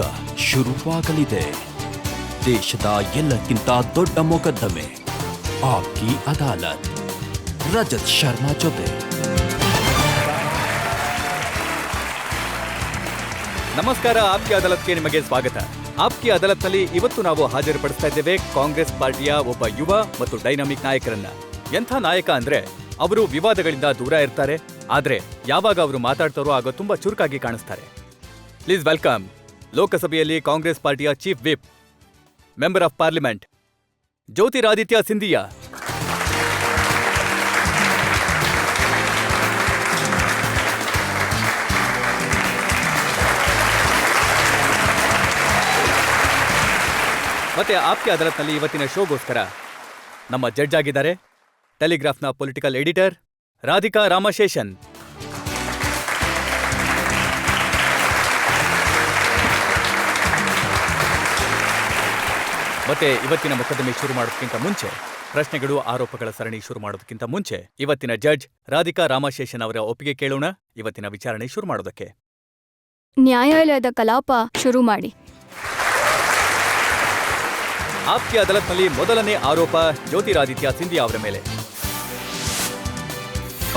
ಈಗ ಶುರುವಾಗಲಿದೆ ದೇಶದ ಎಲ್ಲಕ್ಕಿಂತ ದೊಡ್ಡ ಮೊಕದ್ದಮೆ ಆಪ್ಕಿ ಅದಾಲತ್. ರಜತ್ ಶರ್ಮಾ ಜೊತೆ. ನಮಸ್ಕಾರ, ಆಪ್ಕಿ ಅದಾಲತ್ಗೆ ನಿಮಗೆ ಸ್ವಾಗತ. ಆಪ್ಕಿ ಅದಾಲತ್ನಲ್ಲಿ ಇವತ್ತು ನಾವು ಹಾಜರುಪಡಿಸ್ತಾ ಇದ್ದೇವೆ ಕಾಂಗ್ರೆಸ್ ಪಾರ್ಟಿಯ ಒಬ್ಬ ಯುವ ಮತ್ತು ಡೈನಾಮಿಕ್ ನಾಯಕರನ್ನ. ಎಂಥ ನಾಯಕ ಅಂದ್ರೆ ಅವರು ವಿವಾದಗಳಿಂದ ದೂರ ಇರ್ತಾರೆ, ಆದ್ರೆ ಯಾವಾಗ ಅವರು ಮಾತಾಡ್ತಾರೋ ಆಗ ತುಂಬಾ ಚುರುಕಾಗಿ ಕಾಣಿಸ್ತಾರೆ. ಪ್ಲೀಸ್ ವೆಲ್ಕಮ್ ಲೋಕಸಭೆಯಲ್ಲಿ ಕಾಂಗ್ರೆಸ್ ಪಾರ್ಟಿಯ chief whip, member of parliament Jyotiraditya Scindia. ಮತ್ತೆ ಆಪ್ಕಿ ಅದಾಲತ್ನಲ್ಲಿ ಇವತ್ತಿನ ಶೋಗೋಸ್ಕರ ನಮ್ಮ ಜಡ್ಜ್ ಆಗಿದ್ದಾರೆ ಟೆಲಿಗ್ರಾಫ್ನ ಪೊಲಿಟಿಕಲ್ ಎಡಿಟರ್ ರಾಧಿಕಾ ರಾಮಶೇಷನ್. ಮತ್ತೆ ಇವತ್ತಿನ ಮೊಕದ್ದಮೆ ಶುರು ಮಾಡೋದಕ್ಕಿಂತ ಮುಂಚೆ, ಪ್ರಶ್ನೆಗಳು ಆರೋಪಗಳ ಸರಣಿ ಶುರು ಮಾಡೋದಕ್ಕಿಂತ ಮುಂಚೆ ಇವತ್ತಿನ ಜಡ್ಜ್ ರಾಧಿಕಾ ರಾಮಶೇಷನ್ ಅವರ ಒಪ್ಪಿಗೆ ಕೇಳೋಣ ಇವತ್ತಿನ ವಿಚಾರಣೆ ಶುರು ಮಾಡೋದಕ್ಕೆ. ನ್ಯಾಯಾಲಯದ ಕಲಾಪ ಶುರು ಮಾಡಿ. ಆಪ್ಕಿ ಅದಾಲತ್ನಲ್ಲಿ ಮೊದಲನೇ ಆರೋಪ ಜ್ಯೋತಿರಾದಿತ್ಯ ಸಿಂಧಿಯಾ ಅವರ ಮೇಲೆ.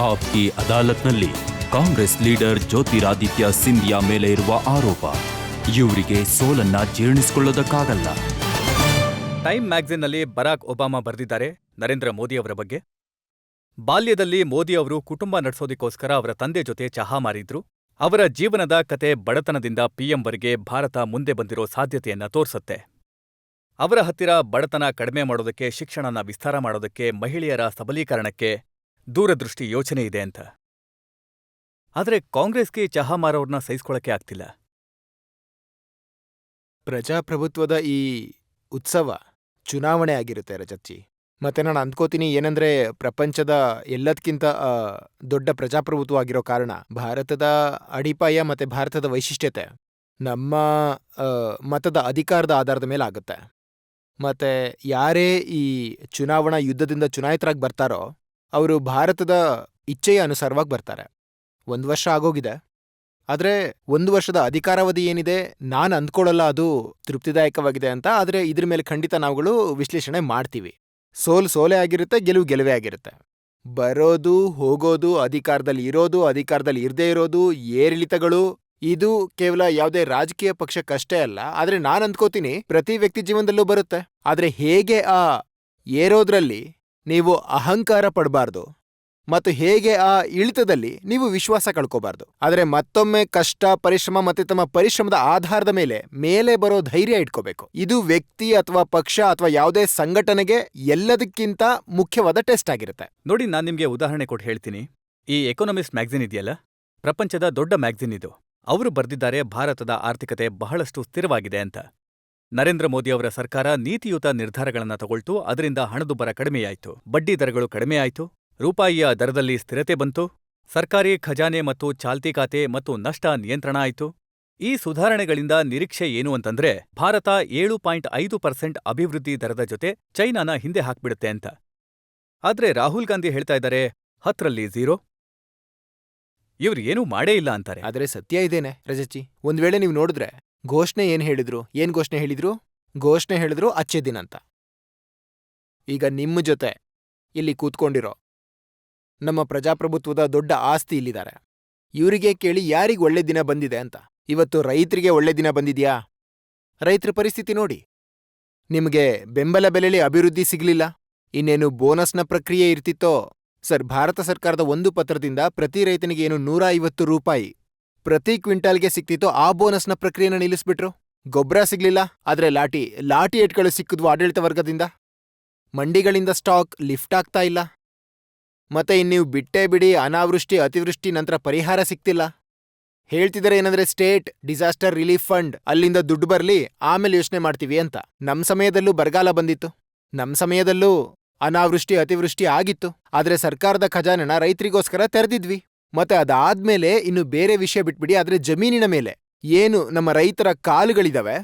ಆಪ್ಕಿ ಅದಾಲತ್ನಲ್ಲಿ ಕಾಂಗ್ರೆಸ್ ಲೀಡರ್ ಜ್ಯೋತಿರಾದಿತ್ಯ ಸಿಂಧಿಯಾ ಮೇಲೆ ಇರುವ ಆರೋಪ, ಇವರಿಗೆ ಸೋಲನ್ನ ಜೀರ್ಣಿಸಿಕೊಳ್ಳೋದಕ್ಕಾಗಲ್ಲ. ಟೈಮ್ ಮ್ಯಾಗಝಿನ್ನಲ್ಲಿ ಬರಾಕ್ ಒಬಾಮಾ ಬರೆದಿದ್ದಾರೆ ನರೇಂದ್ರ ಮೋದಿ ಅವರ ಬಗ್ಗೆ. ಬಾಲ್ಯದಲ್ಲಿ ಮೋದಿ ಅವರು ಕುಟುಂಬ ನಡೆಸೋದಕ್ಕೋಸ್ಕರ ಅವರ ತಂದೆ ಜೊತೆ ಚಹಾ ಮಾರಿದ್ರು. ಅವರ ಜೀವನದ ಕತೆ ಬಡತನದಿಂದ ಪಿಎಂವರೆಗೆ ಭಾರತ ಮುಂದೆ ಬಂದಿರೋ ಸಾಧ್ಯತೆಯನ್ನ ತೋರಿಸುತ್ತೆ. ಅವರ ಹತ್ತಿರ ಬಡತನ ಕಡಿಮೆ ಮಾಡೋದಕ್ಕೆ, ಶಿಕ್ಷಣನ ವಿಸ್ತಾರ ಮಾಡೋದಕ್ಕೆ, ಮಹಿಳೆಯರ ಸಬಲೀಕರಣಕ್ಕೆ ದೂರದೃಷ್ಟಿ ಯೋಚನೆ ಇದೆ ಅಂತ. ಆದ್ರೆ ಕಾಂಗ್ರೆಸ್ಗೆ ಚಹಾ ಮಾರೋರ್ನ ಸಹಿಸ್ಕೊಳಕ್ಕೆ ಆಗ್ತಿಲ್ಲ. ಪ್ರಜಾಪ್ರಭುತ್ವದ ಈ ಉತ್ಸವ ಚುನಾವಣೆ ಆಗಿರುತ್ತೆ ರಜತ್ಜಿ. ಮತ್ತೆ ನಾನು ಅಂದ್ಕೋತೀನಿ ಏನಂದ್ರೆ ಪ್ರಪಂಚದ ಎಲ್ಲದಕ್ಕಿಂತ ದೊಡ್ಡ ಪ್ರಜಾಪ್ರಭುತ್ವ ಆಗಿರೋ ಕಾರಣ ಭಾರತದ ಅಡಿಪಾಯ ಮತ್ತೆ ಭಾರತದ ವೈಶಿಷ್ಟ್ಯತೆ ನಮ್ಮ ಮತದ ಅಧಿಕಾರದ ಆಧಾರದ ಮೇಲೆ ಆಗುತ್ತೆ. ಮತ್ತೆ ಯಾರೇ ಈ ಚುನಾವಣಾ ಯುದ್ಧದಿಂದ ಚುನಾಯಿತರಾಗಿ ಬರ್ತಾರೋ ಅವರು ಭಾರತದ ಇಚ್ಛೆಯ ಅನುಸಾರವಾಗಿ ಬರ್ತಾರೆ. 1 ವರ್ಷ ಆಗೋಗಿದೆ, ಆದರೆ 1 ವರ್ಷದ ಅಧಿಕಾರಾವಧಿ ಏನಿದೆ ನಾನು ಅಂದ್ಕೊಳ್ಳಲ್ಲ ಅದು ತೃಪ್ತಿದಾಯಕವಾಗಿದೆ ಅಂತ. ಆದರೆ ಇದ್ರ ಮೇಲೆ ಖಂಡಿತ ನಾವುಗಳು ವಿಶ್ಲೇಷಣೆ ಮಾಡ್ತೀವಿ. ಸೋಲೆ ಆಗಿರುತ್ತೆ, ಗೆಲುವೇ ಆಗಿರುತ್ತೆ. ಬರೋದು ಹೋಗೋದು, ಅಧಿಕಾರದಲ್ಲಿ ಇರೋದು, ಅಧಿಕಾರದಲ್ಲಿ ಇರದೇ ಇರೋದು, ಏರಿಳಿತಗಳು, ಇದು ಕೇವಲ ಯಾವುದೇ ರಾಜಕೀಯ ಪಕ್ಷಕ್ಕಷ್ಟೇ ಅಲ್ಲ. ಆದ್ರೆ ನಾನು ಅಂದ್ಕೋತೀನಿ ಪ್ರತಿ ವ್ಯಕ್ತಿ ಜೀವನದಲ್ಲೂ ಬರುತ್ತೆ. ಆದ್ರೆ ಹೇಗೆ ಆ ಏರೋದ್ರಲ್ಲಿ ನೀವು ಅಹಂಕಾರ ಪಡಬಾರ್ದು ಮತ್ತು ಹೇಗೆ ಆ ಇಳಿತದಲ್ಲಿ ನೀವು ವಿಶ್ವಾಸ ಕಳ್ಕೋಬಾರ್ದು. ಆದ್ರೆ ಮತ್ತೊಮ್ಮೆ ಕಷ್ಟ, ಪರಿಶ್ರಮ ಮತ್ತೆ ತಮ್ಮ ಪರಿಶ್ರಮದ ಆಧಾರದ ಮೇಲೆ ಬರೋ ಧೈರ್ಯ ಇಟ್ಕೋಬೇಕು. ಇದು ವ್ಯಕ್ತಿ ಅಥವಾ ಪಕ್ಷ ಅಥವಾ ಯಾವುದೇ ಸಂಘಟನೆಗೆ ಎಲ್ಲದಕ್ಕಿಂತ ಮುಖ್ಯವಾದ ಟೆಸ್ಟ್ ಆಗಿರುತ್ತೆ. ನೋಡಿ, ನಾನು ನಿಮ್ಗೆ ಉದಾಹರಣೆ ಕೊಟ್ಟು ಹೇಳ್ತೀನಿ. ಈ ಎಕೋನಮಿಸ್ಟ್ ಮ್ಯಾಗಝಿನ್ ಇದೆಯಲ್ಲ, ಪ್ರಪಂಚದ ದೊಡ್ಡ ಮ್ಯಾಗಝಿನ್ ಇದು. ಅವರು ಬರ್ದಿದ್ದಾರೆ ಭಾರತದ ಆರ್ಥಿಕತೆ ಬಹಳಷ್ಟು ಸ್ಥಿರವಾಗಿದೆ ಅಂತ. ನರೇಂದ್ರ ಮೋದಿ ಅವರ ಸರ್ಕಾರ ನೀತಿಯುತ ನಿರ್ಧಾರಗಳನ್ನ ತಗೊಳ್ತು. ಅದರಿಂದ ಹಣದುಬ್ಬರ ಕಡಿಮೆಯಾಯಿತು, ಬಡ್ಡಿ ದರಗಳು ಕಡಿಮೆಯಾಯಿತು, ರೂಪಾಯಿಯ ದರದಲ್ಲಿ ಸ್ಥಿರತೆ ಬಂತು, ಸರ್ಕಾರಿ ಖಜಾನೆ ಮತ್ತು ಚಾಲ್ತಿ ಖಾತೆ ಮತ್ತು ನಷ್ಟ ನಿಯಂತ್ರಣ ಆಯಿತು. ಈ ಸುಧಾರಣೆಗಳಿಂದ ನಿರೀಕ್ಷೆ ಏನು ಅಂತಂದ್ರೆ ಭಾರತ 7.5% ಅಭಿವೃದ್ಧಿ ದರದ ಜೊತೆ ಚೈನಾನ ಹಿಂದೆ ಹಾಕ್ಬಿಡುತ್ತೆ ಅಂತ. ಆದ್ರೆ ರಾಹುಲ್ ಗಾಂಧಿ ಹೇಳ್ತಾ ಇದ್ದಾರೆ 10ರಲ್ಲಿ 0. ಇವ್ರು ಏನೂ ಮಾಡೇ ಇಲ್ಲ ಅಂತಾರೆ. ಆದ್ರೆ ಸತ್ಯ ಇದೇನೆ ರಜಚ್ಚಿ. ಒಂದ್ ವೇಳೆ ನೀವು ನೋಡಿದ್ರೆ ಘೋಷಣೆ ಏನ್ ಘೋಷಣೆ ಹೇಳಿದ್ರು ಅಚ್ಚೆ ದಿನ ಅಂತ. ಈಗ ನಿಮ್ಮ ಜೊತೆ ಇಲ್ಲಿ ಕೂತ್ಕೊಂಡಿರೋ ನಮ್ಮ ಪ್ರಜಾಪ್ರಭುತ್ವದ ದೊಡ್ಡ ಆಸ್ತಿ ಇಲ್ಲಿದ್ದಾರೆ. ಇವರಿಗೆ ಕೇಳಿ ಯಾರಿಗ್ ಒಳ್ಳೆ ದಿನ ಬಂದಿದೆ ಅಂತ. ಇವತ್ತು ರೈತರಿಗೆ ಒಳ್ಳೆ ದಿನ ಬಂದಿದ್ಯಾ? ರೈತರ ಪರಿಸ್ಥಿತಿ ನೋಡಿ. ನಿಮ್ಗೆ ಬೆಂಬಲ ಬೆಲೆಲಿ ಅಭಿವೃದ್ಧಿ ಸಿಗ್ಲಿಲ್ಲ, ಇನ್ನೇನು ಬೋನಸ್ನ ಪ್ರಕ್ರಿಯೆ ಇರ್ತಿತ್ತೋ. ಸರ್, ಭಾರತ ಸರ್ಕಾರದ ಒಂದು ಪತ್ರದಿಂದ ಪ್ರತಿ ರೈತನಿಗೆ ಏನು 150 ರೂಪಾಯಿ ಪ್ರತಿ ಕ್ವಿಂಟಾಲ್ಗೆ ಸಿಕ್ತಿತ್ತೋ ಆ ಬೋನಸ್ನ ಪ್ರಕ್ರಿಯೆನ ನಿಲ್ಲಿಸ್ಬಿಟ್ರು. ಗೊಬ್ಬರ ಸಿಗ್ಲಿಲ್ಲ, ಆದ್ರೆ ಲಾಟಿ ಏಟ್ಗಳು ಸಿಕ್ಕಿದ್ವು ಆಡಳಿತ ವರ್ಗದಿಂದ. ಮಂಡಿಗಳಿಂದ ಸ್ಟಾಕ್ ಲಿಫ್ಟ್ ಆಗ್ತಾ ಇಲ್ಲ. ಮತ್ತೆ ಇನ್ನೀವು ಬಿಟ್ಟೇ ಬಿಡಿ, ಅನಾವೃಷ್ಟಿ ಅತಿವೃಷ್ಟಿ ನಂತರ ಪರಿಹಾರ ಸಿಕ್ತಿಲ್ಲ. ಹೇಳ್ತಿದ್ದಾರೆ ಏನಂದ್ರೆ ಸ್ಟೇಟ್ ಡಿಸಾಸ್ಟರ್ ರಿಲೀಫ್ ಫಂಡ್, ಅಲ್ಲಿಂದ ದುಡ್ಡು ಬರ್ಲಿ ಆಮೇಲೆ ಯೋಚನೆ ಮಾಡ್ತೀವಿ ಅಂತ. ನಮ್ ಸಮಯದಲ್ಲೂ ಬರಗಾಲ ಬಂದಿತ್ತು, ನಮ್ ಸಮಯದಲ್ಲೂ ಅನಾವೃಷ್ಟಿ ಅತಿವೃಷ್ಟಿ ಆಗಿತ್ತು. ಆದ್ರೆ ಸರ್ಕಾರದ ಖಜಾನೆನ ರೈತರಿಗೋಸ್ಕರ ತೆರೆದಿದ್ವಿ. ಮತ್ತೆ ಅದಾದ್ಮೇಲೆ ಇನ್ನು ಬೇರೆ ವಿಷಯ ಬಿಟ್ಬಿಡಿ, ಆದ್ರೆ ಜಮೀನಿನ ಮೇಲೆ ಏನು ನಮ್ಮ ರೈತರ ಕಾಲುಗಳಿದಾವೆ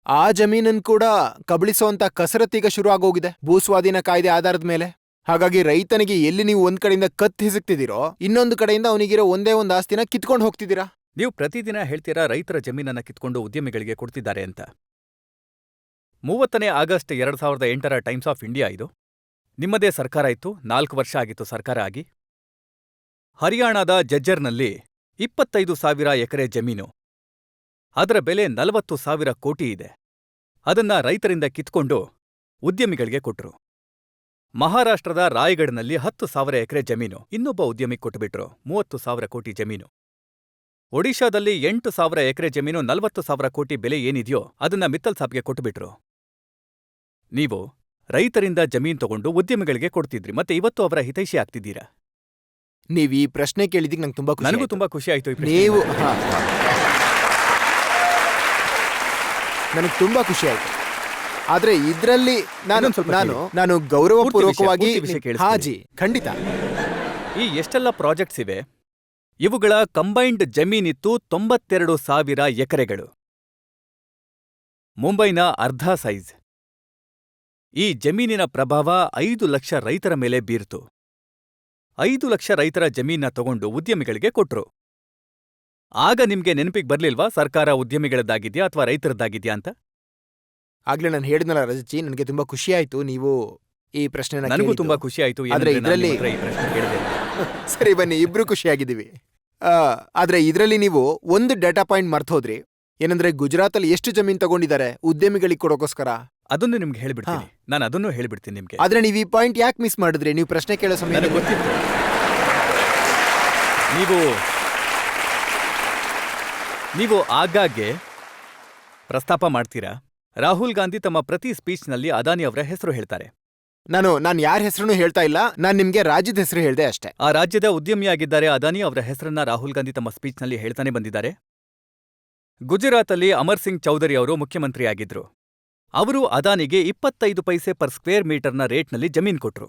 ಆ ಜಮೀನನ್ ಕೂಡ ಕಬಳಿಸೋಂತ ಕಸರತ್ತೀಗ ಶುರು ಆಗೋಗಿದೆ ಭೂಸ್ವಾಧೀನ ಕಾಯ್ದೆ ಆಧಾರದ ಮೇಲೆ. ಹಾಗಾಗಿ ರೈತನಿಗೆ ಎಲ್ಲಿ ನೀವು ಒಂದ್ ಕಡೆಯಿಂದ ಕತ್ತು ಹಿಸುಕ್ತಿದ್ದೀರೋ ಇನ್ನೊಂದು ಕಡೆಯಿಂದ ಅವನಿಗಿರೋ ಒಂದೇ ಒಂದು ಆಸ್ತಿನ ಕಿತ್ಕೊಂಡು ಹೋಗ್ತಿದ್ದೀರಾ. ನೀವು ಪ್ರತಿದಿನ ಹೇಳ್ತೀರಾ ರೈತರ ಜಮೀನನ್ನ ಕಿತ್ಕೊಂಡು ಉದ್ಯಮಿಗಳಿಗೆ ಕೊಡ್ತಿದ್ದಾರೆ ಅಂತ. 30ನೇ ಆಗಸ್ಟ್ 2008ರ ಟೈಮ್ಸ್ ಆಫ್ ಇಂಡಿಯಾ ಇದು. ನಿಮ್ಮದೇ ಸರ್ಕಾರ ಇತ್ತು, 4 ವರ್ಷ ಆಗಿತ್ತು ಸರ್ಕಾರ ಆಗಿ. ಹರಿಯಾಣದ ಜಜ್ಜರ್ನಲ್ಲಿ 25,000 ಎಕರೆ ಜಮೀನು. ಅದರ ಬೆಲೆ 40,000 ಕೋಟಿ ಇದೆ. ಅದನ್ನ ರೈತರಿಂದ ಕಿತ್ಕೊಂಡು ಉದ್ಯಮಿಗಳಿಗೆ ಕೊಟ್ರು. ಮಹಾರಾಷ್ಟ್ರದ ರಾಯಗಢ್ನಲ್ಲಿ 10,000 ಎಕರೆ ಜಮೀನು ಇನ್ನೊಬ್ಬ ಉದ್ಯಮಿ ಕೊಟ್ಟುಬಿಟ್ರು, 30,000 ಕೋಟಿ ಜಮೀನು. ಒಡಿಶಾದಲ್ಲಿ 8,000 ಎಕರೆ ಜಮೀನು 40,000 ಕೋಟಿ ಬೆಲೆ ಏನಿದೆಯೋ ಅದನ್ನ ಮಿತ್ತಲ್ ಸಾಬ್ಗೆ ಕೊಟ್ಟುಬಿಟ್ರು. ನೀವು ರೈತರಿಂದ ಜಮೀನ್ ತಗೊಂಡು ಉದ್ಯಮಿಗಳಿಗೆ ಕೊಡ್ತಿದ್ರಿ, ಮತ್ತೆ ಇವತ್ತು ಅವರ ಹಿತೈಷಿ ಆಗ್ತಿದ್ದೀರಾ. ನೀವ್ ಈ ಪ್ರಶ್ನೆ ಕೇಳಿದಿಕ್ ನಂಗೆ ತುಂಬಾ ಖುಷಿ ನನಗೂ ಆಯ್ತು. ತುಂಬಾ ಖುಷಿ ಆಯ್ತು. ನೀವು ನನಗೆ ತುಂಬಾ ಖುಷಿ ಆಯ್ತು. ಆದ್ರೆ ಇದ್ರಲ್ಲಿ ಇನ್ನೊಂದ್ ಸ್ವಲ್ಪ ನಾನು ಗೌರವಪೂರ್ವಕವಾಗಿ ಪೂರ್ತಿ ವಿಷಯ ಕೇಳಿಸ್ಕೊಳ್ಳಿ. ಹಾಜಿ ಖಂಡಿತ ಈ ಎಷ್ಟೆಲ್ಲ ಪ್ರಾಜೆಕ್ಟ್ಸ್ ಇವೆ, ಇವುಗಳ ಕಂಬೈನ್ಡ್ ಜಮೀನಿತ್ತು 92,000 ಎಕರೆಗಳು. ಮುಂಬೈನ ಅರ್ಧ ಸೈಜ್. ಈ ಜಮೀನಿನ ಪ್ರಭಾವ 5 ಲಕ್ಷ ರೈತರ ಮೇಲೆ ಬೀರ್ತು. 5 ಲಕ್ಷ ರೈತರ ಜಮೀನ ತಗೊಂಡು ಉದ್ಯಮಿಗಳಿಗೆ ಕೊಟ್ರು. ಆಗ ನಿಮ್ಗೆ ನೆನಪಿಗೆ ಬರ್ಲಿಲ್ವಾ ಸರ್ಕಾರ ಉದ್ಯಮಿಗಳದ್ದಾಗಿದ್ಯಾ ಅಥವಾ ರೈತರದ್ದಾಗಿದ್ಯಾ ಅಂತ? ಆಗ್ಲೇ ನಾನು ಹೇಳಿದ್ನಲ್ಲ ರಜಚ್ಚಿ, ನನಗೆ ತುಂಬಾ ಖುಷಿ ಆಯ್ತು ನೀವು ಈ ಪ್ರಶ್ನೆನ ನನಗೂ ಕೇಳಿದ್ದು. ತುಂಬಾ ಖುಷಿ ಆಯ್ತು. ಆದ್ರೆ ಏನಂದ್ರೆ ನಾನು ಇದ್ರಲ್ಲಿ- ನಿಮ್ಮ ಹತ್ರ ಈ ಪ್ರಶ್ನೆ ಕೇಳಿದೆ. ಸರಿ ಬನ್ನಿ, ಇಬ್ರು ಖುಷಿಯಾಗಿದ್ದೀವಿ. ಆದ್ರೆ ಇದರಲ್ಲಿ ನೀವು ಒಂದು ಡೇಟಾ ಪಾಯಿಂಟ್ ಮರ್ತ್ ಹೋದ್ರಿ. ಏನಂದ್ರೆ ಗುಜರಾತಲ್ಲಿ ಎಷ್ಟು ಜಮೀನ್ ತಗೊಂಡಿದ್ದಾರೆ ಉದ್ಯಮಿಗಳಿಗೆ ಕೊಡೋಕೋಸ್ಕರ. ಅದನ್ನು ನಿಮ್ಗೆ ಹೇಳ್ಬಿಡ್ತೀನಿ. ನಾನು ಅದನ್ನು ಹೇಳ್ಬಿಡ್ತೀನಿ ನಿಮ್ಗೆ. ಆದ್ರೆ ನೀವು ಈ ಪಾಯಿಂಟ್ ಯಾಕೆ ಮಿಸ್ ಮಾಡಿದ್ರಿ? ನೀವು ಪ್ರಶ್ನೆ ಕೇಳೋ ನನಗೆ ಸಮಯದಲ್ಲಿ ಗೊತ್ತಿತ್ತು. ನೀವು ಆಗಾಗ್ಗೆ ಪ್ರಸ್ತಾಪ ಮಾಡ್ತೀರಾ. ರಾಹುಲ್ ಗಾಂಧಿ ತಮ್ಮ ಪ್ರತಿ ಸ್ಪೀಚ್ನಲ್ಲಿ ಅದಾನಿ ಅವರ ಹೆಸರು ಹೇಳ್ತಾರೆ. ನಾನು ಯಾರ ಹೆಸರು ಹೇಳ್ತಾ ಇಲ್ಲ, ನಾನು ನಿಮ್ಗೆ ರಾಜ್ಯದ ಹೆಸರು ಹೇಳ್ದೆ ಅಷ್ಟೇ. ಆ ರಾಜ್ಯದ ಉದ್ಯಮಿಯಾಗಿದ್ದಾರೆ ಅದಾನಿ. ಅವರ ಹೆಸರನ್ನ ರಾಹುಲ್ ಗಾಂಧಿ ತಮ್ಮ ಸ್ಪೀಚ್ನಲ್ಲಿ ಹೇಳ್ತಾನೆ ಬಂದಿದ್ದಾರೆ. ಗುಜರಾತಲ್ಲಿ ಅಮರ್ ಸಿಂಗ್ ಚೌಧರಿ ಅವರು ಮುಖ್ಯಮಂತ್ರಿಯಾಗಿದ್ರು. ಅವರು ಅದಾನಿಗೆ 25 ಪೈಸೆ ಪರ್ ಸ್ಕ್ವೇರ್ ಮೀಟರ್ನ ರೇಟ್ನಲ್ಲಿ ಜಮೀನ್ ಕೊಟ್ರು.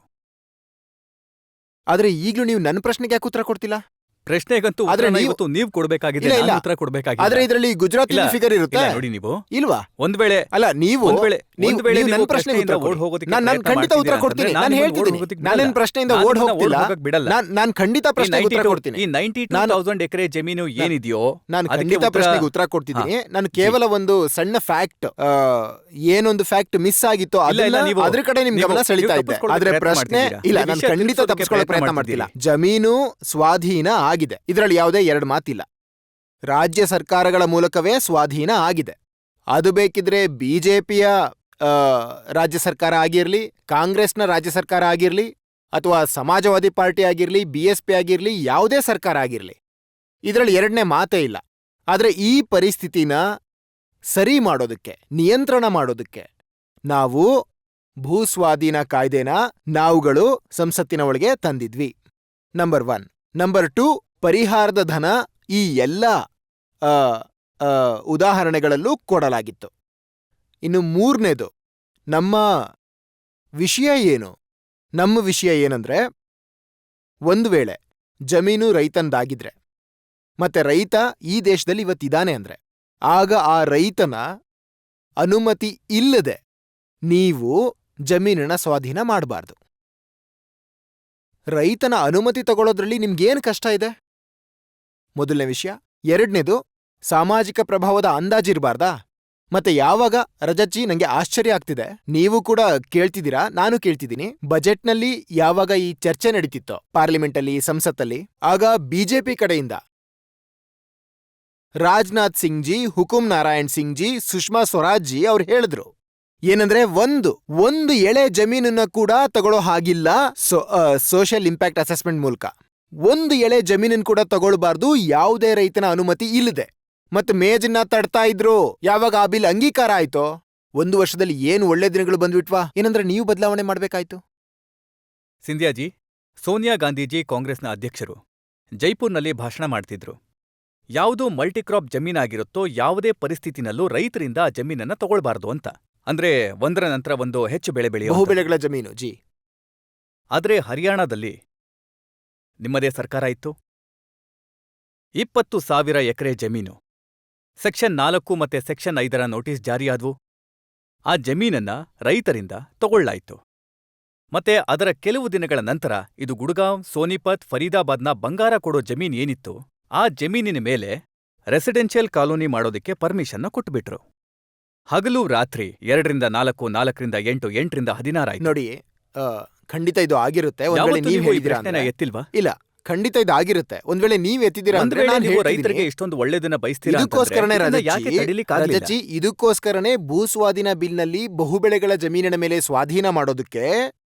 ಆದ್ರೆ ಈಗ್ಲೂ ನೀವು ನನ್ನ ಪ್ರಶ್ನೆಗೆ ಯಾಕೆ ಉತ್ತರ ಕೊಡ್ತಿಲ್ಲ? ಪ್ರಶ್ನೆಗಂತೂ ಆದ್ರೆ ಉತ್ತರನ ನೀವು- ಇವತ್ತು ನೀವು ಕೊಡ್ಬೇಕಾಗಿದೆ, ಇಲ್ಲ, ನಾನು ಇಲ್ಲ. ಉತ್ತರ ಕೊಡ್ಬೇಕಾಗಿದೆ. ಆದ್ರೆ ಇದರಲ್ಲಿ ಗುಜರಾತ್ ಇಲ್ಲ, ಫಿಗರ್ ಇರುತ್ತೆ ನೋಡಿ ನೀವು ಇಲ್ವಾ? ಒಂದ್ ವೇಳೆ ಅಲ್ಲ ನೀವು ಒಂದ್ ವೇಳೆ ನನ್ನ ನೀವು ಪ್ರಶ್ನೆಗೆ ಪ್ರಶ್ನೆಯಿಂದ ಉತ್ತರ ಓಡ್ ಹೋಗೋದಕ್ಕೆ ನಾನು ಪ್ರಯತ್ನ ಖಂಡಿತ ಉತ್ತರ ಮಾಡ್ತಿದ್ದೀರಾ ಕೊಡ್ತೀನಿ. ಅಂತಂದ್ರೆ ನಾನು ನಾನು ಹೇಳ್ತಿದ್ದೀನಿ, ಓಡ್ ಹೋಗೋದಕ್ಕೆ ನಾನೇನ್ ಬಿಡಲ್ಲ. ಪ್ರಶ್ನೆಯಿಂದ ನಾನು ಓಡ್ ನಿಮ್ಮನ್ನ ಹೋಗ್ತಿಲ್ಲ. ಓಡ್ ಹೋಗಕ್ ಬಿಡಲ್ಲ. ನಾನು ಖಂಡಿತ ಪ್ರಶ್ನೆಗೆ ಉತ್ತರ ಕೊಡ್ತೀನಿ. ಈ 92,000 ಎಕರೆ ಜಮೀನು ಏನಿದೆಯೋ ನಾನು ಅದಕ್ಕೆ ಖಂಡಿತ ಉತ್ತರ- ಪ್ರಶ್ನೆಗೆ ಉತ್ತರ ಕೊಡ್ತಿದ್ದೀನಿ. ನಾನು ಕೇವಲ ಒಂದು ಸಣ್ಣ ಫ್ಯಾಕ್ಟ್, ಏನೊಂದು ಫ್ಯಾಕ್ಟ್ ಮಿಸ್ ಆಗಿತ್ತು ಇಲ್ಲ, ಅದನ್ನ ನೀವು- ಅದ್ರ ಕಡೆ ನಿಮ್ ನೀವು ಗಮನ ಸೆಳೀತಾ ಇದ್ದೆ. ತಪ್ಪಿಸ್ಕೊಳ್ಳೋಕೆ ಆದ್ರೆ ಪ್ರಯತ್ನ ಪ್ರಶ್ನೆ ಮಾಡ್ತಿದ್ದೀರಾ. ಇಲ್ಲ, ಈ ನಾನು ವಿಷಯ ಖಂಡಿತ ತಿಳಿಸೋದಕ್ಕೆ ತಪ್ಪಿಸ್ಕೊಳ್ಳೋ ಪ್ರಯತ್ನ ಪ್ರಯತ್ನ ಮಾಡ್ತಿಲ್ಲ. ಮಾಡ್ತಿದ್ದೀರಾ. ಜಮೀನು ಸ್ವಾಧೀನ ಆಗಿದೆ, ಇದರಲ್ಲಿ ಯಾವುದೇ ಎರಡು ಮಾತಿಲ್ಲ. ರಾಜ್ಯ ಸರ್ಕಾರಗಳ ಮೂಲಕವೇ ಸ್ವಾಧೀನ ಆಗಿದೆ. ಅದು ಬೇಕಿದ್ರೆ ಬಿಜೆಪಿಯ ರಾಜ್ಯ ಸರ್ಕಾರ ಆಗಿರ್ಲಿ, ಕಾಂಗ್ರೆಸ್ನ ರಾಜ್ಯ ಸರ್ಕಾರ ಆಗಿರ್ಲಿ, ಅಥವಾ ಸಮಾಜವಾದಿ ಪಾರ್ಟಿ ಆಗಿರ್ಲಿ, BSP ಆಗಿರ್ಲಿ, ಯಾವುದೇ ಸರ್ಕಾರ ಆಗಿರ್ಲಿ, ಇದರಲ್ಲಿ ಎರಡನೇ ಮಾತೇ ಇಲ್ಲ. ಆದ್ರೆ ಈ ಪರಿಸ್ಥಿತಿನ ಸರಿ ಮಾಡೋದಕ್ಕೆ, ನಿಯಂತ್ರಣ ಮಾಡೋದಕ್ಕೆ ನಾವು ಭೂಸ್ವಾಧೀನ ಕಾಯ್ದೆನ ನಾವುಗಳು ಸಂಸತ್ತಿನ ಒಳಗೆ ತಂದಿದ್ವಿ. ನಂಬರ್ 1. ನಂಬರ್ 2, ಪರಿಹಾರದ ಧನ ಈ ಎಲ್ಲ ಉದಾಹರಣೆಗಳಲ್ಲೂ ಕೊಡಲಾಗಿತ್ತು. ಇನ್ನು 3ನೇದು ನಮ್ಮ ವಿಷಯ ಏನು? ನಮ್ಮ ವಿಷಯ ಏನಂದ್ರೆ, ಒಂದು ವೇಳೆ ಜಮೀನು ರೈತಂದಾಗಿದ್ರೆ ಮತ್ತೆ ರೈತ ಈ ದೇಶದಲ್ಲಿ ಇವತ್ತಿದ್ದಾನೆ ಅಂದ್ರೆ, ಆಗ ಆ ರೈತನ ಅನುಮತಿ ಇಲ್ಲದೆ ನೀವು ಜಮೀನನ್ನ ಸ್ವಾಧೀನ ಮಾಡಬಾರ್ದು. ರೈತನ ಅನುಮತಿ ತಗೊಳ್ಳೋದ್ರಲ್ಲಿ ನಿಮ್ಗೇನು ಕಷ್ಟ ಇದೆ? ಮೊದಲನೇ ವಿಷಯ. ಎರಡನೇದು, ಸಾಮಾಜಿಕ ಪ್ರಭಾವದ ಅಂದಾಜಿರಬಾರ್ದಾ? ಮತ್ತೆ ಯಾವಾಗ ರಜಜ್ಜಿ, ನಂಗೆ ಆಶ್ಚರ್ಯ ಆಗ್ತಿದೆ, ನೀವು ಕೂಡ ಕೇಳ್ತಿದ್ದೀರಾ, ನಾನು ಕೇಳ್ತಿದ್ದೀನಿ, ಬಜೆಟ್ನಲ್ಲಿ ಯಾವಾಗ ಈ ಚರ್ಚೆ ನಡೀತಿತ್ತೋ ಪಾರ್ಲಿಮೆಂಟಲ್ಲಿ, ಸಂಸತ್ತಲ್ಲಿ, ಆಗ ಬಿಜೆಪಿ ಕಡೆಯಿಂದ ರಾಜನಾಥ್ ಸಿಂಗ್ ಜಿ, ಹುಕುಂ ನಾರಾಯಣ್ ಸಿಂಗ್ ಜಿ, ಸುಷ್ಮಾ ಸ್ವರಾಜ್ ಜಿ ಅವ್ರು ಹೇಳಿದ್ರು ಏನಂದ್ರೆ, ಒಂದು ಎಳೆ ಜಮೀನನ್ನ ಕೂಡ ತಗೊಳ್ಳೋ ಹಾಗಿಲ್ಲ ಸೋಷಿಯಲ್ ಇಂಪ್ಯಾಕ್ಟ್ ಅಸೆಸ್ಮೆಂಟ್ ಮೂಲಕ. ಒಂದು ಎಳೆ ಜಮೀನನ್ನು ಕೂಡ ತಗೊಳ್ಬಾರ್ದು ಯಾವುದೇ ರೈತನ ಅನುಮತಿ ಇಲ್ಲದೆ. ಮತ್ತೆ ಮೇಜನ್ನ ತಡ್ತಾ ಇದ್ರು. ಯಾವಾಗ ಆ ಬಿಲ್ ಅಂಗೀಕಾರ ಆಯ್ತೋ, 1 ವರ್ಷದಲ್ಲಿ ಏನು ಒಳ್ಳೆ ದಿನಗಳು ಬಂದ್ಬಿಟ್ವಾ? ಏನಂದ್ರೆ ನೀವು ಬದಲಾವಣೆ ಮಾಡ್ಬೇಕಾಯ್ತು. ಸಿಂಧ್ಯಾಜಿ, ಸೋನಿಯಾ ಗಾಂಧೀಜಿ ಕಾಂಗ್ರೆಸ್ನ ಅಧ್ಯಕ್ಷರು ಜೈಪುರ್ನಲ್ಲಿ ಭಾಷಣ ಮಾಡ್ತಿದ್ರು. ಯಾವುದೋ ಮಲ್ಟಿಕ್ರಾಪ್ ಜಮೀನಾಗಿರುತ್ತೋ ಯಾವುದೇ ಪರಿಸ್ಥಿತಿನಲ್ಲೂ ರೈತರಿಂದ ಆ ಜಮೀನನ್ನ ತಗೊಳ್ಬಾರ್ದು ಅಂತ. ಅಂದ್ರೆ ಒಂದರ ನಂತರ ಒಂದು ಹೆಚ್ಚು ಬೆಳೆ ಬೆಳೆಯೋ. ಬಹುಬೆಳೆಗಳ ಜಮೀನು ಜಿ. ಆದ್ರೆ ಹರಿಯಾಣದಲ್ಲಿ ನಿಮ್ಮದೇ ಸರ್ಕಾರ ಇತ್ತು. 20,000 ಎಕರೆ ಜಮೀನು. ಸೆಕ್ಷನ್ 4 ಮತ್ತೆ ಸೆಕ್ಷನ್ 5ರ ನೋಟಿಸ್ ಜಾರಿಯಾದ್ವು. ಆ ಜಮೀನನ್ನ ರೈತರಿಂದ ತಗೊಳ್ಳಾಯಿತು. ಮತ್ತೆ ಅದರ ಕೆಲವು ದಿನಗಳ ನಂತರ ಇದು ಗುಡ್ಗಾಂವ್, ಸೋನಿಪತ್, ಫರೀದಾಬಾದ್ನ ಬಂಗಾರ ಕೊಡೋ ಜಮೀನ್ ಏನಿತ್ತು, ಆ ಜಮೀನಿನ ಮೇಲೆ ರೆಸಿಡೆನ್ಷಿಯಲ್ ಕಾಲೋನಿ ಮಾಡೋದಕ್ಕೆ ಪರ್ಮಿಷನ್ನ ಕೊಟ್ಬಿಟ್ರು. ಹಗಲು ರಾತ್ರಿ 2ರಿಂದ 4, 4ರಿಂದ 8, 8ರಿಂದ 16 ಆಯ್ತು. ನೋಡಿ ಆ, ಖಂಡಿತ ಇದು ಆಗಿರುತ್ತೆ. ಒಂದ್ ವೇಳೆ ಯಾವತ್ತೂ ನೀವ್ ನೀವು ಈ ಹೇಳಿದಿರಾ ಪ್ರಶ್ನೆನ ಅಂದ್ರೆ ಎತ್ತಿಲ್ವಾ? ಇಲ್ಲ, ಖಂಡಿತ ಇದು ಆಗಿರುತ್ತೆ. ಒಂದ್ ವೇಳೆ ನೀವ್ ಎತ್ತಿದ್ದೀರಾ ಒಂದ್ ಅಂದ್ರೆ ವೇಳೆ ನಾನ್ ನೀವು ಹೇಳ್ತಿದೀನಿ. ರೈತರಿಗೆ ಇಷ್ಟೊಂದು ಒಳ್ಳೇದನ್ನ ಬಯಸ್ತೀರಾ ಇದಕ್ಕೋಸ್ಕರನೇ ಅಂತಂದ್ರೆ ಇದನ್ನ ಯಾಕೆ ತಡೀಲಿಕ್ಕಾಗ್ಲಿಲ್ಲ? ರಜಚ್ಚಿ, ಇದಕ್ಕೋಸ್ಕರನೇ ಭೂಸ್ವಾಧೀನ ಬಿಲ್ನಲ್ಲಿ ಬಹುಬೆಳೆಗಳ ಜಮೀನಿನ ಮೇಲೆ ಸ್ವಾಧೀನ ಮಾಡೋದಕ್ಕೆ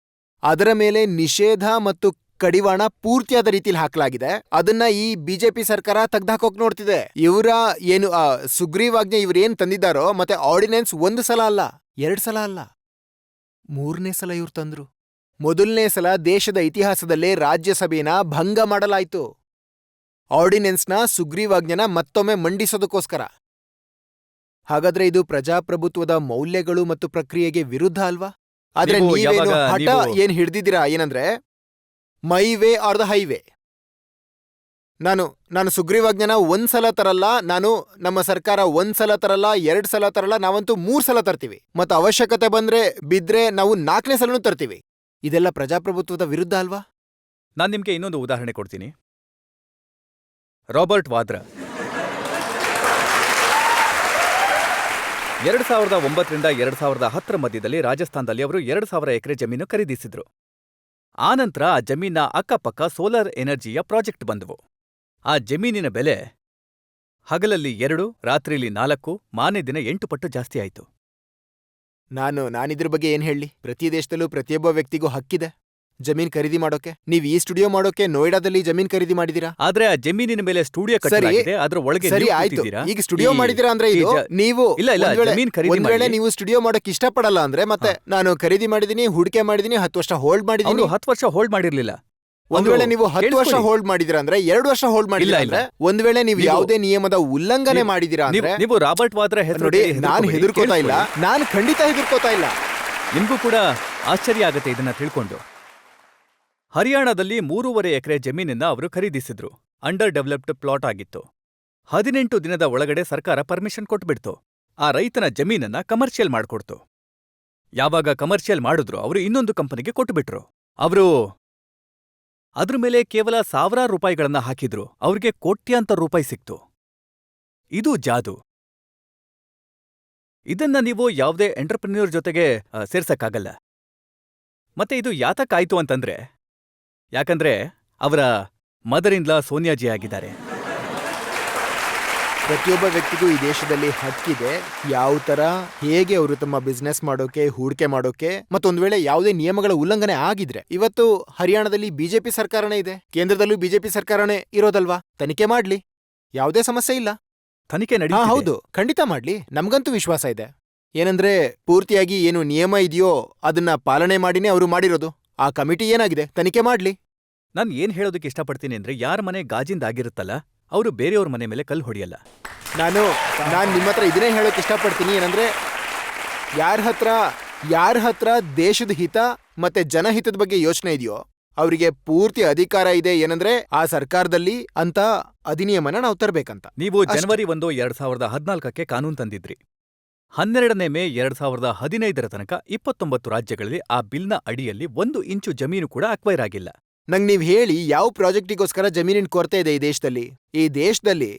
ಅದರ ಮೇಲೆ ನಿಷೇಧ ಮತ್ತು ಕಡಿವಾಣ ಪೂರ್ತಿಯಾದ ರೀತಿಯಲ್ಲಿ ಹಾಕಲಾಗಿದೆ. ಅದನ್ನ ಈ ಬಿಜೆಪಿ ಸರ್ಕಾರ ತೆಗ್ದಾಕೋಕ್ ನೋಡ್ತಿದೆ. ಇವರ ಏನು ಸುಗ್ರೀವಾಜ್ಞೆ ಇವ್ರೇನ್ ತಂದಿದ್ದಾರೋ ಮತ್ತೆ ಆರ್ಡಿನೆನ್ಸ್ 1 ಸಲ ಅಲ್ಲ, 2 ಸಲ ಅಲ್ಲ, 3ನೇ ಸಲ ಇವ್ರು ತಂದ್ರು. ಮೊದಲನೇ ಸಲ ದೇಶದ ಇತಿಹಾಸದಲ್ಲೇ ರಾಜ್ಯಸಭೆನ ಭಂಗ ಮಾಡಲಾಯ್ತು. ಆರ್ಡಿನೆನ್ಸ್ನ ಸುಗ್ರೀವಾಜ್ಞೆನ ಮತ್ತೊಮ್ಮೆ ಮಂಡಿಸೋದಕ್ಕೋಸ್ಕರ. ಹಾಗಾದ್ರೆ ಇದು ಪ್ರಜಾಪ್ರಭುತ್ವದ ಮೌಲ್ಯಗಳು ಮತ್ತು ಪ್ರಕ್ರಿಯೆಗೆ ವಿರುದ್ಧ ಅಲ್ವಾ? ಆದ್ರೆ ನೀವು ನೀವೇನು ಯಾವಾಗ ಹಠ ನೀವು- ಏನ್ ಹಿಡ್ದಿದ್ದೀರಾ ಏನಂದ್ರೆ my way are the highway. ನಾನು ಸುಗ್ರೀವಾಜ್ಞೆನ 1 ಸಲ ತರಲ್ಲ, ನಮ್ಮ ಸರ್ಕಾರ 1 ಸಲ ತರಲ್ಲ, 2 ಸಲ ತರಲ್ಲ, ನಾವಂತೂ 3 ಸಲ ತರ್ತೀವಿ. ಮತ್ತು ಅವಶ್ಯಕತೆ ಬಿದ್ರೆ ನಾವು 4ನೇ ಸಲನೂ ತರ್ತೀವಿ. ಇದೆಲ್ಲ ಪ್ರಜಾಪ್ರಭುತ್ವದ ವಿರುದ್ಧ ಅಲ್ವಾ? ನಾನ್ ನಿಮ್ಗೆ ಇನ್ನೊಂದು ಉದಾಹರಣೆ ಕೊಡ್ತೀನಿ. ರಾಬರ್ಟ್ ವಾದ್ರಾ 2009ರಿಂದ 2010 ಮಧ್ಯದಲ್ಲಿ ರಾಜಸ್ಥಾನದಲ್ಲಿ ಅವರು 2000 ಎಕರೆ ಜಮೀನು ಖರೀದಿಸಿದ್ರು. ಆನಂತರ ಆ ಜಮೀನ ಅಕ್ಕಪಕ್ಕ ಸೋಲಾರ್ ಎನರ್ಜಿಯ ಪ್ರಾಜೆಕ್ಟ್ ಬಂದವು. ಆ ಜಮೀನಿನ ಬೆಲೆ ಹಗಲಲ್ಲಿ 2, ರಾತ್ರಿಲಿ 4, ಮಾನೇ ದಿನ 8 ಪಟ್ಟು ಜಾಸ್ತಿ ಆಯ್ತು. ನಾನಿದ್ರ ಬಗ್ಗೆ ಏನ್ ಹೇಳಿ? ಪ್ರತಿ ದೇಶದಲ್ಲೂ ಪ್ರತಿಯೊಬ್ಬ ವ್ಯಕ್ತಿಗೂ ಹಕ್ಕಿದೆ ಜಮೀನ್ ಖರೀದಿ ಮಾಡೋಕೆ. ನೀವ್ ಈ ಸ್ಟುಡಿಯೋ ಮಾಡೋಕೆ ನೋಯ್ಡಾದಲ್ಲಿ ಜಮೀನ್ ಖರೀದಿ ಮಾಡಿದೀರಾ. ಆದ್ರೆ ಆ ಜಮೀನಿನ ಮೇಲೆ ಸ್ಟುಡಿಯೋ ಕಟ್ಟಲಾಗಿದೆ, ಅದ್ರ ಒಳಗೆ ಸರಿ, ನೀವು ಆಯ್ತು. ಕೂತಿದ್ದೀರಾ. ಈಗ ಸ್ಟುಡಿಯೋ ಮಾಡಿದೀರಾ ಅಂದ್ರೆ ಈ ಇದು ನೀವು ಇಲ್ಲ, ಜಮೀನ್ ಖರೀದಿ ಒಂದ್ ವೇಳೆ ಮಾಡಿ. ನೀವು ಸ್ಟುಡಿಯೋ ಮಾಡಕ್ ಇಷ್ಟಪಡಲ್ಲ ಅಂದ್ರೆ ಮತ್ತೆ ನಾನು ಖರೀದಿ ಮಾಡಿದೀನಿ, ಹೂಡಿಕೆ ಮಾಡಿದೀನಿ, 10 ವರ್ಷ ಹೋಲ್ಡ್ ಮಾಡಿದೀನಿ. ಅವರು 10 ವರ್ಷ ಹೋಲ್ಡ್ ಮಾಡಿರ್ಲಿಲ್ಲ. ಒಂದ್ ವೇಳೆ ನೀವು 10 ವರ್ಷ ಹೋಲ್ಡ್ ಮಾಡಿದಿರಾ ಅಂದ್ರೆ 2 ವರ್ಷ ಹೋಲ್ಡ್ ಮಾಡಿಲ್ಲ ಇಲ್ಲ. ಅಂದ್ರೆ ಒಂದ್ ವೇಳೆ ನೀವು ಯಾವುದೇ ನಿಯಮದ ಉಲ್ಲಂಘನೆ ಮಾಡಿದಿರಾ ಅಂದ್ರೆ ನೀವು ರಾಬರ್ಟ್ ವಾದ್ರಾ ಹೆಸರು ನೋಡಿ, ನಾನ್ ಹೆದರ್ಕೋತಾ ಇಲ್ಲ, ನಾನ್ ಖಂಡಿತ ಹೆದರ್ಕೋತಾ ಇಲ್ಲ. ನಿಮ್ಗೂ ಕೂಡ ಆಶ್ಚರ್ಯ ಆಗತ್ತೆ ಇದನ್ನ ತಿಳ್ಕೊಂಡು. ಹರಿಯಾಣದಲ್ಲಿ 3.5 ಎಕರೆ ಜಮೀನನ್ನ ಅವರು ಖರೀದಿಸಿದ್ರು. ಅಂಡರ್ ಡೆವಲಪ್ಡ್ ಪ್ಲಾಟ್ ಆಗಿತ್ತು. 18 ದಿನದ ಒಳಗಡೆ ಸರ್ಕಾರ ಪರ್ಮಿಷನ್ ಕೊಟ್ಬಿಡ್ತು. ಆ ರೈತನ ಜಮೀನನ್ನ ಕಮರ್ಷಿಯಲ್ ಮಾಡ್ಕೊಡ್ತು. ಯಾವಾಗ ಕಮರ್ಷಿಯಲ್ ಮಾಡಿದ್ರು ಅವರು ಇನ್ನೊಂದು ಕಂಪನಿಗೆ ಕೊಟ್ಟುಬಿಟ್ರು. ಅವರು ಅದ್ರ ಮೇಲೆ ಕೇವಲ ಸಾವಿರಾರು ರೂಪಾಯಿಗಳನ್ನ ಹಾಕಿದ್ರು. ಅವ್ರಿಗೆ ಕೋಟ್ಯಾಂತರ ರೂಪಾಯಿ ಸಿಕ್ತು. ಇದು ಜಾದು. ಇದನ್ನ ನೀವು ಯಾವುದೇ ಎಂಟರ್ಪ್ರಿನ್ಯೂರ್ ಜೊತೆಗೆ ಸೇರ್ಸಕ್ಕಾಗಲ್ಲ. ಮತ್ತೆ ಇದು ಯಾತಕ್ಕಾಯ್ತು ಅಂತಂದ್ರೆ, ಯಾಕಂದ್ರೆ ಅವರ ಮದರ್ ಇನ್ ಲಾ ಸೋನಿಯಾಜಿ ಆಗಿದ್ದಾರೆ. ಪ್ರತಿಯೊಬ್ಬ ವ್ಯಕ್ತಿಗೂ ಈ ದೇಶದಲ್ಲಿ ಹಕ್ಕಿದೆ, ಯಾವ ತರ ಹೇಗೆ ಅವರು ತಮ್ಮ ಬಿಸ್ನೆಸ್ ಮಾಡೋಕೆ, ಹೂಡಿಕೆ ಮಾಡೋಕೆ. ಮತ್ತೊಂದ್ ವೇಳೆ ಯಾವುದೇ ನಿಯಮಗಳ ಉಲ್ಲಂಘನೆ ಆಗಿದ್ರೆ, ಇವತ್ತು ಹರಿಯಾಣದಲ್ಲಿ ಬಿಜೆಪಿ ಸರ್ಕಾರನೇ ಇದೆ, ಕೇಂದ್ರದಲ್ಲೂ ಬಿಜೆಪಿ ಸರ್ಕಾರನೇ ಇರೋದಲ್ವಾ? ತನಿಖೆ ಮಾಡ್ಲಿ, ಯಾವುದೇ ಸಮಸ್ಯೆ ಇಲ್ಲ. ತನಿಖೆ ಹಾ, ನಡೆಯುತ್ತಿದೆ. ಹೌದು, ಖಂಡಿತ ಮಾಡ್ಲಿ. ನಮ್ಗಂತೂ ವಿಶ್ವಾಸ ಇದೆ. ಏನಂದ್ರೆ ಪೂರ್ತಿಯಾಗಿ ಏನು ನಿಯಮ ಇದೆಯೋ ಅದನ್ನ ಪಾಲನೆ ಮಾಡಿನೇ ಅವರು ಮಾಡಿರೋದು. ಆ ಕಮಿಟಿ ಏನಾಗಿದೆ, ತನಿಖೆ ಮಾಡ್ಲಿ. ನಾನ್ ಏನ್ ಹೇಳೋದಕ್ಕೆ ಇಷ್ಟಪಡ್ತೀನಿ ಅಂದ್ರೆ, ಯಾರ ಮನೆ ಗಾಜಿಂದಾಗಿರುತ್ತಲ್ಲ ಅವರು ಬೇರೆಯವ್ರ ಮನೆ ಮೇಲೆ ಕಲ್ಲು ಹೊಡೆಯಲ್ಲ. ನಾನು ನಿಮ್ಮ ಹತ್ರ ಇದನ್ನೇ ಹೇಳೋಕೆ ಇಷ್ಟಪಡ್ತೀನಿ. ಏನಂದ್ರೆ ಯಾರ ಹತ್ರ ದೇಶದ ಹಿತ ಮತ್ತೆ ಜನಹಿತದ ಬಗ್ಗೆ ಯೋಚನೆ ಇದೆಯೋ ಅವರಿಗೆ ಪೂರ್ತಿ ಅಧಿಕಾರ ಇದೆ. ಏನಂದ್ರೆ ಆ ಸರ್ಕಾರದಲ್ಲಿ ಅಂತ ಅಧಿನಿಯಮನ ನಾವು ತರಬೇಕಂತ. ನೀವು ಜನವರಿ 1, 2014ಕ್ಕೆ ಕಾನೂನು ತಂದಿದ್ರಿ. 12ನೇ ಮೇ 2015 ತನಕ 29 ರಾಜ್ಯಗಳಲ್ಲಿ ಆ ಬಿಲ್ನ ಅಡಿಯಲ್ಲಿ 1 ಇಂಚು ಜಮೀನು ಕೂಡ ಅಕ್ವೈರ್ ಆಗಿಲ್ಲ. ನಂಗೆ ನೀವ್ ಹೇಳಿ, ಯಾವ ಪ್ರಾಜೆಕ್ಟಿಗೋಸ್ಕರ ಜಮೀನಿನ ಕೊರತೆ ಇದೆ ಈ ದೇಶದಲ್ಲಿ? ಈ ದೇಶದಲ್ಲಿ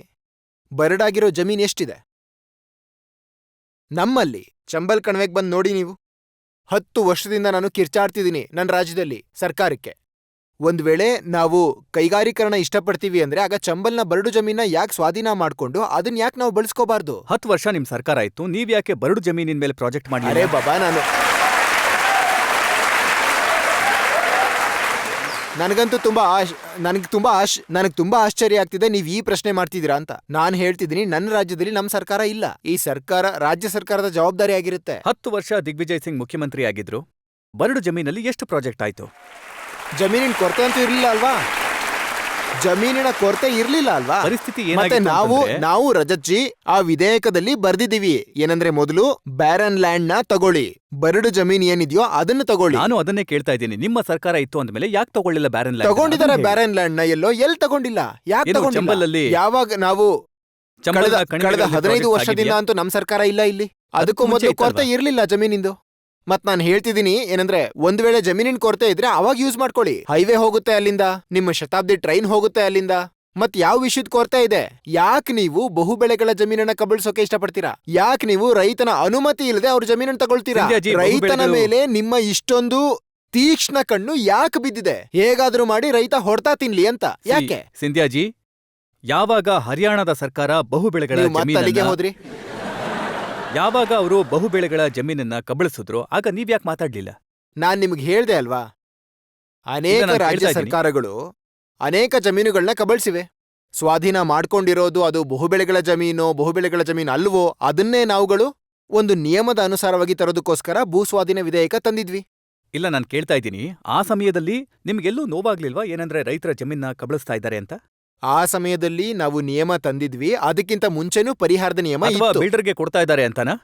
ಬರಡಾಗಿರೋ ಜಮೀನ್ ಎಷ್ಟಿದೆ? ನಮ್ಮಲ್ಲಿ ಚಂಬಲ್ ಕಣಿವೆಗೆ ಬಂದು ನೋಡಿ ನೀವು. 10 ವರ್ಷದಿಂದ ನಾನು ಕಿರ್ಚಾಡ್ತಿದ್ದೀನಿ ನನ್ನ ರಾಜ್ಯದಲ್ಲಿ ಸರ್ಕಾರಕ್ಕೆ. ಒಂದ್ ವೇಳೆ ನಾವು ಕೈಗಾರೀಕರಣ ಇಷ್ಟಪಡ್ತೀವಿ ಅಂದ್ರೆ ಆಗ ಚಂಬಲ್ನ ಬರಡು ಜಮೀನ ಯಾಕೆ ಸ್ವಾಧೀನ ಮಾಡ್ಕೊಂಡು ಅದನ್ನ ಯಾಕೆ ನಾವು ಬಳಸ್ಕೋಬಾರ್ದು? 10 ವರ್ಷ ನಿಮ್ ಸರ್ಕಾರ ಇತ್ತು, ನೀವ್ ಯಾಕೆ ಬರಡು ಜಮೀನಿನ ಮೇಲೆ ಪ್ರಾಜೆಕ್ಟ್ ಮಾಡಿ? ಅರೇ ಬಾಬಾ, ನನಗಂತೂ ನನಗೆ ತುಂಬಾ ಆಶ್ಚರ್ಯ ಆಗ್ತಿದೆ ನೀವು ಈ ಪ್ರಶ್ನೆ ಮಾಡ್ತಿದ್ದೀರಾ ಅಂತ. ನಾನು ಹೇಳ್ತಿದ್ದೀನಿ, ನನ್ನ ರಾಜ್ಯದಲ್ಲಿ ನಮ್ಮ ಸರ್ಕಾರ ಇಲ್ಲ. ಈ ಸರ್ಕಾರ ರಾಜ್ಯ ಸರ್ಕಾರದ ಜವಾಬ್ದಾರಿ ಆಗಿರುತ್ತೆ. 10 ವರ್ಷ ದಿಗ್ವಿಜಯ್ ಸಿಂಗ್ ಮುಖ್ಯಮಂತ್ರಿ ಆಗಿದ್ರು. ಬರಡು ಜಮೀನಲ್ಲಿ ಎಷ್ಟು ಪ್ರಾಜೆಕ್ಟ್ ಆಯ್ತು? ಜಮೀನಿನ ಕೊರತೆ ಅಂತೂ ಇರ್ಲಿಲ್ಲ ಅಲ್ವಾ? ಜಮೀನಿನ ಕೊರತೆ ಇರ್ಲಿಲ್ಲ ಅಲ್ವಾ? ಪರಿಸ್ಥಿತಿ ಮತ್ತೆ ಏನಾಗಿತ್ತು ನಾವು ರಜತ್ಜಿ ಆ ವಿಧೇಯಕದಲ್ಲಿ ಬರ್ದಿದೀವಿ. ಏನಂದ್ರೆ ಮೊದಲು ಬ್ಯಾರನ್ ಲ್ಯಾಂಡ್ ನ ತಗೊಳ್ಳಿ, ಬರಡು ಜಮೀನ್ ಏನಿದೆಯೋ ಅದನ್ನ ತಗೊಳ್ಳಿ. ನಾನು ಅದನ್ನೇ ಕೇಳ್ತಾ ಇದ್ದೀನಿ. ನಿಮ್ಮ ಸರ್ಕಾರ ಇತ್ತು ಅಂದ್ಮೇಲೆ ಯಾಕೆ ತಗೊಳ್ಳಿಲ್ಲ ಬ್ಯಾರನ್ ಲ್ಯಾಂಡ್? ತಗೊಂಡಿದ್ದಾರೆ ಬ್ಯಾರನ್ ಲ್ಯಾಂಡ್ ನ. ಎಲ್ಲಿ ತಗೊಂಡಿಲ್ಲ? ಯಾಕೆ ತಗೊಂಡಿಲ್ಲ? ಚಂಬಲಲ್ಲಿ ಯಾವಾಗ ನಾವು ಕಳೆದ 15 ವರ್ಷದಿಂದ ಅಂತೂ ನಮ್ ಸರ್ಕಾರ ಇಲ್ಲ ಇಲ್ಲಿ. ಅದಕ್ಕೂ ಮೊದಲು ಕೊರತೆ ಇರ್ಲಿಲ್ಲ ಜಮೀನಿಂದು. ಮತ್ ನಾನು ಹೇಳ್ತಿದ್ದೀನಿ ಏನಂದ್ರೆ, ಒಂದ್ ವೇಳೆ ಜಮೀನಿನ ಕೊರತೆ ಇದ್ರೆ ಅವಾಗ ಯೂಸ್ ಮಾಡ್ಕೊಳ್ಳಿ. ಹೈವೇ ಹೋಗುತ್ತೆ ಅಲ್ಲಿಂದ, ನಿಮ್ಮ ಶತಾಬ್ದಿ ಟ್ರೈನ್ ಹೋಗುತ್ತೆ ಅಲ್ಲಿಂದ. ಮತ್ ಯಾವ ವಿಷಯದ ಕೊರತೆ ಇದೆ? ಯಾಕೆ ನೀವು ಬಹುಬೆಳೆಗಳ ಜಮೀನನ್ನ ಕಬಳಿಸೋಕೆ ಇಷ್ಟಪಡ್ತೀರಾ? ಯಾಕೆ ನೀವು ರೈತನ ಅನುಮತಿ ಇಲ್ಲದೆ ಅವ್ರ ಜಮೀನನ್ನ ತಗೊಳ್ತೀರಾ? ಸಿಂಧ್ಯಾಜಿ, ರೈತನ ಬಹುಬೆಳೆಗಳು- ಮೇಲೆ ನಿಮ್ಮ ಇಷ್ಟೊಂದು ತೀಕ್ಷ್ಣ ಕಣ್ಣು ಯಾಕೆ ಬಿದ್ದಿದೆ? ಹೇಗಾದ್ರೂ ಮಾಡಿ ರೈತ ಹೊಡ್ತಾ ತಿನ್ಲಿ ಅಂತ ಯಾಕೆ? ಸಿಂಧ್ಯಾಜಿ, ಯಾವಾಗ ಹರಿಯಾಣದ ಸರ್ಕಾರ ಬಹುಬೆಳೆಗಳ ನೀವು ಮತ್ತೆ ಅಲ್ಲಿಗೆ ಜಮೀನನ್ನ ಹೋದ್ರಿ? ಯಾವಾಗ ಅವರು ಬಹುಬೆಳೆಗಳ ಜಮೀನನ್ನ ಕಬಳಿಸಿದ್ರು ಆಗ ನೀವ್ಯಾಕೆ ಮಾತಾಡ್ಲಿಲ್ಲ? ನಾನ್ ನಿಮ್ಗೆ ಹೇಳ್ದೆ ಅಲ್ವಾ, ಅನೇಕ ನಾನ್ ರಾಜ್ಯ ಕೇಳ್ತಾ ಇದ್ದೀನಿ. ಸರ್ಕಾರಗಳು ಅನೇಕ ಜಮೀನುಗಳನ್ನ ಕಬಳಿಸಿವೆ. ಸ್ವಾಧೀನ ಮಾಡ್ಕೊಂಡಿರೋದು ಅದು ಬಹುಬೆಳೆಗಳ ಜಮೀನು ಅಲ್ವೋ ಅದನ್ನೇ ನಾವುಗಳು ಒಂದು ನಿಯಮದ ಅನುಸಾರವಾಗಿ ತರೋದಕ್ಕೋಸ್ಕರ ಭೂಸ್ವಾಧೀನ ವಿಧೇಯಕ ತಂದಿದ್ವಿ. ಇಲ್ಲ, ನಾನು ಕೇಳ್ತಾ ಇದ್ದೀನಿ, ಆ ಸಮಯದಲ್ಲಿ ನಿಮ್ಗೆಲ್ಲೂ ನೋವಾಗ್ಲಿಲ್ವಾ ಏನಂದ್ರೆ ರೈತರ ಜಮೀನ ಕಬಳಿಸ್ತಾ ಇದ್ದಾರೆ ಅಂತ? ಆ ಸಮಯದಲ್ಲಿ ನಾವು ನಿಯಮ ತಂದಿದ್ವಿ, ಅದಕ್ಕಿಂತ ಮುಂಚೆನೂ ಪರಿಹಾರದ ನಿಯಮ ಅಥವಾ ಇತ್ತು. ಬಿಲ್ಡರ್ಗೆ ಕೊಡ್ತಾ ಇದ್ದಾರೆ ಅಂತಾನಾ?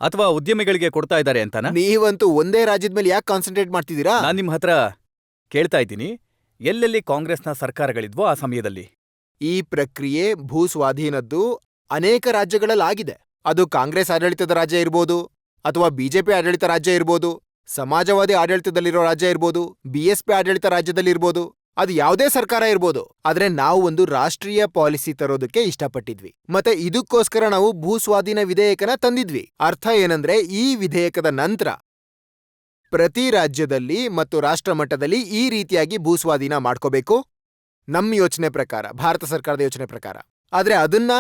ಅಥವಾ ಉದ್ಯಮಿಗಳಿಗೆ ಕೊಡ್ತಾ ಇದ್ದಾರೆ ಅಂತಾನಾ? ನೀವಂತೂ ಒಂದೇ ರಾಜ್ಯದ ಮೇಲೆ ಯಾಕೆ ಕಾನ್ಸಂಟ್ರೇಟ್ ಮಾಡ್ತಿದ್ದೀರಾ? ನಾನ್ ನಿಮ್ ಹತ್ರ ಕೇಳ್ತಾ ಇದ್ದೀನಿ, ಎಲ್ಲೆಲ್ಲಿ ಕಾಂಗ್ರೆಸ್ನ ಸರ್ಕಾರಗಳಿದ್ವೋ ಆ ಸಮಯದಲ್ಲಿ. ಈ ಪ್ರಕ್ರಿಯೆ ಭೂಸ್ವಾಧೀನದ್ದು ಅನೇಕ ರಾಜ್ಯಗಳಲ್ಲಾಗಿದೆ. ಅದು ಕಾಂಗ್ರೆಸ್ ಆಡಳಿತದ ರಾಜ್ಯ ಇರ್ಬೋದು, ಅಥವಾ ಬಿಜೆಪಿ ಆಡಳಿತ ರಾಜ್ಯ ಇರ್ಬೋದು, ಸಮಾಜವಾದಿ ಆಡಳಿತದಲ್ಲಿರೋ ರಾಜ್ಯ ಇರ್ಬೋದು, BSP ಆಡಳಿತ ರಾಜ್ಯದಲ್ಲಿರ್ಬೋದು, ಅದು ಯಾವುದೇ ಸರ್ಕಾರ ಇರ್ಬೋದು. ಆದ್ರೆ ನಾವು ಒಂದು ರಾಷ್ಟ್ರೀಯ ಪಾಲಿಸಿ ತರೋದಕ್ಕೆ ಇಷ್ಟಪಟ್ಟಿದ್ವಿ. ಮತ್ತೆ ಇದಕ್ಕೋಸ್ಕರ ನಾವು ಭೂಸ್ವಾಧೀನ ವಿಧೇಯಕನ ತಂದಿದ್ವಿ. ಅರ್ಥ ಏನಂದ್ರೆ, ಈ ವಿಧೇಯಕದ ನಂತರ ಪ್ರತಿ ರಾಜ್ಯದಲ್ಲಿ ಮತ್ತು ರಾಷ್ಟ್ರ ಮಟ್ಟದಲ್ಲಿ ಈ ರೀತಿಯಾಗಿ ಭೂಸ್ವಾಧೀನ ಮಾಡ್ಕೋಬೇಕು, ನಮ್ಮ ಯೋಚನೆ ಪ್ರಕಾರ, ಭಾರತ ಸರ್ಕಾರದ ಯೋಚನೆ ಪ್ರಕಾರ. ಆದ್ರೆ ಅದನ್ನ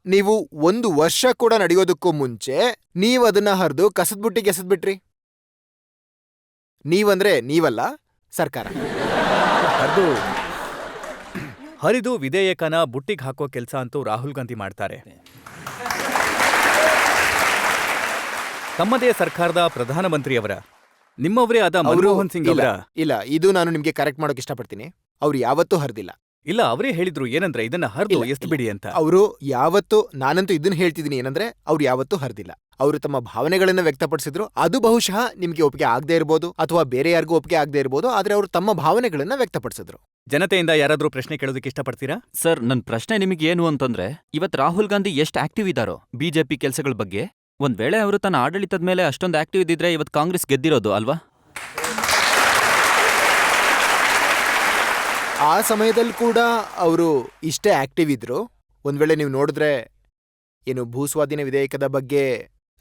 ನೀವು 1 ವರ್ಷ ಕೂಡ ನಡೆಯೋದಕ್ಕೂ ಮುಂಚೆ ನೀವದನ್ನ ಹರಿದು ಕಸದ ಬುಟ್ಟಿಗೆ ಎಸೆದ್ಬಿಟ್ರಿ. ನೀವಂದ್ರೆ ನೀವಲ್ಲ, ಸರ್ಕಾರ. ಹರಿದು ವಿಧೇಯಕನ ಬುಟ್ಟಿಗೆ ಹಾಕೋ ಕೆಲಸ ಅಂತೂ ರಾಹುಲ್ ಗಾಂಧಿ ಮಾಡ್ತಾರೆ. ತಮ್ಮದೇ ಸರ್ಕಾರದ ಪ್ರಧಾನಮಂತ್ರಿಯವರ, ನಿಮ್ಮವರೇ ಆದ ಮನಮೋಹನ್ ಸಿಂಗ್ ಅವರ ಇಲ್ಲ, ಇದು ನಾನು ನಿಮ್ಗೆ ಕರೆಕ್ಟ್ ಮಾಡೋಕೆ ಇಷ್ಟಪಡ್ತೀನಿ. ಅವ್ರು ಯಾವತ್ತೂ ಹರಿದಿಲ್ಲ. ಇಲ್ಲ, ಅವರೇ ಹೇಳಿದ್ರು ಏನಂದ್ರೆ ಇದನ್ನ ಹರಿದು ಎಷ್ಟು ಬಿಡಿ ಅಂತ. ಅವರು ಯಾವತ್ತೂ, ನಾನಂತೂ ಇದನ್ನ ಹೇಳ್ತಿದ್ದೀನಿ ಏನಂದ್ರೆ, ಅವ್ರು ಯಾವತ್ತೂ ಹರಿದಿಲ್ಲ. ಅವರು ತಮ್ಮ ಭಾವನೆಗಳನ್ನ ವ್ಯಕ್ತಪಡಿಸಿದ್ರು. ಅದು ಬಹುಶಃ ನಿಮ್ಗೆ ಒಪ್ಪಿಗೆ ಆಗದೆ ಇರ್ಬೋದು, ಅಥವಾ ಬೇರೆ ಯಾರಿಗೂ ಒಪ್ಪಿಗೆ ಆಗದೆ ಇರ್ಬೋದು. ಆದ್ರೆ ಅವರು ತಮ್ಮ ಭಾವನೆಗಳನ್ನ ವ್ಯಕ್ತಪಡಿಸಿದ್ರು. ಜನತೆಯಿಂದ ಯಾರಾದ್ರೂ ಪ್ರಶ್ನೆ ಕೇಳೋದಕ್ಕೆ ಇಷ್ಟಪಡ್ತೀರಾ? ಸರ್, ನನ್ ಪ್ರಶ್ನೆ ನಿಮಗೇನು ಅಂತಂದ್ರೆ, ಇವತ್ ರಾಹುಲ್ ಗಾಂಧಿ ಎಷ್ಟು ಆಕ್ಟಿವ್ ಇದ್ದಾರೋ ಬಿಜೆಪಿ ಕೆಲಸಗಳ ಬಗ್ಗೆ, ಒಂದ್ ವೇಳೆ ಅವರು ತನ್ನ ಆಡಳಿತದ ಮೇಲೆ ಅಷ್ಟೊಂದು ಆಕ್ಟಿವ್ ಇದ್ದಿದ್ರೆ ಇವತ್ ಕಾಂಗ್ರೆಸ್ ಗೆದ್ದಿರೋದು ಅಲ್ವಾ? ಆ ಸಮಯದಲ್ಲಿ ಕೂಡ ಅವರು ಇಷ್ಟೇ ಆಕ್ಟಿವ್ ಇದ್ರು. ಒಂದ್ ವೇಳೆ ನೀವು ನೋಡಿದ್ರೆ, ಏನು ಭೂಸ್ವಾಧೀನ ವಿಧೇಯಕದ ಬಗ್ಗೆ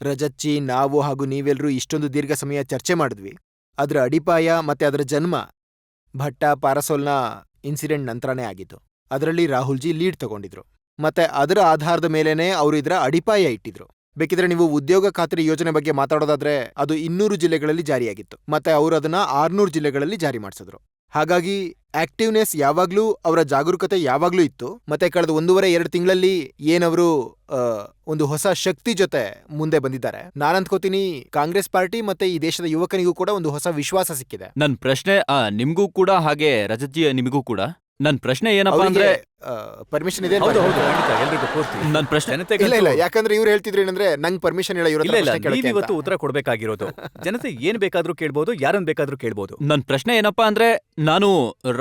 ರಜತ್ಜಿ, ನಾವು ಹಾಗೂ ನೀವೆಲ್ಲರೂ ಇಷ್ಟೊಂದು ದೀರ್ಘ ಸಮಯ ಚರ್ಚೆ ಮಾಡಿದ್ವಿ. ಅದರ ಅಡಿಪಾಯ ಮತ್ತೆ ಅದರ ಜನ್ಮ ಭಟ್ಟ ಪಾರಸೋಲ್ನ ಇನ್ಸಿಡೆಂಟ್ ನಂತರನೇ ಆಗಿತ್ತು. ಅದರಲ್ಲಿ ರಾಹುಲ್ಜಿ ಲೀಡ್ ತಗೊಂಡಿದ್ರು. ಮತ್ತೆ ಅದರ ಆಧಾರದ ಮೇಲೇನೆ ಅವರು ಇದರ ಅಡಿಪಾಯ ಇಟ್ಟಿದ್ರು. ಬೇಕಿದ್ರೆ ನೀವು ಉದ್ಯೋಗ ಖಾತ್ರಿ ಯೋಜನೆ ಬಗ್ಗೆ ಮಾತಾಡೋದಾದ್ರೆ, ಅದು 200 ಜಿಲ್ಲೆಗಳಲ್ಲಿ ಜಾರಿಯಾಗಿತ್ತು. ಮತ್ತೆ ಅವರು ಅದನ್ನ 600 ಜಿಲ್ಲೆಗಳಲ್ಲಿ ಜಾರಿ ಮಾಡಿಸಿದ್ರು. ಹಾಗಾಗಿ ಆಕ್ಟಿವ್ನೆಸ್ ಯಾವಾಗ್ಲೂ, ಅವರ ಜಾಗರೂಕತೆ ಯಾವಾಗ್ಲೂ ಇತ್ತು. ಮತ್ತೆ ಕಳೆದ 1.5-2 ತಿಂಗಳಲ್ಲಿ ಏನವರು ಒಂದು ಹೊಸ ಶಕ್ತಿ ಜೊತೆ ಮುಂದೆ ಬಂದಿದ್ದಾರೆ. ನಾನ್ ಅಂದ್ಕೋತೀನಿ ಕಾಂಗ್ರೆಸ್ ಪಾರ್ಟಿ ಮತ್ತೆ ಈ ದೇಶದ ಯುವಕನಿಗೂ ಕೂಡ ಒಂದು ಹೊಸ ವಿಶ್ವಾಸ ಸಿಕ್ಕಿದೆ. ನನ್ ಪ್ರಶ್ನೆ ನಿಮ್ಗೂ ಕೂಡ, ಹಾಗೆ ರಜತ್ಜಿ ನಿಮಗೂ ಕೂಡ ನನ್ ಪ್ರಶ್ನೆ ಏನಪ್ಪಾ ಅಂದ್ರೆ, ಪರ್ಮಿಷನ್ ಇದೆ? ಹೌದು ಹೌದು, ಖಂಡಿತ, ಎಲ್ರಿಗೂ ಪೂರ್ತಿ. ನನ್ ಪ್ರಶ್ನೆ ಇಲ್ಲ ಇಲ್ಲ, ಯಾಕಂದ್ರೆ ಇವ್ರು ಹೇಳ್ತಿದ್ರು ಏನಂದ್ರೆ, ನಂಗೆ ಪರ್ಮಿಷನ್ ಇಲ್ಲ, ಇಲ್ಲ ಇಲ್ಲ, ನೀವಿವತ್ತು ಉತ್ತರ ಕೊಡ್ಬೇಕಾಗಿರೋದು. ಜನತೆ ಏನ್ ಬೇಕಾದ್ರೂ ಕೇಳ್ಬೋದು, ಯಾರನ್ನ ಬೇಕಾದ್ರೂ ಕೇಳ್ಬೋದು. ನನ್ ಪ್ರಶ್ನೆ ಏನಪ್ಪಾ ಅಂದ್ರೆ, ನಾನು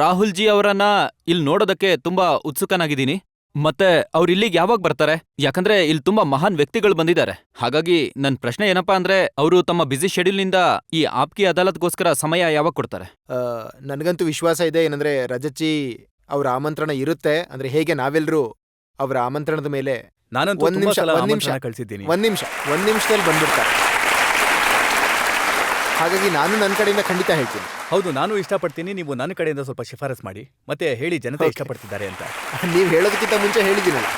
ರಾಹುಲ್ ಜಿ ಅವರನ್ನ ಇಲ್ಲಿ ನೋಡೋದಕ್ಕೆ ತುಂಬಾ ಉತ್ಸುಕನಾಗಿದ್ದೀನಿ. ಮತ್ತೆ ಅವ್ರು ಇಲ್ಲಿಗೆ ಯಾವಾಗ ಬರ್ತಾರೆ? ಯಾಕಂದ್ರೆ ಇಲ್ಲಿ ತುಂಬಾ ಮಹಾನ್ ವ್ಯಕ್ತಿಗಳು ಬಂದಿದ್ದಾರೆ. ಹಾಗಾಗಿ ನನ್ ಪ್ರಶ್ನೆ ಏನಪ್ಪಾ ಅಂದ್ರೆ, ಅವರು ತಮ್ಮ ಬ್ಯುಸಿ ಶೆಡ್ಯೂಲ್ನಿಂದ ಈ ಆಪ್ಕಿ ಅದಾಲತ್ಗೋಸ್ಕರ ಸಮಯ ಯಾವಾಗ ಕೊಡ್ತಾರೆ? ನನಗಂತೂ ವಿಶ್ವಾಸ ಇದೆ ಏನಂದ್ರೆ, ರಜತ್ಜಿ ಅವರ ಆಮಂತ್ರಣ ಇರುತ್ತೆ. ಅಂದ್ರೆ ಹೇಗೆ ನಾವೆಲ್ಲರೂ ಅವರ ಆಮಂತ್ರಣದ ಮೇಲೆ ನಾನಂತೂ ಒಂದ್ ತುಂಬಾ ನಿಮಿಷ, ಸಲ ಒಂದ್ ನಿಮಿಷ, ಆಮಂತ್ರಣ ಕಳ್ಸಿದ್ದೀನಿ. ಒಂದ್ ನಿಮಿಷದಲ್ಲಿ ಬಂದ್ಬಿಡ್ತಾರೆ. ಹಾಗಾಗಿ ನಾನು ನನ್ನ ಕಡೆಯಿಂದ ಖಂಡಿತ ಹೇಳ್ತೀನಿ. ಹೌದು, ನಾನು ಇಷ್ಟಪಡ್ತೀನಿ. ನೀವು ನನ್ನ ಕಡೆಯಿಂದ ಸ್ವಲ್ಪ ಶಿಫಾರಸ್ ಮಾಡಿ, ಮತ್ತೆ ಹೇಳಿ ಜನತೆ Okay. ಇಷ್ಟಪಡ್ತಿದ್ದಾರೆ ಅಂತ. ನೀವು ಹೇಳೋದಕ್ಕಿಂತ ಮುಂಚೆ ಹೇಳಿದ್ದೀನಲ್ಲ.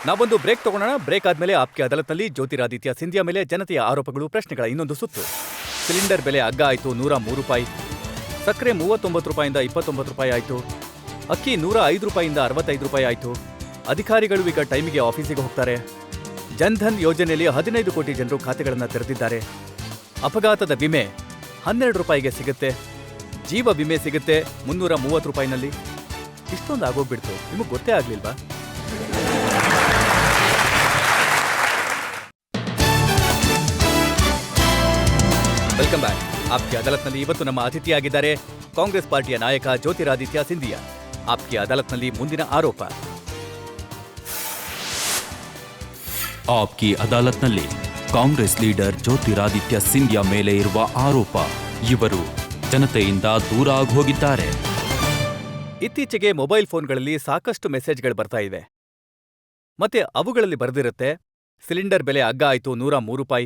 ನಾವೊಂದು ಬ್ರೇಕ್ ತಗೊಳ್ಳೋಣ. ಬ್ರೇಕ್ ಆದ್ಮೇಲೆ ಆಪ್ಕೆ ಅದಾಲತ್ನಲ್ಲಿ ಜ್ಯೋತಿರಾದಿತ್ಯ ಸಿಂಧಿಯಾ ಮೇಲೆ ಜನತೆಯ ಆರೋಪಗಳು, ಪ್ರಶ್ನೆಗಳ ಇನ್ನೊಂದು ಸುತ್ತು. ಸಿಲಿಂಡರ್ ಬೆಲೆ ಅಗ್ಗ ಆಯ್ತು, 103 ರೂಪಾಯಿ. ಸಕ್ಕರೆ 39 ರೂಪಾಯಿಂದ 29 ರೂಪಾಯಿ ಆಯ್ತು. ಅಕ್ಕಿ 105 ರೂಪಾಯಿಂದ 65 ರೂಪಾಯಿ ಆಯ್ತು. ಅಧಿಕಾರಿಗಳು ಈಗ ಟೈಮಿಗೆ ಆಫೀಸಿಗೆ ಹೋಗ್ತಾರೆ. ಜನ್ಧನ್ ಯೋಜನೆಯಲ್ಲಿ 15 ಕೋಟಿ ಜನರು ಖಾತೆಗಳನ್ನು ತೆರೆದಿದ್ದಾರೆ. ಅಪಘಾತದ ವಿಮೆ 12 ರೂಪಾಯಿಗೆ ಸಿಗುತ್ತೆ. ಜೀವ ವಿಮೆ ಸಿಗುತ್ತೆ 330 ರೂಪಾಯಿನಲ್ಲಿ. ಇಷ್ಟೊಂದು ಆಗೋಗ್ಬಿಡ್ತು, ನಿಮಗೆ ಗೊತ್ತೇ ಆಗ್ಲಿಲ್ವಾ? Welcome back. ಆಪ್ಕೆ ಅದಾಲತ್ನಲ್ಲಿ ಇವತ್ತು ನಮ್ಮ ಅತಿಥಿಯಾಗಿದ್ದಾರೆ ಕಾಂಗ್ರೆಸ್ ಪಾರ್ಟಿಯ ನಾಯಕ ಜ್ಯೋತಿರಾದಿತ್ಯ ಸಿಂಧಿಯಾ. ಆಪ್ಕೆ ಅದಾಲತ್ನಲ್ಲಿ ಮುಂದಿನ ಆರೋಪ. ಆಪ್ಕಿ ಅದಾಲತ್ನಲ್ಲಿ ಕಾಂಗ್ರೆಸ್ ಲೀಡರ್ ಜ್ಯೋತಿರಾದಿತ್ಯ ಸಿಂಧಿಯಾ ಮೇಲೆ ಇರುವ ಆರೋಪ, ಇವರು ಜನತೆಯಿಂದ ದೂರ ಆಗೋಗಿದ್ದಾರೆ. ಇತ್ತೀಚೆಗೆ ಮೊಬೈಲ್ ಫೋನ್ಗಳಲ್ಲಿ ಸಾಕಷ್ಟು ಮೆಸೇಜ್ಗಳು ಬರ್ತಾ ಇವೆ. ಮತ್ತೆ ಅವುಗಳಲ್ಲಿ ಬರ್ದಿರುತ್ತೆ, ಸಿಲಿಂಡರ್ ಬೆಲೆ ಅಗ್ಗ ಆಯ್ತು ₹103,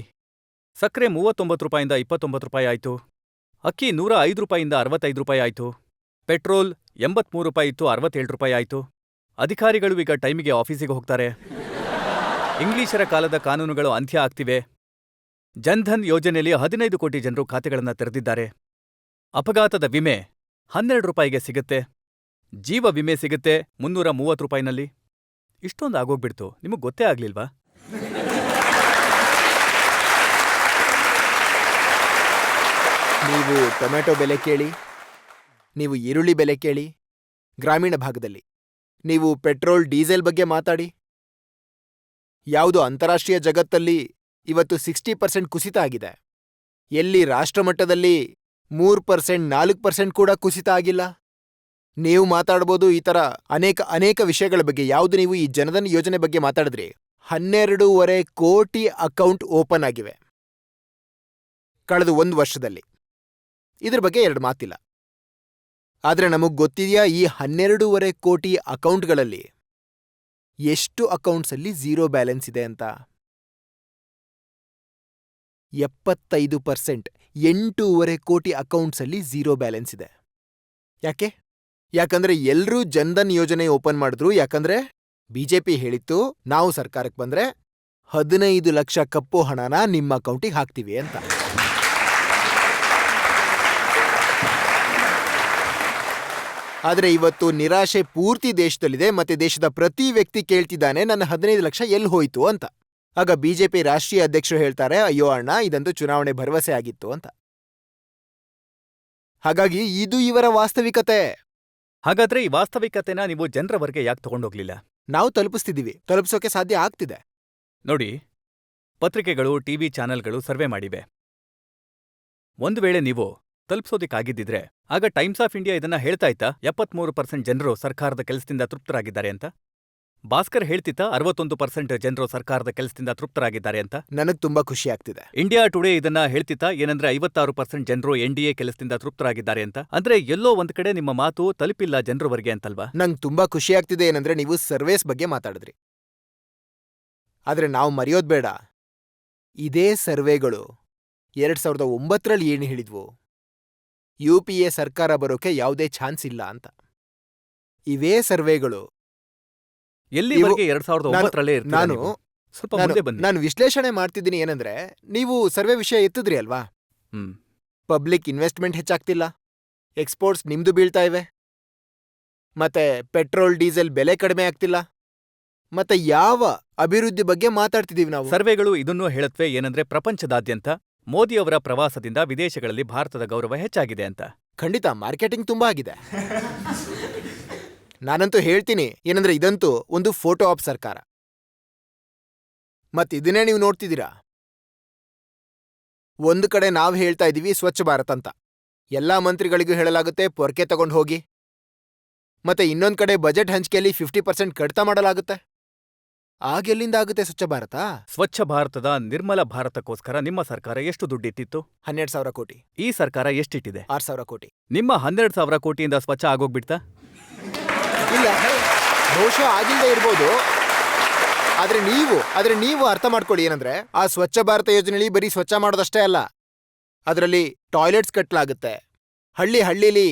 ಸಕ್ಕರೆ ₹39 ₹29 ಆಯ್ತು, ಅಕ್ಕಿ ₹105 ₹65 ಆಯ್ತು, ಪೆಟ್ರೋಲ್ ₹83 ಇತ್ತು ₹67 ಆಯ್ತು. ಅಧಿಕಾರಿಗಳು ಈಗ ಟೈಮಿಗೆ ಆಫೀಸಿಗೆ ಹೋಗ್ತಾರೆ. ಇಂಗ್ಲಿಷರ ಕಾಲದ ಕಾನೂನುಗಳು ಅಂತ್ಯ ಆಗ್ತಿವೆ. ಜನ್ಧನ್ ಯೋಜನೆಯಲ್ಲಿ 15 ಕೋಟಿ ಜನರು ಖಾತೆಗಳನ್ನ ತೆರೆದಿದ್ದಾರೆ. ಅಪಘಾತದ ವಿಮೆ ₹12ಗೆ ಸಿಗುತ್ತೆ. ಜೀವ ವಿಮೆ ಸಿಗುತ್ತೆ ₹330ನಲ್ಲಿ. ಇಷ್ಟೊಂದು ಆಗೋಗ್ಬಿಡ್ತು, ನಿಮಗ್ ಗೊತ್ತೇ ಆಗ್ಲಿಲ್ವಾ? ನೀವು ಟೊಮೆಟೊ ಬೆಲೆ ಕೇಳಿ, ನೀವು ಈರುಳ್ಳಿ ಬೆಲೆ ಕೇಳಿ, ಗ್ರಾಮೀಣ ಭಾಗದಲ್ಲಿ ನೀವು ಪೆಟ್ರೋಲ್ ಡೀಸೆಲ್ ಬಗ್ಗೆ ಮಾತಾಡಿ. ಯಾವುದು ಅಂತಾರಾಷ್ಟ್ರೀಯ ಜಗತ್ತಲ್ಲಿ ಇವತ್ತು 60% ಕುಸಿತ ಆಗಿದೆ. ಎಲ್ಲಿ ರಾಷ್ಟ್ರಮಟ್ಟದಲ್ಲಿ 3%, 4% ಕೂಡ ಕುಸಿತ ಆಗಿಲ್ಲ. ನೀವು ಮಾತಾಡ್ಬೋದು ಈ ಥರ ಅನೇಕ ವಿಷಯಗಳ ಬಗ್ಗೆ. ಯಾವುದು ನೀವು ಈ ಜನಧನ್ ಯೋಜನೆ ಬಗ್ಗೆ ಮಾತಾಡಿದ್ರಿ, 12.5 ಕೋಟಿ ಅಕೌಂಟ್ ಓಪನ್ ಆಗಿವೆ ಕಳೆದ 1 ವರ್ಷದಲ್ಲಿ. ಇದ್ರ ಬಗ್ಗೆ 2 ಮಾತಿಲ್ಲ. ಆದ್ರೆ ನಮಗ್ ಗೊತ್ತಿದೆಯಾ ಈ 12.5 ಕೋಟಿ ಅಕೌಂಟ್ಗಳಲ್ಲಿ ಎಷ್ಟು ಅಕೌಂಟ್ಸಲ್ಲಿ ಝೀರೋ ಬ್ಯಾಲೆನ್ಸ್ ಇದೆ ಅಂತ? 75%, 8.5 ಕೋಟಿ ಅಕೌಂಟ್ಸಲ್ಲಿ ಝೀರೋ ಬ್ಯಾಲೆನ್ಸ್ ಇದೆ. ಯಾಕಂದ್ರೆ ಎಲ್ರೂ ಜನ್ಧನ್ ಯೋಜನೆ ಓಪನ್ ಮಾಡಿದ್ರು. ಯಾಕಂದ್ರೆ ಬಿಜೆಪಿ ಹೇಳಿತ್ತು, ನಾವು ಸರ್ಕಾರಕ್ಕೆ ಬಂದ್ರೆ 15 ಲಕ್ಷ ಕಪ್ಪು ಹಣನ ನಿಮ್ಮ ಅಕೌಂಟಿಗೆ ಹಾಕ್ತೀವಿ ಅಂತ. ಆದ್ರೆ ಇವತ್ತು ನಿರಾಶೆ ಪೂರ್ತಿ ದೇಶದಲ್ಲಿದೆ. ಮತ್ತೆ ದೇಶದ ಪ್ರತಿ ವ್ಯಕ್ತಿ ಕೇಳ್ತಿದ್ದಾನೆ, ನನ್ನ 15 ಲಕ್ಷ ಎಲ್ಲಿ ಹೋಯ್ತು ಅಂತ. ಆಗ ಬಿಜೆಪಿ ರಾಷ್ಟ್ರೀಯ ಅಧ್ಯಕ್ಷರು ಹೇಳ್ತಾರೆ, ಅಯ್ಯೋ ಅಣ್ಣ, ಇದಂತೂ ಚುನಾವಣೆ ಭರವಸೆ ಆಗಿತ್ತು ಅಂತ. ಹಾಗಾಗಿ ಇದು ಇವರ ವಾಸ್ತವಿಕತೆ. ಹಾಗಾದ್ರೆ ಈ ವಾಸ್ತವಿಕತೆನ ನೀವು ಜನರವರೆಗೆ ಯಾಕೆ ತಗೊಂಡೋಗ್ಲಿಲ್ಲ? ನಾವು ತಲುಪಿಸ್ತಿದ್ದೀವಿ, ತಲುಪಿಸೋಕೆ ಸಾಧ್ಯ ಆಗ್ತಿದೆ. ನೋಡಿ, ಪತ್ರಿಕೆಗಳು, ಟಿವಿ ಚಾನೆಲ್ಗಳು ಸರ್ವೆ ಮಾಡಿವೆ. ಒಂದು ವೇಳೆ ನೀವು ತಲುಪಿಸೋದಿಕ್ಕಾಗಿದ್ದಿದ್ರೆ ಆಗ ಟೈಮ್ಸ್ ಆಫ್ ಇಂಡಿಯಾ ಇದನ್ನ ಹೇಳ್ತಾ ಇತ್ತಾ 73% ಜನರು ಸರ್ಕಾರದ ಕೆಲಸದಿಂದ ತೃಪ್ತರಾಗಿದ್ದಾರೆ ಅಂತ? ಭಾಸ್ಕರ್ ಹೇಳ್ತಿತ್ತಾ 61% ಜನರು ಸರ್ಕಾರದ ಕೆಲಸದಿಂದ ತೃಪ್ತರಾಗಿದ್ದಾರೆ ಅಂತ? ನನಗ್ ತುಂಬಾ ಖುಷಿ ಆಗ್ತಿದೆ. ಇಂಡಿಯಾ ಟುಡೇ ಇದನ್ನ ಹೇಳ್ತಿತ್ತಾ ಏನಂದ್ರೆ 56% ಜನರು ಎನ್ಡಿಎ ಕೆಲಸದಿಂದ ತೃಪ್ತರಾಗಿದ್ದಾರೆ ಅಂತ? ಅಂದ್ರೆ ಎಲ್ಲೋ ಒಂದ್ ಕಡೆ ನಿಮ್ಮ ಮಾತು ತಲುಪಿಲ್ಲ ಜನರವರೆಗೆ ಅಂತಲ್ವಾ? ನಂಗೆ ತುಂಬಾ ಖುಷಿ ಆಗ್ತಿದೆ ಏನಂದ್ರೆ ನೀವು ಸರ್ವೇಸ್ ಬಗ್ಗೆ ಮಾತಾಡಿದ್ರಿ. ಆದ್ರೆ ನಾವು ಮರೆಯೋದ್ ಬೇಡ, ಇದೇ ಸರ್ವೇಗಳು 2009ರಲ್ಲಿ ಏನು ಹೇಳಿದ್ವು, UPA ಸರ್ಕಾರ ಬರೋಕೆ ಯಾವುದೇ ಚಾನ್ಸ್ ಇಲ್ಲ ಅಂತ. ಇವೇ ಸರ್ವೇಗಳು ಎಲ್ಲಿವರೆಗೆ 2009ರಲ್ಲೇ ಇರ್ತೀರಾ ನೀವು? ಸ್ವಲ್ಪ ಮುಂದೆ ಬನ್ನಿ. ನಾನು ವಿಶ್ಲೇಷಣೆ ಮಾಡ್ತಿದ್ದೀನಿ ಏನಂದ್ರೆ, ನೀವು ಸರ್ವೆ ವಿಷಯ ಎತ್ತಿದ್ರಿ ಅಲ್ವಾ? ಪಬ್ಲಿಕ್ ಇನ್ವೆಸ್ಟ್ಮೆಂಟ್ ಹೆಚ್ಚಾಗ್ತಿಲ್ಲ, ಎಕ್ಸ್ಪೋರ್ಟ್ಸ್ ನಿಮ್ದು ಬೀಳ್ತಾ ಇವೆ, ಮತ್ತೆ ಪೆಟ್ರೋಲ್ ಡೀಸೆಲ್ ಬೆಲೆ ಕಡಿಮೆ ಆಗ್ತಿಲ್ಲ, ಮತ್ತೆ ಯಾವ ಅಭಿವೃದ್ಧಿ ಬಗ್ಗೆ ಮಾತಾಡ್ತಿದೀವಿ ನಾವು? ಸರ್ವೆಗಳು ಇದನ್ನೂ ಹೇಳತ್ವೆ ಏನಂದ್ರೆ ಪ್ರಪಂಚದಾದ್ಯಂತ ಮೋದಿಯವರ ಪ್ರವಾಸದಿಂದ ವಿದೇಶಗಳಲ್ಲಿ ಭಾರತದ ಗೌರವ ಹೆಚ್ಚಾಗಿದೆ ಅಂತ. ಖಂಡಿತ ಮಾರ್ಕೆಟಿಂಗ್ ತುಂಬಾ ಆಗಿದೆ. ನಾನಂತೂ ಹೇಳ್ತೀನಿ ಏನಂದ್ರೆ, ಇದಂತೂ ಒಂದು ಫೋಟೋ ಆಪ್ ಸರ್ಕಾರ. ಮತ್ತಿದನ್ನೇ ನೀವು ನೋಡ್ತಿದ್ದೀರಾ. ಒಂದು ಕಡೆ ನಾವು ಹೇಳ್ತಾ ಇದೀವಿ ಸ್ವಚ್ಛ ಭಾರತ್ ಅಂತ, ಎಲ್ಲಾ ಮಂತ್ರಿಗಳಿಗೂ ಹೇಳಲಾಗುತ್ತೆ ಪೊರ್ಕೆ ತಗೊಂಡು ಹೋಗಿ. ಮತ್ತೆ ಇನ್ನೊಂದ್ ಕಡೆ ಬಜೆಟ್ ಹಂಚಿಕೆಯಲ್ಲಿ 50% ಕಡಿತ ಮಾಡಲಾಗುತ್ತೆ. ಆಗೆಲ್ಲಿಂದ ಆಗುತ್ತೆ ಸ್ವಚ್ಛ ಭಾರತ? ಸ್ವಚ್ಛ ಭಾರತದ ನಿರ್ಮಲ ಭಾರತಕ್ಕೋಸ್ಕರ ನಿಮ್ಮ ಸರ್ಕಾರ ಎಷ್ಟು ದುಡ್ಡಿಟ್ಟಿತ್ತು? 12,000 ಕೋಟಿ. ಈ ಸರ್ಕಾರ ಎಷ್ಟಿಟ್ಟಿದೆ? 6,000 ಕೋಟಿ. ನಿಮ್ಮ 12,000 ಕೋಟಿಯಿಂದ ಸ್ವಚ್ಛ ಆಗೋಗ್ಬಿಡ್ತಾ? ಇಲ್ಲ, ಬಹುಶಃ ಆಗಿಲ್ಲದೆ ಇರ್ಬೋದು. ಆದ್ರೆ ನೀವು ಅರ್ಥ ಮಾಡ್ಕೊಳ್ಳಿ ಏನಂದ್ರೆ, ಆ ಸ್ವಚ್ಛ ಭಾರತ ಯೋಜನೆಯಲ್ಲಿ ಬರೀ ಸ್ವಚ್ಛ ಮಾಡೋದಷ್ಟೇ ಅಲ್ಲ, ಅದರಲ್ಲಿ ಟಾಯ್ಲೆಟ್ಸ್ ಕಟ್ಟಲಾಗುತ್ತೆ, ಹಳ್ಳಿಲಿ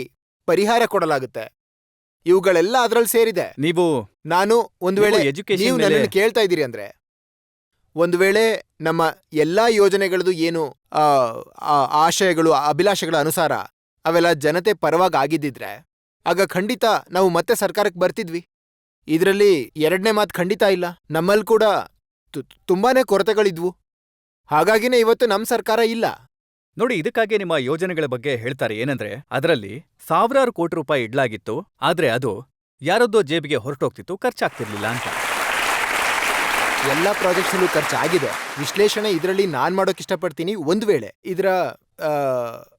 ಪರಿಹಾರ ಕೊಡಲಾಗುತ್ತೆ, ಇವುಗಳೆಲ್ಲ ಅದ್ರಲ್ಲಿ ಸೇರಿದೆ. ನಾನು ಒಂದು ವೇಳೆ ನೀವು ನನ್ನನ್ನು ಕೇಳ್ತಾ ಇದ್ದೀರಿ ಅಂದ್ರೆ, ಒಂದು ವೇಳೆ ನಮ್ಮ ಎಲ್ಲಾ ಯೋಜನೆಗಳದು ಏನು ಆಶಯಗಳು, ಅಭಿಲಾಷೆಗಳ ಅನುಸಾರ ಅವೆಲ್ಲ ಜನತೆ ಪರವಾಗಿ ಆಗಿದ್ದಿದ್ರೆ ಆಗ ಖಂಡಿತ ನಾವು ಮತ್ತೆ ಸರ್ಕಾರಕ್ಕೆ ಬರ್ತಿದ್ವಿ. ಇದರಲ್ಲಿ ಎರಡನೇ ಮಾತು ಖಂಡಿತ ಇಲ್ಲ. ನಮ್ಮಲ್ಲಿ ಕೂಡ ತುಂಬಾನೇ ಕೊರತೆಗಳಿದ್ವು. ಹಾಗಾಗಿನೇ ಇವತ್ತು ನಮ್ಮ ಸರ್ಕಾರ ಇಲ್ಲ. ನೋಡಿ, ಇದಕ್ಕಾಗಿ ನಿಮ್ಮ ಯೋಜನೆಗಳ ಬಗ್ಗೆ ಹೇಳ್ತಾರೆ ಏನಂದ್ರೆ, ಅದರಲ್ಲಿ ಸಾವಿರಾರು ಕೋಟಿ ರೂಪಾಯಿ ಇಡ್ಲಾಗಿತ್ತು, ಆದ್ರೆ ಅದು ಯಾರದ್ದೋ ಜೇಬಿಗೆ ಹೊರಟೋಗ್ತಿತ್ತು, ಖರ್ಚಾಗ್ತಿರ್ಲಿಲ್ಲ ಅಂತ. ಎಲ್ಲ ಪ್ರಾಜೆಕ್ಟ್ಸಲ್ಲೂ ಖರ್ಚಾಗಿದೆ. ವಿಶ್ಲೇಷಣೆ ಇದರಲ್ಲಿ ನಾನ್ ಮಾಡೋಕ್ ಇಷ್ಟಪಡ್ತೀನಿ. ಒಂದು ವೇಳೆ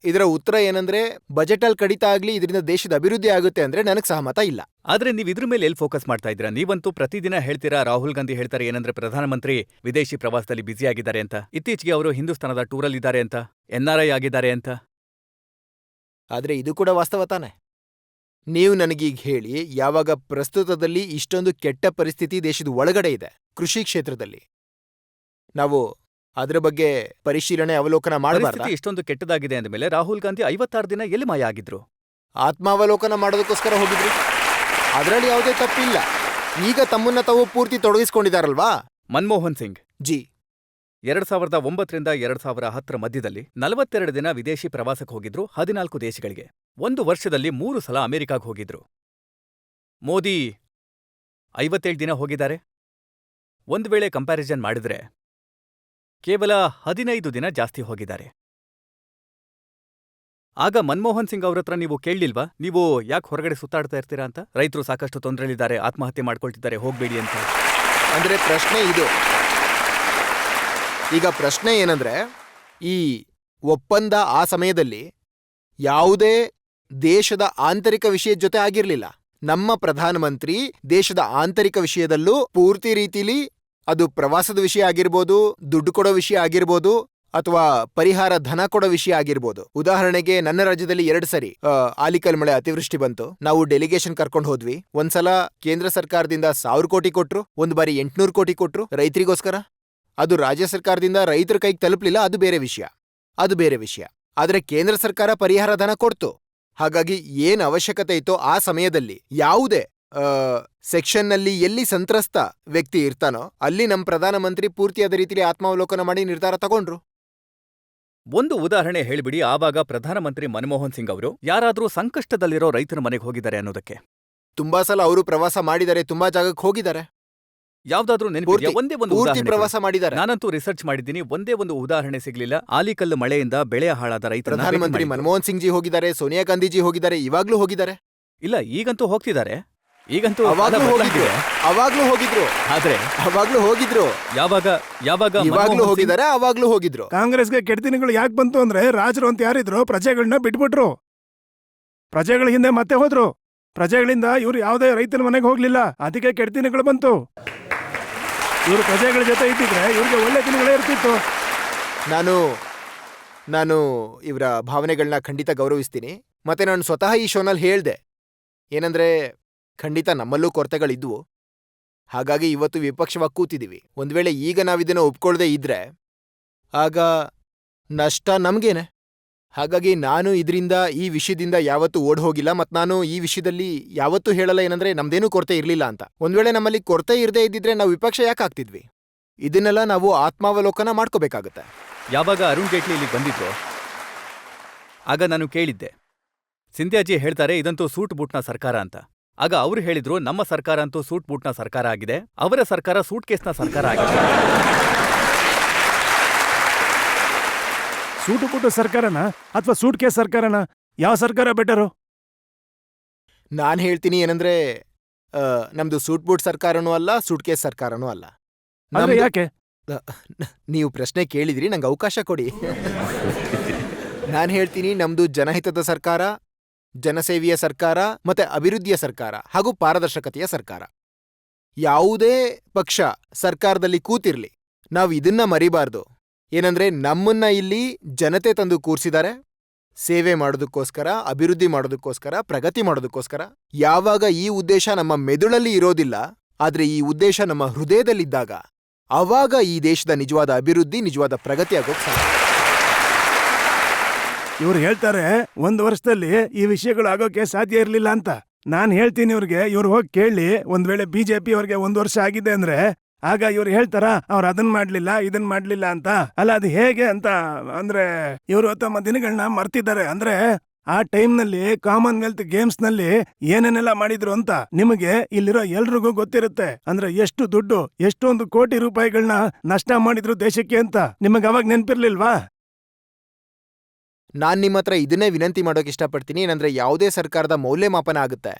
ಇದರ ಉತ್ತರ ಏನಂದ್ರೆ, ಬಜೆಟಲ್ಲಿ ಕಡಿತ ಆಗ್ಲಿ, ಇದರಿಂದ ದೇಶದ ಅಭಿವೃದ್ಧಿ ಆಗುತ್ತೆ ಅಂದ್ರೆ ನನಗ್ ಸಹಮತ ಇಲ್ಲ. ಆದ್ರೆ ನೀವ್ ಇದ್ರ ಮೇಲೆ ಎಲ್ಲಿ ಫೋಕಸ್ ಮಾಡ್ತಾ ಇದ್ದೀರಾ? ನೀವಂತೂ ಪ್ರತಿದಿನ ಹೇಳ್ತೀರಾ, ರಾಹುಲ್ ಗಾಂಧಿ ಹೇಳ್ತಾರೆ ಏನಂದ್ರೆ ಪ್ರಧಾನಮಂತ್ರಿ ವಿದೇಶಿ ಪ್ರವಾಸದಲ್ಲಿ ಬ್ಯುಸಿ ಆಗಿದ್ದಾರೆ ಅಂತ, ಇತ್ತೀಚೆಗೆ ಅವರು ಹಿಂದೂಸ್ತಾನದ ಟೂರಲ್ಲಿದ್ದಾರೆ ಅಂತ, NRI ಆಗಿದ್ದಾರೆ ಅಂತ. ಆದ್ರೆ ಇದು ಕೂಡ ವಾಸ್ತವ ತಾನೆ. ನೀವು ನನಗೀಗ ಹೇಳಿ, ಯಾವಾಗ ಪ್ರಸ್ತುತದಲ್ಲಿ ಇಷ್ಟೊಂದು ಕೆಟ್ಟ ಪರಿಸ್ಥಿತಿ ದೇಶದ ಒಳಗಡೆ ಇದೆ ಕೃಷಿ ಕ್ಷೇತ್ರದಲ್ಲಿ, ನಾವು ಅದರ ಬಗ್ಗೆ ಪರಿಶೀಲನೆ ಅವಲೋಕನ ಮಾಡಬಾರ್ದಾ? ಪರಿಸ್ಥಿತಿ ಇಷ್ಟೊಂದು ಕೆಟ್ಟದಾಗಿದೆ ಅಂದಮೇಲೆ ರಾಹುಲ್ ಗಾಂಧಿ 56 ದಿನ ಎಲ್ಲಿ ಮಾಯ ಆಗಿದ್ರು? ಆತ್ಮಾವಲೋಕನ ಮಾಡೋದಕ್ಕೋಸ್ಕರ ಹೋಗಿದ್ರು. ಅದರಲ್ಲಿ ಯಾವುದೇ ತಪ್ಪಿಲ್ಲ. ಈಗ ತಮ್ಮನ್ನ ತಾವು ಪೂರ್ತಿ ತೊಡಗಿಸ್ಕೊಂಡಿದಾರಲ್ವಾ? ಮನ್ಮೋಹನ್ ಸಿಂಗ್ ಜಿ 2009ರಿಂದ 2010 ಮಧ್ಯದಲ್ಲಿ 42 ದಿನ ವಿದೇಶಿ ಪ್ರವಾಸಕ್ಕೆ ಹೋಗಿದ್ರು, 14 ದೇಶಗಳಿಗೆ. 1 ವರ್ಷದಲ್ಲಿ 3 ಸಲ ಅಮೆರಿಕಾಗ್ ಹೋಗಿದ್ರು. ಮೋದಿ 57 ದಿನ ಹೋಗಿದ್ದಾರೆ. ಒಂದ್ ವೇಳೆ ಕಂಪ್ಯಾರಿಸನ್ ಮಾಡಿದ್ರೆ ಕೇವಲ 15 ದಿನ ಜಾಸ್ತಿ ಹೋಗಿದ್ದಾರೆ. ಆಗ ಮನ್ಮೋಹನ್ ಸಿಂಗ್ ಅವ್ರತ್ರ ನೀವು ಕೇಳಲಿಲ್ವಾ, ನೀವು ಯಾಕೆ ಹೊರಗಡೆ ಸುತ್ತಾಡ್ತಾ ಇರ್ತೀರಾ ಅಂತ? ರೈತರು ಸಾಕಷ್ಟು ತೊಂದರೆಲಿದ್ದಾರೆ, ಆತ್ಮಹತ್ಯೆ ಮಾಡ್ಕೊಳ್ತಿದ್ದಾರೆ, ಹೋಗ್ಬೇಡಿ ಅಂತ. ಅಂದ್ರೆ ಪ್ರಶ್ನೆ ಇದು. ಈಗ ಪ್ರಶ್ನೆ ಏನಂದ್ರೆ, ಈ ಒಪ್ಪಂದ ಆ ಸಮಯದಲ್ಲಿ ಯಾವುದೇ ದೇಶದ ಆಂತರಿಕ ವಿಷಯದ ಜೊತೆ ಆಗಿರ್ಲಿಲ್ಲ. ನಮ್ಮ ಪ್ರಧಾನಮಂತ್ರಿ ದೇಶದ ಆಂತರಿಕ ವಿಷಯದಲ್ಲೂ ಪೂರ್ತಿ ರೀತಿಲಿ, ಅದು ಪ್ರವಾಸದ ವಿಷಯ ಆಗಿರ್ಬೋದು, ದುಡ್ಡು ಕೊಡೋ ವಿಷಯ ಆಗಿರ್ಬೋದು, ಅಥವಾ ಪರಿಹಾರ ಧನ ಕೊಡೋ ವಿಷಯ ಆಗಿರ್ಬೋದು. ಉದಾಹರಣೆಗೆ ನನ್ನ ರಾಜ್ಯದಲ್ಲಿ 2 ಸರಿ ಆಲಿಕಲ್ ಮಳೆ ಅತಿವೃಷ್ಟಿ ಬಂತು. ನಾವು ಡೆಲಿಗೇಷನ್ ಕರ್ಕೊಂಡು ಹೋದ್ವಿ. ಒಂದ್ಸಲ ಕೇಂದ್ರ ಸರ್ಕಾರದಿಂದ 1000 ಕೋಟಿ ಕೊಟ್ರು, ಒಂದು ಬಾರಿ 800 ಕೋಟಿ ಕೊಟ್ರು ರೈತರಿಗೋಸ್ಕರ. ಅದು ರಾಜ್ಯ ಸರ್ಕಾರದಿಂದ ರೈತರ ಕೈಗೆ ತಲುಪಲಿಲ್ಲ, ಅದು ಬೇರೆ ವಿಷಯ. ಆದ್ರೆ ಕೇಂದ್ರ ಸರ್ಕಾರ ಪರಿಹಾರ ಧನ ಕೊಡ್ತು. ಹಾಗಾಗಿ ಏನ್ ಅವಶ್ಯಕತೆ ಇತ್ತೋ ಆ ಸಮಯದಲ್ಲಿ ಯಾವುದೇ ಸೆಕ್ಷನ್ನಲ್ಲಿ ಎಲ್ಲಿ ಸಂತ್ರಸ್ತ ವ್ಯಕ್ತಿ ಇರ್ತಾನೋ ಅಲ್ಲಿ ನಮ್ಮ ಪ್ರಧಾನಮಂತ್ರಿ ಪೂರ್ತಿಯಾದ ರೀತಿಯಲ್ಲಿ ಆತ್ಮಾವಲೋಕನ ಮಾಡಿ ನಿರ್ಧಾರ ತಗೊಂಡ್ರು. ಒಂದು ಉದಾಹರಣೆ ಹೇಳಿಬಿಡಿ, ಆವಾಗ ಪ್ರಧಾನಮಂತ್ರಿ ಮನಮೋಹನ್ ಸಿಂಗ್ ಅವರು ಯಾರಾದ್ರೂ ಸಂಕಷ್ಟದಲ್ಲಿರೋ ರೈತರ ಮನೆಗೆ ಹೋಗಿದ್ದಾರೆ ಅನ್ನೋದಕ್ಕೆ. ತುಂಬಾ ಸಲ ಅವರು ಪ್ರವಾಸ ಮಾಡಿದ್ದಾರೆ, ತುಂಬಾ ಜಾಗಕ್ಕೆ ಹೋಗಿದ್ದಾರೆ. ಯಾವ್ದಾದ್ರೂ ನೆನಪಿದೆಯಾ? ಒಂದೇ ಒಂದು ಪೂರ್ತಿ ಉದಾಹರಣೆ ಪ್ರವಾಸ ಮಾಡಿದ್ದಾರೆ. ನಾನಂತೂ ರಿಸರ್ಚ್ ಮಾಡಿದ್ದೀನಿ, ಒಂದೇ ಒಂದು ಉದಾಹರಣೆ ಸಿಗ್ಲಿಲ್ಲ. ಆಲಿಕಲ್ಲು ಮಳೆಯಿಂದ ಬೆಳೆ ಹಾಳಾದ ರೈತರ ಪ್ರಧಾನಮಂತ್ರಿ ಮನಮೋಹನ್ ಸಿಂಗ್ ಜಿ ಹೋಗಿದ್ದಾರೆ, ಸೋನಿಯಾ ಗಾಂಧಿಜಿ ಹೋಗಿದ್ದಾರೆ, ಇವಾಗ್ಲೂ ಹೋಗಿದ್ದಾರೆ. ಇಲ್ಲ, ಈಗಂತೂ ಹೋಗ್ತಿದ್ದಾರೆ. ಈಗಂತೂ ಅವಾಗ್ಲೂ ಹೋಗಿದ್ರು. ಆದ್ರೆ ಅವಾಗ್ಲೂ ಹೋಗಿದ್ರು. ಯಾವಾಗ ಇವಾಗ್ಲೂ ಹೋಗಿದ್ದಾರೆ, ಅವಾಗ್ಲೂ ಹೋಗಿದ್ರು. ಕಾಂಗ್ರೆಸ್ಗೆ ಕೆಟ್ಟ ದಿನಗಳು ಯಾಕೆ ಬಂತು ಅಂದ್ರೆ, ರಾಜರು ಅಂತ ಯಾರಿದ್ರು ಪ್ರಜೆಗಳನ್ನ ಬಿಟ್ಬಿಟ್ರು, ಪ್ರಜೆಗಳ ಹಿಂದೆ ಮತ್ತೆ ಹೋದ್ರು. ಪ್ರಜೆಗಳಿಂದ ಇವ್ರು ಯಾವುದೇ ರೈತನ ಮನೆಗೆ ಹೋಗ್ಲಿಲ್ಲ, ಅದಕ್ಕೆ ಕೆಟ್ಟ ದಿನಗಳು ಬಂತು. ಇವ್ರು ಪ್ರಜೆಗಳ ಜೊತೆ ಇದ್ದಿದ್ರೆ ಇವ್ರಿಗೆ ಒಳ್ಳೆ ದಿನಗಳೇ ಇರ್ತಿತ್ತು. ನಾನು ಇವರ ಭಾವನೆಗಳನ್ನ ಖಂಡಿತ ಗೌರವಿಸ್ತೀನಿ. ಮತ್ತೆ ನಾನು ಸ್ವತಃ ಈ ಶೋನಲ್ಲಿ ಹೇಳ್ದೆ ಏನಂದ್ರೆ, ಖಂಡಿತ ನಮ್ಮಲ್ಲೂ ಕೊರತೆಗಳಿದ್ವು. ಹಾಗಾಗಿ ಇವತ್ತು ವಿಪಕ್ಷವಾಗಿ ಕೂತಿದ್ದೀವಿ. ಒಂದ್ ವೇಳೆ ಈಗ ನಾವಿದನ್ನ ಒಪ್ಕೊಳ್ದೇ ಇದ್ರೆ ಆಗ ನಷ್ಟ ನಮ್ಗೇನೆ. ಹಾಗಾಗಿ ನಾನು ಇದರಿಂದ, ಈ ವಿಷಯದಿಂದ ಯಾವತ್ತೂ ಓಡ್ ಹೋಗಿಲ್ಲ. ಮತ್ತು ನಾನು ಈ ವಿಷಯದಲ್ಲಿ ಯಾವತ್ತೂ ಹೇಳಲ್ಲ ಏನಂದ್ರೆ ನಮ್ದೇನೂ ಕೊರತೆ ಇರಲಿಲ್ಲ ಅಂತ. ಒಂದ್ ವೇಳೆ ನಮ್ಮಲ್ಲಿ ಕೊರತೆ ಇರದೇ ಇದ್ದಿದ್ರೆ ನಾವು ವಿಪಕ್ಷ ಯಾಕೆ ಆಗ್ತಿದ್ವಿ? ಇದನ್ನೆಲ್ಲ ನಾವು ಆತ್ಮಾವಲೋಕನ ಮಾಡ್ಕೋಬೇಕಾಗತ್ತೆ. ಯಾವಾಗ ಅರುಣ್ ಜೇಟ್ಲಿ ಇಲ್ಲಿಗೆ ಬಂದಿದ್ರು ಆಗ ನಾನು ಕೇಳಿದ್ದೆ, ಸಿಂಧ್ಯಾಜಿ ಹೇಳ್ತಾರೆ ಇದಂತೂ ಸೂಟ್ ಬೂಟ್ನ ಸರ್ಕಾರ ಅಂತ. ಆಗ ಅವ್ರು ಹೇಳಿದ್ರು, ನಮ್ಮ ಸರ್ಕಾರ ಅಂತೂ ಸೂಟ್ ಬೂಟ್ನ ಸರ್ಕಾರ ಆಗಿದೆ, ಅವರ ಸರ್ಕಾರ ಸೂಟ್ ಕೇಸ್ನ ಸರ್ಕಾರ ಆಗಿದೆ. ಸೂಟು ಪುಟ್ಟು ಸರ್ಕಾರನ ಅಥವಾ ಸೂಟ್ ಕೇಸ್ ಸರ್ಕಾರನ? ಯಾವ ಸರ್ಕಾರ ಬೆಟರು? ನಾನ್ ಹೇಳ್ತೀನಿ ಏನಂದ್ರೆ, ನಮ್ದು ಸೂಟ್ ಬೂಟ್ ಸರ್ಕಾರನೂ ಅಲ್ಲ, ಸೂಟ್ ಕೇಸ್ ಸರ್ಕಾರನೂ ಅಲ್ಲ. ಅಂದ್ರೆ ಯಾಕೆ? ನೀವು ಪ್ರಶ್ನೆ ಕೇಳಿದ್ರಿ, ನಂಗೆ ಅವಕಾಶ ಕೊಡಿ. ನಾನು ಹೇಳ್ತೀನಿ, ನಮ್ದು ಜನಹಿತದ ಸರ್ಕಾರ, ಜನಸೇವೆಯ ಸರ್ಕಾರ, ಮತ್ತೆ ಅಭಿವೃದ್ಧಿಯ ಸರ್ಕಾರ ಹಾಗೂ ಪಾರದರ್ಶಕತೆಯ ಸರ್ಕಾರ. ಯಾವುದೇ ಪಕ್ಷ ಸರ್ಕಾರದಲ್ಲಿ ಕೂತಿರ್ಲಿ, ನಾವು ಇದನ್ನ ಮರಿಬಾರ್ದು. ಏನಂದ್ರೆ, ನಮ್ಮನ್ನ ಇಲ್ಲಿ ಜನತೆ ತಂದು ಕೂರ್ಸಿದ್ದಾರೆ ಸೇವೆ ಮಾಡೋದಕ್ಕೋಸ್ಕರ, ಅಭಿವೃದ್ಧಿ ಮಾಡೋದಕ್ಕೋಸ್ಕರ, ಪ್ರಗತಿ ಮಾಡೋದಕ್ಕೋಸ್ಕರ. ಯಾವಾಗ ಈ ಉದ್ದೇಶ ನಮ್ಮ ಮೆದುಳಲ್ಲಿ ಇರೋದಿಲ್ಲ, ಆದ್ರೆ ಈ ಉದ್ದೇಶ ನಮ್ಮ ಹೃದಯದಲ್ಲಿದ್ದಾಗ, ಆವಾಗ ಈ ದೇಶದ ನಿಜವಾದ ಅಭಿವೃದ್ಧಿ, ನಿಜವಾದ ಪ್ರಗತಿ ಆಗೋಕ್ ಸಾಧ್ಯ. ಇವ್ರು ಹೇಳ್ತಾರೆ 1 ವರ್ಷದಲ್ಲಿ ಈ ವಿಷಯಗಳು ಆಗೋಕೆ ಸಾಧ್ಯ ಇರ್ಲಿಲ್ಲ ಅಂತ. ನಾನ್ ಹೇಳ್ತೀನಿ ಇವ್ರಿಗೆ, ಇವ್ರು ಹೋಗಿ ಕೇಳಿ, ಒಂದ್ ವೇಳೆ ಬಿಜೆಪಿ ಅವ್ರಿಗೆ 1 ವರ್ಷ ಆಗಿದೆ ಅಂದ್ರೆ ಆಗ ಇವ್ರು ಹೇಳ್ತಾರ ಅವ್ರು ಅದನ್ ಮಾಡ್ಲಿಲ್ಲ ಇದನ್ ಮಾಡ್ಲಿಲ್ಲ ಅಂತ. ಅಲ್ಲ, ಅದು ಹೇಗೆ ಅಂತ ಅಂದ್ರೆ, ಇವರು ತಮ್ಮ ದಿನಗಳನ್ನ ಮರ್ತಿದ್ದಾರೆ. ಅಂದ್ರೆ ಆ ಟೈಮ್ನಲ್ಲಿ ಕಾಮನ್ವೆಲ್ತ್ ಗೇಮ್ಸ್ ನಲ್ಲಿ ಏನೇನೆಲ್ಲ ಮಾಡಿದ್ರು ಅಂತ ನಿಮಗೆ ಇಲ್ಲಿರೋ ಎಲ್ರಿಗೂ ಗೊತ್ತಿರುತ್ತೆ. ಅಂದ್ರೆ ಎಷ್ಟು ದುಡ್ಡು, ಎಷ್ಟೊಂದು ಕೋಟಿ ರೂಪಾಯಿಗಳನ್ನ ನಷ್ಟ ಮಾಡಿದ್ರು ದೇಶಕ್ಕೆ ಅಂತ ನಿಮಗೆ ಅವಾಗ ನೆನ್ಪಿರ್ಲಿಲ್ವಾ? ನಾನ್ ನಿಮ್ಮ ಹತ್ರ ಇದನ್ನೇ ವಿನಂತಿ ಮಾಡೋಕೆ ಇಷ್ಟಪಡ್ತೀನಿ. ಏನಂದ್ರೆ, ಯಾವುದೇ ಸರ್ಕಾರದ ಮೌಲ್ಯಮಾಪನ ಆಗುತ್ತೆ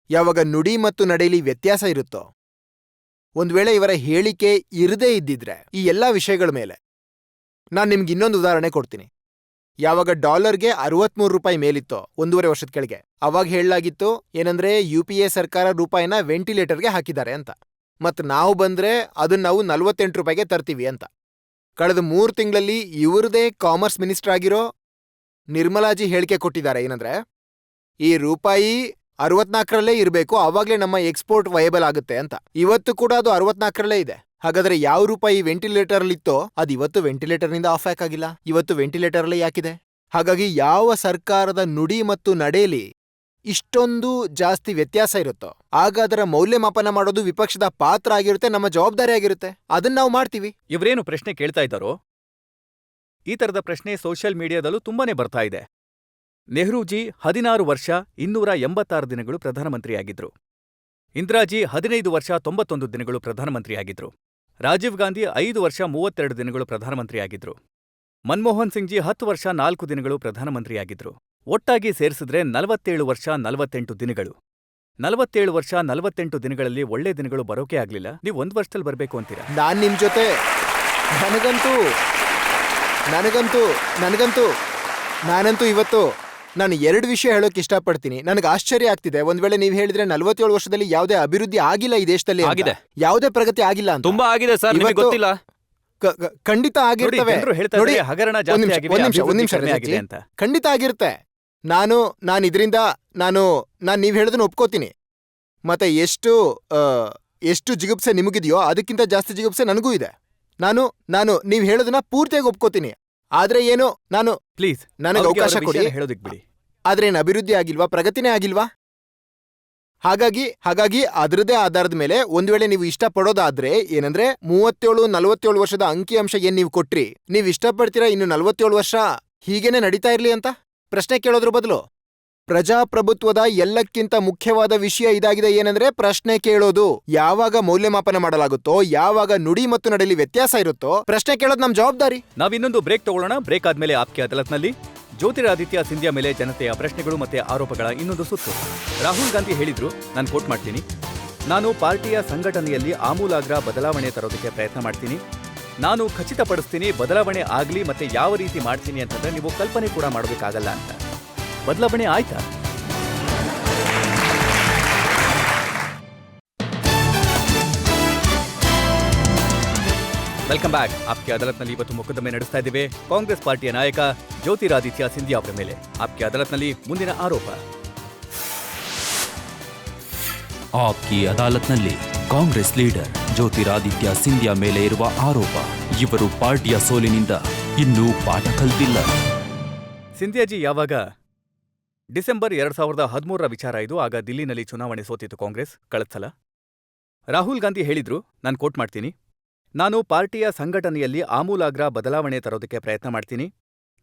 ಯಾವಾಗ ನುಡಿ ಮತ್ತು ನಡೆಯಲ್ಲಿ ವ್ಯತ್ಯಾಸ ಇರುತ್ತೋ. ಒಂದ್ ವೇಳೆ ಇವರ ಹೇಳಿಕೆ ಇರದೇ ಇದ್ದಿದ್ರೆ ಈ ಎಲ್ಲಾ ವಿಷಯಗಳ ಮೇಲೆ, ನಾನ್ ನಿಮ್ಗೆ ಇನ್ನೊಂದು ಉದಾಹರಣೆ ಕೊಡ್ತೀನಿ. ಯಾವಾಗ ಡಾಲರ್ಗೆ 63 ರೂಪಾಯಿ ಮೇಲಿತ್ತೋ 1.5 ವರ್ಷದ ಕೆಳಗೆ, ಅವಾಗ ಹೇಳಲಾಗಿತ್ತು ಏನಂದ್ರೆ UPA ಸರ್ಕಾರ ರೂಪಾಯಿನ ವೆಂಟಿಲೇಟರ್ಗೆ ಹಾಕಿದ್ದಾರೆ ಅಂತ. ಮತ್ ನಾವು ಬಂದ್ರೆ ಅದನ್ನ ನಾವು 48 ರೂಪಾಯಿಗೆ ತರ್ತೀವಿ ಅಂತ. ಕಳೆದ 3 ತಿಂಗಳಲ್ಲಿ ಇವ್ರದೇ ಕಾಮರ್ಸ್ ಮಿನಿಸ್ಟರ್ ಆಗಿರೋ ನಿರ್ಮಲಾಜಿ ಹೇಳಿಕೆ ಕೊಟ್ಟಿದ್ದಾರೆ ಏನಂದ್ರೆ, ಈ ರೂಪಾಯಿ 64ರಲ್ಲೇ ಇರಬೇಕು, ಆವಾಗಲೇ ನಮ್ಮ ಎಕ್ಸ್ಪೋರ್ಟ್ ವಯಬಲ್ ಆಗುತ್ತೆ ಅಂತ. ಇವತ್ತು ಕೂಡ ಅದು 64ರಲ್ಲೇ ಇದೆ. ಹಾಗಾದ್ರೆ ಯಾವ ರೂಪಾಯಿ ವೆಂಟಿಲೇಟರ್ಲಿತ್ತೋ ಅದು ಇವತ್ತು ವೆಂಟಿಲೇಟರ್ನಿಂದ ಆಫ್ ಯಾಕಾಗಿಲ್ಲ? ಇವತ್ತು ವೆಂಟಿಲೇಟರ್ಲೇ ಯಾಕಿದೆ? ಹಾಗಾಗಿ ಯಾವ ಸರ್ಕಾರದ ನುಡಿ ಮತ್ತು ನಡೆಯಲ್ಲಿ ಇಷ್ಟೊಂದು ಜಾಸ್ತಿ ವ್ಯತ್ಯಾಸ ಇರುತ್ತೋ ಆಗ ಅದರ ಮೌಲ್ಯಮಾಪನ ಮಾಡೋದು ವಿಪಕ್ಷದ ಪಾತ್ರ ಆಗಿರುತ್ತೆ, ನಮ್ಮ ಜವಾಬ್ದಾರಿ ಆಗಿರುತ್ತೆ. ಅದನ್ನ ನಾವು ಮಾಡ್ತೀವಿ. ಇವ್ರೇನು ಪ್ರಶ್ನೆ ಕೇಳ್ತಾ ಇದ್ದಾರೋ ಈ ತರದ ಪ್ರಶ್ನೆ ಸೋಷಿಯಲ್ ಮೀಡಿಯಾದಲ್ಲೂ ತುಂಬಾನೇ ಬರ್ತಾ ಇದೆ. ನೆಹರೂಜಿ 16 ವರ್ಷ 286 ದಿನಗಳು ಪ್ರಧಾನಮಂತ್ರಿಯಾಗಿದ್ರು. ಇಂದಿರಾಜಿ 15 ವರ್ಷ 91 ದಿನಗಳು ಪ್ರಧಾನಮಂತ್ರಿಯಾಗಿದ್ರು. ರಾಜೀವ್ ಗಾಂಧಿ 5 ವರ್ಷ 32 ದಿನಗಳು ಪ್ರಧಾನಮಂತ್ರಿಯಾಗಿದ್ರು. ಮನ್ಮೋಹನ್ ಸಿಂಗ್ ಜಿ 10 ವರ್ಷ 4 ದಿನಗಳು ಪ್ರಧಾನಮಂತ್ರಿಯಾಗಿದ್ರು. ಒಟ್ಟಾಗಿ ಸೇರಿಸಿದ್ರೆ 47 ವರ್ಷ 48 ದಿನಗಳು. 47 ವರ್ಷ 48 ದಿನಗಳಲ್ಲಿ ಒಳ್ಳೆ ದಿನಗಳು ಬರೋಕೆ ಆಗ್ಲಿಲ್ಲ. ನೀವು 1 ವರ್ಷದಲ್ಲಿ ಬರ್ಬೇಕು ಅಂತೀರಾ? ನಾನ್ ನಿಮ್ ಜೊತೆ ನಾನಂತೂ ಇವತ್ತು ನಾನು 2 ವಿಷಯ ಹೇಳೋಕೆ ಇಷ್ಟಪಡ್ತೀನಿ. ನನಗೆ ಆಶ್ಚರ್ಯ ಆಗ್ತಿದೆ. ಒಂದ್ ವೇಳೆ ನೀವು ಹೇಳಿದ್ರೆ 47 ವರ್ಷದಲ್ಲಿ ಯಾವುದೇ ಅಭಿವೃದ್ಧಿ ಆಗಿಲ್ಲ ಈ ದೇಶದಲ್ಲಿ ಅಂತ. ಆಗಿದೆ. ಯಾವುದೇ ಪ್ರಗತಿ ಆಗಿಲ್ಲ ಅಂತ. ತುಂಬಾ ಆಗಿದೆ ಸರ್, ನಿಮಗೆ ಇವತ್ತು- ಗೊತ್ತಿಲ್ಲ. ಖಂಡಿತ ಆಗಿರ್ತವೆ. ಜನರು ಹೇಳ್ತಾ ನೋಡಿ, ಇದ್ದಾರೆ ಹಗರಣ ಒಂದ್ ಜಾಸ್ತಿ ನಿಮಿಷ, ಆಗಿದೆ, ಒಂದ್ ನಿಮಿಷ, ಅಭಿವೃದ್ಧಿ ಕಡಿಮೆ ರಜಾಜಿ. ಆಗಿದೆ ಅಂತ. ಖಂಡಿತ ಆಗಿರುತ್ತೆ. ನಾನು ನೀವ್ ಹೇಳೋದನ್ನ ಒಪ್ಕೋತೀನಿ. ಮತ್ತೆ ಎಷ್ಟು ಜಿಗುಪ್ಸೆ ನಿಮಗಿದೆಯೋ ಅದಕ್ಕಿಂತ ಜಾಸ್ತಿ ಜಿಗುಪ್ಸೆ ನನಗೂ ಇದೆ. ನಾನು ನೀವ್ ಹೇಳೋದನ್ನ ಪೂರ್ತಿಯಾಗಿ ಒಪ್ಕೋತೀನಿ. ಆದ್ರೆ ಏನು, ಪ್ಲೀಸ್ ನನಗೆ ಅವಕಾಶ ಕೊಡಿ. ಹೇಳೋದಿಕ್ ಬಿಡಿ. ಆದ್ರೇನ್ ಅಭಿವೃದ್ಧಿ ಆಗಿಲ್ವಾ? ಪ್ರಗತಿನೇ ಆಗಿಲ್ವಾ? ಹಾಗಾಗಿ ಅದರದೇ ಆಧಾರದ ಮೇಲೆ ಒಂದ್ ವೇಳೆ ನೀವು ಇಷ್ಟಪಡೋದಾದ್ರೆ ಏನಂದ್ರೆ 37-47 ವರ್ಷದ ಅಂಕಿಅಂಶ ಏನ್ ನೀವು ಕೊಟ್ರಿ, ನೀವ್ ಇಷ್ಟಪಡ್ತೀರಾ ಇನ್ನು 47 ವರ್ಷ ಹೀಗೇನೆ ನಡೀತಾ ಇರ್ಲಿ ಅಂತ ಪ್ರಶ್ನೆ ಕೇಳೋದ್ರ ಬದಲು ಪ್ರಜಾಪ್ರಭುತ್ವದ ಎಲ್ಲಕ್ಕಿಂತ ಮುಖ್ಯವಾದ ವಿಷಯ ಇದಾಗಿದೆ. ಏನಂದ್ರೆ ಪ್ರಶ್ನೆ ಕೇಳೋದು. ಯಾವಾಗ ಮೌಲ್ಯಮಾಪನ ಮಾಡಲಾಗುತ್ತೋ, ಯಾವಾಗ ನುಡಿ ಮತ್ತು ನಡೆಯಲ್ಲಿ ವ್ಯತ್ಯಾಸ ಇರುತ್ತೋ ಪ್ರಶ್ನೆ ಕೇಳೋದು ನಮ್ ಜವಾಬ್ದಾರಿ. ನಾವಿನ್ನೊಂದು ಬ್ರೇಕ್ ತಗೊಳ್ಳೋಣ. ಬ್ರೇಕ್ ಆದ್ಮೇಲೆ ಆಪ್ಕೆ ಅದಾಲತ್ನಲ್ಲಿ ಜ್ಯೋತಿರಾದಿತ್ಯ ಸಿಂಧಿಯಾ ಮೇಲೆ ಜನತೆಯ ಪ್ರಶ್ನೆಗಳು ಮತ್ತೆ ಆರೋಪಗಳ ಇನ್ನೊಂದು ಸುತ್ತು. ರಾಹುಲ್ ಗಾಂಧಿ ಹೇಳಿದ್ರು, ನಾನು ಕೋಟ್ ಮಾಡ್ತೀನಿ, ನಾನು ಪಾರ್ಟಿಯ ಸಂಘಟನೆಯಲ್ಲಿ ಆಮೂಲಾಗ್ರ ಬದಲಾವಣೆ ತರೋದಕ್ಕೆ ಪ್ರಯತ್ನ ಮಾಡ್ತೀನಿ. ನಾನು ಖಚಿತಪಡಿಸ್ತೀನಿ ಬದಲಾವಣೆ ಆಗ್ಲಿ ಮತ್ತೆ ಯಾವ ರೀತಿ ಮಾಡ್ತೀನಿ ಅಂತಂದ್ರೆ ನೀವು ಕಲ್ಪನೆ ಕೂಡ ಮಾಡೋದಕ್ಕಾಗಲ್ಲ ಅಂತ. ಬದಲಾವಣೆ ಆಯ್ತಾ? Welcome back. ಆಪ್ಕೆ ಅದಾಲತ್ನಲ್ಲಿ ಇವತ್ತು ಮೊಕದ್ದಮೆ ನಡೆಸ್ತಾ ಇದ್ದೇವೆ ಕಾಂಗ್ರೆಸ್ ಪಾರ್ಟಿಯ ನಾಯಕ ಜ್ಯೋತಿರಾದಿತ್ಯ ಸಿಂಧಿಯಾ ಅವರ ಮೇಲೆ. ಆಪ್ಕೆ ಅದಾಲತ್ನಲ್ಲಿ ಮುಂದಿನ ಆರೋಪ. ಆಪ್ಕಿ ಅದಾಲತ್ನಲ್ಲಿ ಕಾಂಗ್ರೆಸ್ ಲೀಡರ್ ಜ್ಯೋತಿರಾದಿತ್ಯ ಸಿಂಧಿಯಾ ಮೇಲೆ ಇರುವ ಆರೋಪ. ಇವರು ಪಾರ್ಟಿಯ ಸೋಲಿನಿಂದ ಇನ್ನೂ ಪಾಠ ಕಲಿತಿಲ್ಲ. ಸಿಂಧಿಯಾಜಿ ಯಾವಾಗ ಡಿಸೆಂಬರ್ 2013ರ ವಿಚಾರ ಇದು. ಆಗ ದಿಲ್ಲಿನಲ್ಲಿ ಚುನಾವಣೆ ಸೋತಿತ್ತು ಕಾಂಗ್ರೆಸ್ ಕಳೆದ ಸಲ. ರಾಹುಲ್ ಗಾಂಧಿ ಹೇಳಿದ್ರು, ನಾನು ಕೋಟ್ ಮಾಡ್ತೀನಿ, ನಾನು ಪಾರ್ಟಿಯ ಸಂಘಟನೆಯಲ್ಲಿ ಆಮೂಲಾಗ್ರ ಬದಲಾವಣೆ ತರೋದಕ್ಕೆ ಪ್ರಯತ್ನ ಮಾಡ್ತೀನಿ.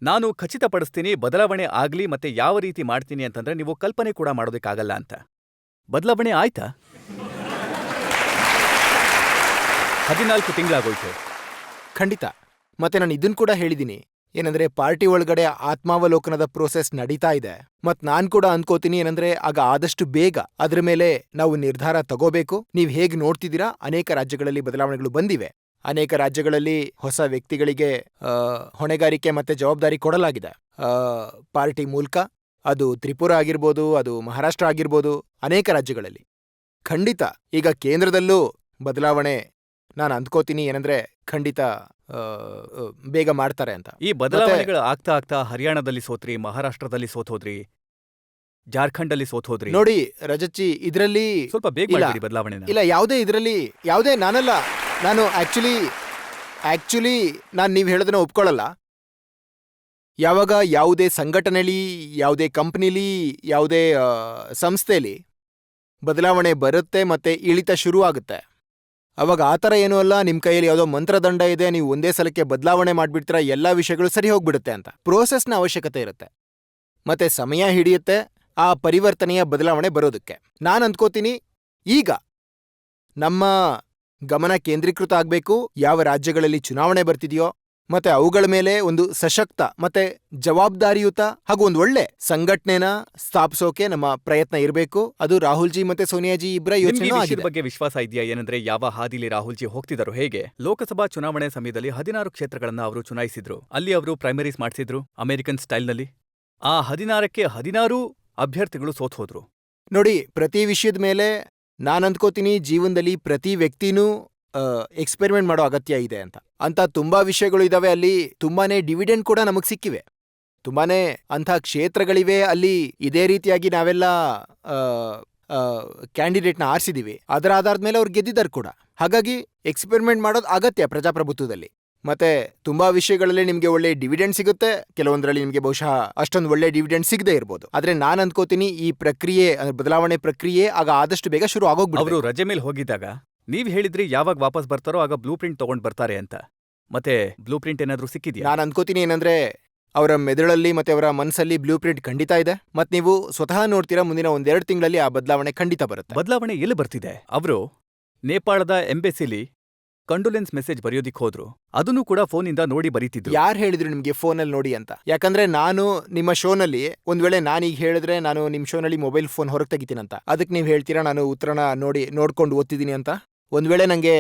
ನಾನು ಖಚಿತಪಡಿಸ್ತೀನಿ ಬದಲಾವಣೆ ಆಗ್ಲಿ ಮತ್ತೆ ಯಾವ ರೀತಿ ಮಾಡ್ತೀನಿ ಅಂತಂದ್ರೆ ನೀವು ಕಲ್ಪನೆ ಕೂಡ ಮಾಡೋದಕ್ಕಾಗಲ್ಲ ಅಂತ. ಬದಲಾವಣೆ ಆಯ್ತಾ? 14 ತಿಂಗಳಾಗೋಯ್ತು. ಖಂಡಿತ. ಮತ್ತೆ ನಾನು ಇದನ್ ಕೂಡ ಹೇಳಿದೀನಿ, ಏನಂದ್ರೆ ಪಾರ್ಟಿ ಒಳಗಡೆ ಆತ್ಮಾವಲೋಕನದ ಪ್ರೋಸೆಸ್ ನಡೀತಾ ಇದೆ. ಮತ್ ನಾನ್ ಕೂಡ ಅನ್ಕೋತೀನಿ ಏನಂದ್ರೆ ಆಗ ಆದಷ್ಟು ಬೇಗ ಅದ್ರ ಮೇಲೆ ನಾವು ನಿರ್ಧಾರ ತಗೋಬೇಕು. ನೀವ್ ಹೇಗ್ ನೋಡ್ತಿದ್ದೀರಾ, ಅನೇಕ ರಾಜ್ಯಗಳಲ್ಲಿ ಬದಲಾವಣೆಗಳು ಬಂದಿವೆ. ಅನೇಕ ರಾಜ್ಯಗಳಲ್ಲಿ ಹೊಸ ವ್ಯಕ್ತಿಗಳಿಗೆ ಹೊಣೆಗಾರಿಕೆ ಮತ್ತೆ ಜವಾಬ್ದಾರಿ ಕೊಡಲಾಗಿದೆ ಪಾರ್ಟಿ ಮೂಲಕ. ಅದು ತ್ರಿಪುರ ಆಗಿರ್ಬೋದು, ಅದು ಮಹಾರಾಷ್ಟ್ರ ಆಗಿರ್ಬೋದು, ಅನೇಕ ರಾಜ್ಯಗಳಲ್ಲಿ. ಖಂಡಿತ ಈಗ ಕೇಂದ್ರದಲ್ಲೂ ಬದಲಾವಣೆ ನಾನು ಅಂದ್ಕೋತೀನಿ ಏನಂದ್ರೆ ಖಂಡಿತ ಬೇಗ ಮಾಡ್ತಾರೆ ಅಂತ. ಈ ಬದಲಾವಣೆಗಳು ಆಗ್ತಾ ಆಗ್ತಾ ಹರಿಯಾಣದಲ್ಲಿ ಸೋತ್ರಿ, ಮಹಾರಾಷ್ಟ್ರದಲ್ಲಿ ಸೋತೋದ್ರಿ, ಜಾರ್ಖಂಡಲ್ಲಿ ಸೋತೋದ್ರಿ. ನೋಡಿ ರಜಚ್ಚಿ, ಇದ್ರಲ್ಲಿ ಸ್ವಲ್ಪ ಬೇಗ ಇಲ್ಲ. ಮಾಡಿಬಿಡಿ ಬದಲಾವಣೆನ. ಇಲ್ಲ, ಯಾವುದೇ ನಾನು ಆಕ್ಚುಲಿ ನಾನು ನೀವು ಹೇಳೋದನ್ನ ಒಪ್ಕೊಳ್ಳಲ್ಲ. ಯಾವಾಗ ಯಾವುದೇ ಸಂಘಟನೆಲಿ, ಯಾವುದೇ ಕಂಪ್ನಿಲಿ, ಯಾವುದೇ ಸಂಸ್ಥೆಲಿ ಬದಲಾವಣೆ ಬರುತ್ತೆ ಮತ್ತೆ ಇಳಿತ ಶುರು ಆಗುತ್ತೆ, ಅವಾಗ ಆ ಥರ ಏನೂ ಅಲ್ಲ, ನಿಮ್ಮ ಕೈಯಲ್ಲಿ ಯಾವುದೋ ಮಂತ್ರದಂಡ ಇದೆ, ನೀವು ಒಂದೇ ಸಲಕ್ಕೆ ಬದಲಾವಣೆ ಮಾಡಿಬಿಡ್ತೀರಾ, ಎಲ್ಲ ವಿಷಯಗಳು ಸರಿ ಹೋಗ್ಬಿಡುತ್ತೆ ಅಂತ. ಪ್ರೋಸೆಸ್ನ ಅವಶ್ಯಕತೆ ಇರುತ್ತೆ ಮತ್ತೆ ಸಮಯ ಹಿಡಿಯುತ್ತೆ ಆ ಪರಿವರ್ತನೆಯ ಬದಲಾವಣೆ ಬರೋದಕ್ಕೆ. ನಾನು ಅಂದ್ಕೋತೀನಿ ಈಗ ನಮ್ಮ ಗಮನ ಕೇಂದ್ರೀಕೃತ ಆಗಬೇಕು ಯಾವ ರಾಜ್ಯಗಳಲ್ಲಿ ಚುನಾವಣೆ ಬರ್ತಿದೆಯೋ ಮತ್ತೆ ಅವುಗಳ ಮೇಲೆ ಒಂದು ಸಶಕ್ತ ಮತ್ತೆ ಜವಾಬ್ದಾರಿಯುತ ಹಾಗೂ ಒಂದು ಒಳ್ಳೆ ಸಂಘಟನೆನ ಸ್ಥಾಪಿಸೋಕೆ ನಮ್ಮ ಪ್ರಯತ್ನ ಇರಬೇಕು. ಅದು ರಾಹುಲ್ಜಿ ಮತ್ತೆ ಸೋನಿಯಾಜಿ ಇಬ್ಬರ ನಿಮ್ಗೆ ಈ ಯೋಚನೆ ವಿಷಯದ ಆಗಿದೆ. ಬಗ್ಗೆ ವಿಶ್ವಾಸ ಇದೆಯಾ? ಏನಂದ್ರೆ ಯಾವ ಹಾದಿಲಿ ರಾಹುಲ್ಜಿ ಹೋಗ್ತಿದಾರೋ, ಹೇಗೆ ಲೋಕಸಭಾ ಚುನಾವಣೆ ಸಮಯದಲ್ಲಿ 16 ಕ್ಷೇತ್ರಗಳನ್ನ ಅವರು ಚುನಾಯಿಸಿದ್ರು. ಅಲ್ಲಿ ಅವರು ಪ್ರೈಮರೀಸ್ ಮಾಡಿಸಿದ್ರು ಅಮೆರಿಕನ್ ಸ್ಟೈಲ್ನಲ್ಲಿ. ಆ 16ಕ್ಕೆ 16 ಅಭ್ಯರ್ಥಿಗಳು ಸೋತ್ ಹೋದ್ರು. ನೋಡಿ, ಪ್ರತಿ ವಿಷಯದ ಮೇಲೆ ನಾನು ಅಂದ್ಕೋತೀನಿ ಜೀವನದಲ್ಲಿ ಪ್ರತಿ ವ್ಯಕ್ತಿನೂ ಎಕ್ಸ್ಪೆರಿಮೆಂಟ್ ಮಾಡೋ ಅಗತ್ಯ ಇದೆ ಅಂತ ತುಂಬಾ ವಿಷಯಗಳು ಇದಾವೆ. ಅಲ್ಲಿ ತುಂಬಾನೇ ಡಿವಿಡೆಂಡ್ ಕೂಡ ನಮಗ್ ಸಿಕ್ಕಿವೆ. ತುಂಬಾನೇ ಅಂಥ ಕ್ಷೇತ್ರಗಳಿವೆ ಅಲ್ಲಿ ಇದೇ ರೀತಿಯಾಗಿ ನಾವೆಲ್ಲ ಕ್ಯಾಂಡಿಡೇಟ್ನ ಆರಿಸಿದೀವಿ. ಅದರ ಆಧಾರದ ಮೇಲೆ ಅವ್ರು ಗೆದ್ದಿದ್ದಾರೆ ಕೂಡ. ಹಾಗಾಗಿ ಎಕ್ಸ್ಪೆರಿಮೆಂಟ್ ಮಾಡೋದು ಅಗತ್ಯ ಪ್ರಜಾಪ್ರಭುತ್ವದಲ್ಲಿ. ಮತ್ತೆ ತುಂಬಾ ವಿಷಯಗಳಲ್ಲಿ ನಿಮ್ಗೆ ಒಳ್ಳೆ ಡಿವಿಡೆಂಡ್ ಸಿಗುತ್ತೆ, ಕೆಲವೊಂದರಲ್ಲಿ ನಿಮ್ಗೆ ಬಹುಶಃ ಅಷ್ಟೊಂದು ಒಳ್ಳೆ ಡಿವಿಡೆಂಡ್ ಸಿಗದೆ ಇರ್ಬೋದು. ಆದ್ರೆ ನಾನ್ ಅನ್ಕೋತೀನಿ ಈ ಪ್ರಕ್ರಿಯೆ ಬದಲಾವಣೆ ಪ್ರಕ್ರಿಯೆ ಆಗ ಆದಷ್ಟು ಬೇಗ ಶುರು ಆಗೋಗ್ಬಿಟ್ಟು. ಅವರು ರಜೆ ಮೇಲೆ ಹೋಗಿದ್ದಾಗ ನೀವ್ ಹೇಳಿದ್ರಿ ಯಾವಾಗ ವಾಪಸ್ ಬರ್ತಾರೋ ಆಗ ಬ್ಲೂ ಪ್ರಿಂಟ್ ತಗೊಂಡ್ ಬರ್ತಾರೆ ಅಂತ. ಮತ್ತೆ ಬ್ಲೂ ಪ್ರಿಂಟ್ ಏನಾದ್ರೂ ಸಿಕ್ಕಿದ್ಯಾ? ನಾನು ಅನ್ಕೋತೀನಿ ಏನಂದ್ರೆ ಅವರ ಮೆದುಳಲ್ಲಿ ಮತ್ತೆ ಅವರ ಮನಸ್ಸಲ್ಲಿ ಬ್ಲೂ ಪ್ರಿಂಟ್ ಖಂಡಿತ ಇದೆ. ಮತ್ ನೀವು ಸ್ವತಃ ನೋಡ್ತೀರಾ ಮುಂದಿನ 1-2 ತಿಂಗಳಲ್ಲಿ ಆ ಬದಲಾವಣೆ ಖಂಡಿತ ಬರುತ್ತೆ. ಬದಲಾವಣೆ ಎಲ್ಲಿ ಬರ್ತಿದೆ? ಅವರು ನೇಪಾಳದ ಎಂಬೆಸಿಲಿ ಕಂಡೋಲೆನ್ಸ್ ಮೆಸೇಜ್ ಬರೆಯೋದಿಕ್ ಹೋದ್ರು. ಅದನ್ನು ಕೂಡ ಫೋನಿಂದ ನೋಡಿ ಬರೀತಿದ್ರು. ಯಾರು ಹೇಳಿದ್ರು ನಿಮ್ಗೆ ಫೋನಲ್ಲಿ ನೋಡಿ ಅಂತ? ಯಾಕಂದ್ರೆ ನಾನು ನಿಮ್ಮ ಶೋನಲ್ಲಿ ಒಂದ್ ವೇಳೆ ನಾನೀಗ ಹೇಳಿದ್ರೆ ನಾನು ನಿಮ್ ಶೋನಲ್ಲಿ ಮೊಬೈಲ್ ಫೋನ್ ಹೊರಗೆ ತೆಗಿತೀನಂತ, ಅದಕ್ಕೆ ನೀವು ಹೇಳ್ತೀರಾ ನಾನು ಉತ್ತರನ ನೋಡ್ಕೊಂಡು ಓದ್ತಿದ್ದೀನಿ ಅಂತ? ಒಂದ್ ವೇಳೆ ನಂಗೆ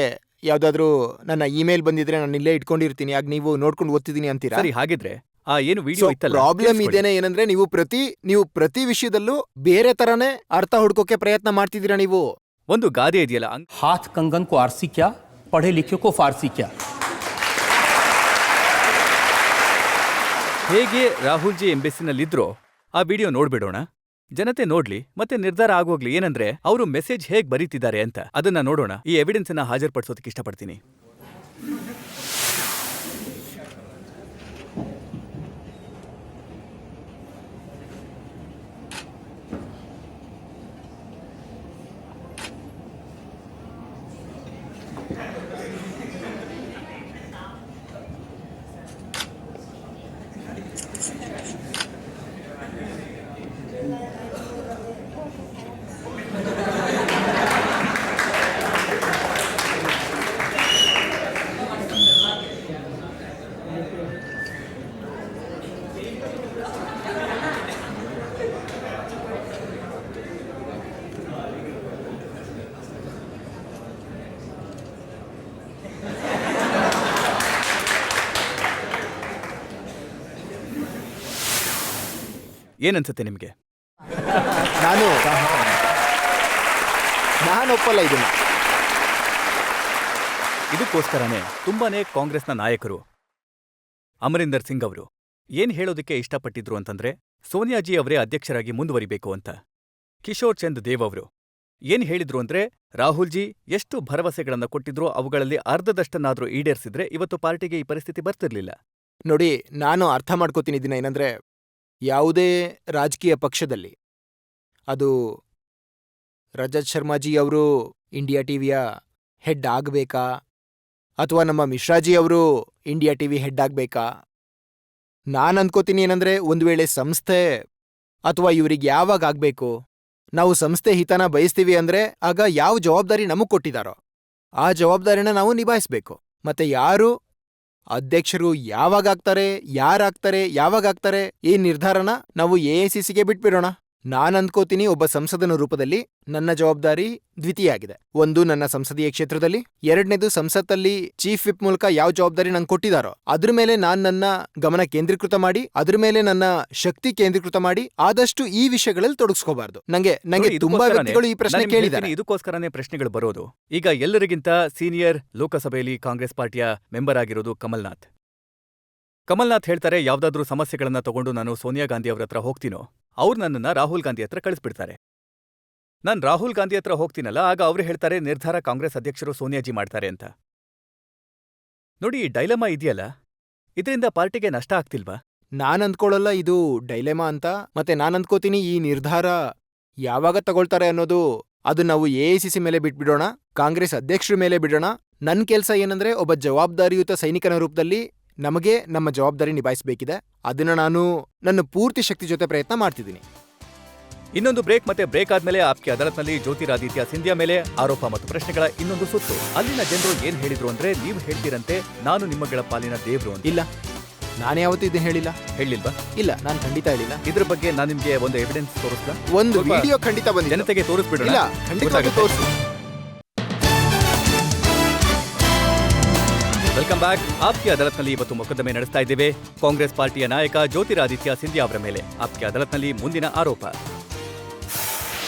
ಯಾವ್ದಾದ್ರು ನನ್ನ ಇಮೇಲ್ ಬಂದಿದ್ರೆ ನಾನು ಇಲ್ಲೇ ಇಟ್ಕೊಂಡಿರ್ತೀನಿ, ಆಗ ನೀವು ನೋಡ್ಕೊಂಡು ಓದ್ತಿದ್ದೀನಿ ಅಂತೀರಾ? ಸರಿ, ಹಾಗಿದ್ರೆ ಆ ಏನು ವಿಡಿಯೋ ಇತ್ತಲ್ಲ, ಪ್ರಾಬ್ಲಮ್ ಇದೇನೆ ಏನಂದ್ರೆ ನೀವು ಪ್ರತಿ ವಿಷಯದಲ್ಲೂ ಬೇರೆ ತರನೇ ಅರ್ಥ ಹುಡ್ಕೋಕೆ ಪ್ರಯತ್ನ ಮಾಡ್ತಿದ್ದೀರಾ ನೀವು. ಒಂದು ಗಾದೆ ಇದೆಯಲ್ಲ, हाथ कंगन को आरसी क्या, पढ़े लिखे को फारसी क्या. ಹೇಗೆ ರಾಹುಲ್ ಜಿ ಎಂಬೆಸಿನಲ್ಲಿದ್ರೋ ಆ ವಿಡಿಯೋ ನೋಡ್ಬಿಡೋಣ. ಜನತೆ ನೋಡ್ಲಿ, ಮತ್ತೆ ನಿರ್ಧಾರ ಆಗೋಗ್ಲಿ ಏನಂದ್ರೆ ಅವರು ಮೆಸೇಜ್ ಹೇಗ್ ಬರೀತಿದ್ದಾರೆ ಅಂತ. ಅದನ್ನ ನೋಡೋಣ. ಈ ಎವಿಡೆನ್ಸ್ ಅನ್ನ ಹಾಜರ್ಪಡಿಸೋದಕ್ಕೆ ಇಷ್ಟಪಡ್ತೀನಿ. ಏನನ್ಸುತ್ತೆ ನಿಮ್ಗೆ? ನಾನು ಒಪ್ಪಲ್ಲ ಇದನ್ನ. ಇದಕ್ಕೋಸ್ಕರನೇ ತುಂಬಾನೇ ಕಾಂಗ್ರೆಸ್ನ ನಾಯಕರು ಅಮರಿಂದರ್ ಸಿಂಗ್ ಅವರು ಏನ್ ಹೇಳೋದಕ್ಕೆ ಇಷ್ಟಪಟ್ಟಿದ್ರು ಅಂತಂದ್ರೆ ಸೋನಿಯಾಜಿ ಅವರೇ ಅಧ್ಯಕ್ಷರಾಗಿ ಮುಂದುವರಿಬೇಕು ಅಂತ. ಕಿಶೋರ್ ಚಂದ್ ದೇವ್ ಅವರು ಏನ್ ಹೇಳಿದ್ರು ಅಂದ್ರೆ ರಾಹುಲ್ ಜಿ ಎಷ್ಟು ಭರವಸೆಗಳನ್ನ ಕೊಟ್ಟಿದ್ರೋ ಅವುಗಳಲ್ಲಿ ಅರ್ಧದಷ್ಟನ್ನಾದ್ರೂ ಈಡೇರಿಸಿದ್ರೆ ಇವತ್ತು ಪಾರ್ಟಿಗೆ ಈ ಪರಿಸ್ಥಿತಿ ಬರ್ತಿರ್ಲಿಲ್ಲ. ನೋಡಿ, ನಾನು ಅರ್ಥ ಮಾಡ್ಕೋತೀನಿ ಇದನ್ನ. ಏನಂದ್ರೆ ಯಾವುದೇ ರಾಜಕೀಯ ಪಕ್ಷದಲ್ಲಿ ಅದು ರಜತ್ ಶರ್ಮಾಜಿ ಅವರು ಇಂಡಿಯಾ ಟಿವಿಯ ಹೆಡ್ ಆಗಬೇಕಾ ಅಥವಾ ನಮ್ಮ ಮಿಶ್ರಾಜಿ ಅವರು ಇಂಡಿಯಾ ಟಿವಿ ಹೆಡ್ ಆಗಬೇಕಾ, ನಾನು ಅನ್ಕೋತೀನಿ ಏನಂದ್ರೆ ಒಂದು ವೇಳೆ ಸಂಸ್ಥೆ ಅಥವಾ ಇವ್ರಿಗೆ ಯಾವಾಗ ಆಗ್ಬೇಕು, ನಾವು ಸಂಸ್ಥೆ ಹಿತನ ಬಯಸ್ತೀವಿ ಅಂದ್ರೆ ಆಗ ಯಾವ ಜವಾಬ್ದಾರಿ ನಮಗ್ ಕೊಟ್ಟಿದಾರೋ ಆ ಜವಾಬ್ದಾರಿನ ನಾವು ನಿಭಾಯಿಸ್ಬೇಕು. ಮತ್ತೆ ಯಾರು ಅಧ್ಯಕ್ಷರು ಯಾವಾಗಾಗ್ತಾರೆ, ಯಾರಾಗ್ತಾರೆ, ಯಾವಾಗಾಗ್ತಾರೆ ಈ ನಿರ್ಧಾರನ ನಾವು ಎಐಸಿಸಿಗೆ ಬಿಟ್ಬಿಡೋಣ. ನಾನು ಅನ್ಕೋತೀನಿ ಒಬ್ಬ ಸಂಸದನ ರೂಪದಲ್ಲಿ ನನ್ನ ಜವಾಬ್ದಾರಿ ದ್ವಿತೀಯ ಆಗಿದೆ. ಒಂದು, ನನ್ನ ಸಂಸದೀಯ ಕ್ಷೇತ್ರದಲ್ಲಿ; ಎರಡನೇದು, ಸಂಸತ್ತಲ್ಲಿ ಚೀಫ್ ವಿಪ್ ಮೂಲಕ ಯಾವ ಜವಾಬ್ದಾರಿ ನಂಗೆ ಕೊಟ್ಟಿದಾರೋ ಅದ್ರ ಮೇಲೆ ನಾನು ನನ್ನ ಗಮನ ಕೇಂದ್ರೀಕೃತ ಮಾಡಿ, ಅದ್ರ ಮೇಲೆ ನನ್ನ ಶಕ್ತಿ ಕೇಂದ್ರೀಕೃತ ಮಾಡಿ ಆದಷ್ಟು ಈ ವಿಷಯಗಳಲ್ಲಿ ತೊಡಗಿಸ್ಕೋಬಾರ್ದು. ನಂಗೆ ತುಂಬಾ ವ್ಯಕ್ತಿಗಳು ಈ ಪ್ರಶ್ನೆ ಕೇಳಿದ್ದಾರೆ. ಇದಕ್ಕೋಸ್ಕರನೇ ಪ್ರಶ್ನೆಗಳು ಬರೋದು. ಈಗ ಎಲ್ಲರಿಗಿಂತ ಸೀನಿಯರ್ ಲೋಕಸಭೆಯಲ್ಲಿ ಕಾಂಗ್ರೆಸ್ ಪಾರ್ಟಿಯ ಮೆಂಬರ್ ಆಗಿರೋದು ಕಮಲ್ನಾಥ್ ಹೇಳ್ತಾರೆ, ಯಾವ್ದಾದ್ರೂ ಸಮಸ್ಯೆಗಳನ್ನ ತಗೊಂಡು ನಾನು ಸೋನಿಯಾ ಗಾಂಧಿ ಅವ್ರ ಹತ್ರ ಹೋಗ್ತೀನೋ ಅವ್ರು ನನ್ನನ್ನ ರಾಹುಲ್ ಗಾಂಧಿ ಹತ್ರ ಕಳಿಸ್ಬಿಡ್ತಾರೆ. ನಾನ್ ರಾಹುಲ್ ಗಾಂಧಿ ಹತ್ರ ಹೋಗ್ತೀನಲ್ಲ, ಆಗ ಅವ್ರು ಹೇಳ್ತಾರೆ ನಿರ್ಧಾರ ಕಾಂಗ್ರೆಸ್ ಅಧ್ಯಕ್ಷರು ಸೋನಿಯಾಜಿ ಮಾಡ್ತಾರೆ ಅಂತ. ನೋಡಿ, ಈ ಡೈಲಮಾ ಇದೆಯಲ್ಲ, ಇದರಿಂದ ಪಾರ್ಟಿಗೆ ನಷ್ಟ ಆಗ್ತಿಲ್ವಾ? ನಾನ್ ಅಂದ್ಕೊಳ್ಳಲ್ಲ ಇದು ಡೈಲೆಮಾ ಅಂತ. ಮತ್ತೆ ನಾನ್ ಅಂದ್ಕೋತೀನಿ ಈ ನಿರ್ಧಾರ ಯಾವಾಗ ತಗೊಳ್ತಾರೆ ಅನ್ನೋದು ಅದು ನಾವು ಎಐಸಿಸಿ ಮೇಲೆ ಬಿಟ್ಬಿಡೋಣ, ಕಾಂಗ್ರೆಸ್ ಅಧ್ಯಕ್ಷರ ಮೇಲೆ ಬಿಡೋಣ. ನನ್ ಕೆಲ್ಸ ಏನಂದ್ರೆ ಒಬ್ಬ ಜವಾಬ್ದಾರಿಯುತ ಸೈನಿಕನ ರೂಪದಲ್ಲಿ ನಮಗೆ ನಮ್ಮ ಜವಾಬ್ದಾರಿ ನಿಭಾಯಿಸಬೇಕಿದೆ. ಅದನ್ನ ನಾನು ನನ್ನ ಪೂರ್ತಿ ಶಕ್ತಿ ಜೊತೆ ಪ್ರಯತ್ನ ಮಾಡ್ತಿದ್ದೀನಿ. ಇನ್ನೊಂದು ಬ್ರೇಕ್. ಮತ್ತೆ ಬ್ರೇಕ್ ಆದ್ಮೇಲೆ ಆಪ್ಕೆ ಅದಾಲತ್ನಲ್ಲಿ ಜ್ಯೋತಿರಾದಿತ್ಯ ಸಿಂಧಿಯಾ ಮೇಲೆ ಆರೋಪ ಮತ್ತು ಪ್ರಶ್ನೆಗಳ ಇನ್ನೊಂದು ಸುತ್ತು. ಅಲ್ಲಿನ ಜನರು ಏನ್ ಹೇಳಿದ್ರು ಅಂದ್ರೆ, ನೀವು ಹೇಳ್ತೀರಂತೆ ನಾನು ನಿಮ್ಮಗಳ ಪಾಲಿನ ದೇವ್ರು ಅಂತ. ಇಲ್ಲ, ನಾನು ಯಾವತ್ತೂ ಇದನ್ನ ಹೇಳಿಲ್ವಾ? ಇಲ್ಲ, ನಾನು ಖಂಡಿತ ಹೇಳಿಲ್ಲ. ಇದ್ರ ಬಗ್ಗೆ ನಾನು ನಿಮ್ಗೆ ಒಂದು ಎವಿಡೆನ್ಸ್ ತೋರಿಸ್ಲಾ? ಒಂದು ವಿಡಿಯೋ ಖಂಡಿತ ಬಂದಿದೆ, ಜನತೆಗೆ ತೋರಿಸ್ಬಿಡೋಣ. ಇಲ್ಲ, ಖಂಡಿತ ತೋರಿಸು. Welcome back. ಆಪ್ಕೆ ಅದಾಲತ್ನಲ್ಲಿ ಇವತ್ತು ಮೊಕದ್ದಮೆ ನಡೆಸ್ತಾ ಇದ್ದೇವೆ ಕಾಂಗ್ರೆಸ್ ಪಾರ್ಟಿಯ ನಾಯಕ ಜ್ಯೋತಿರಾದಿತ್ಯ ಸಿಂಧಿಯಾ ಅವರ ಮೇಲೆ. ಆಪ್ಕೆ ಅದಾಲತ್ನಲ್ಲಿ ಮುಂದಿನ ಆರೋಪ.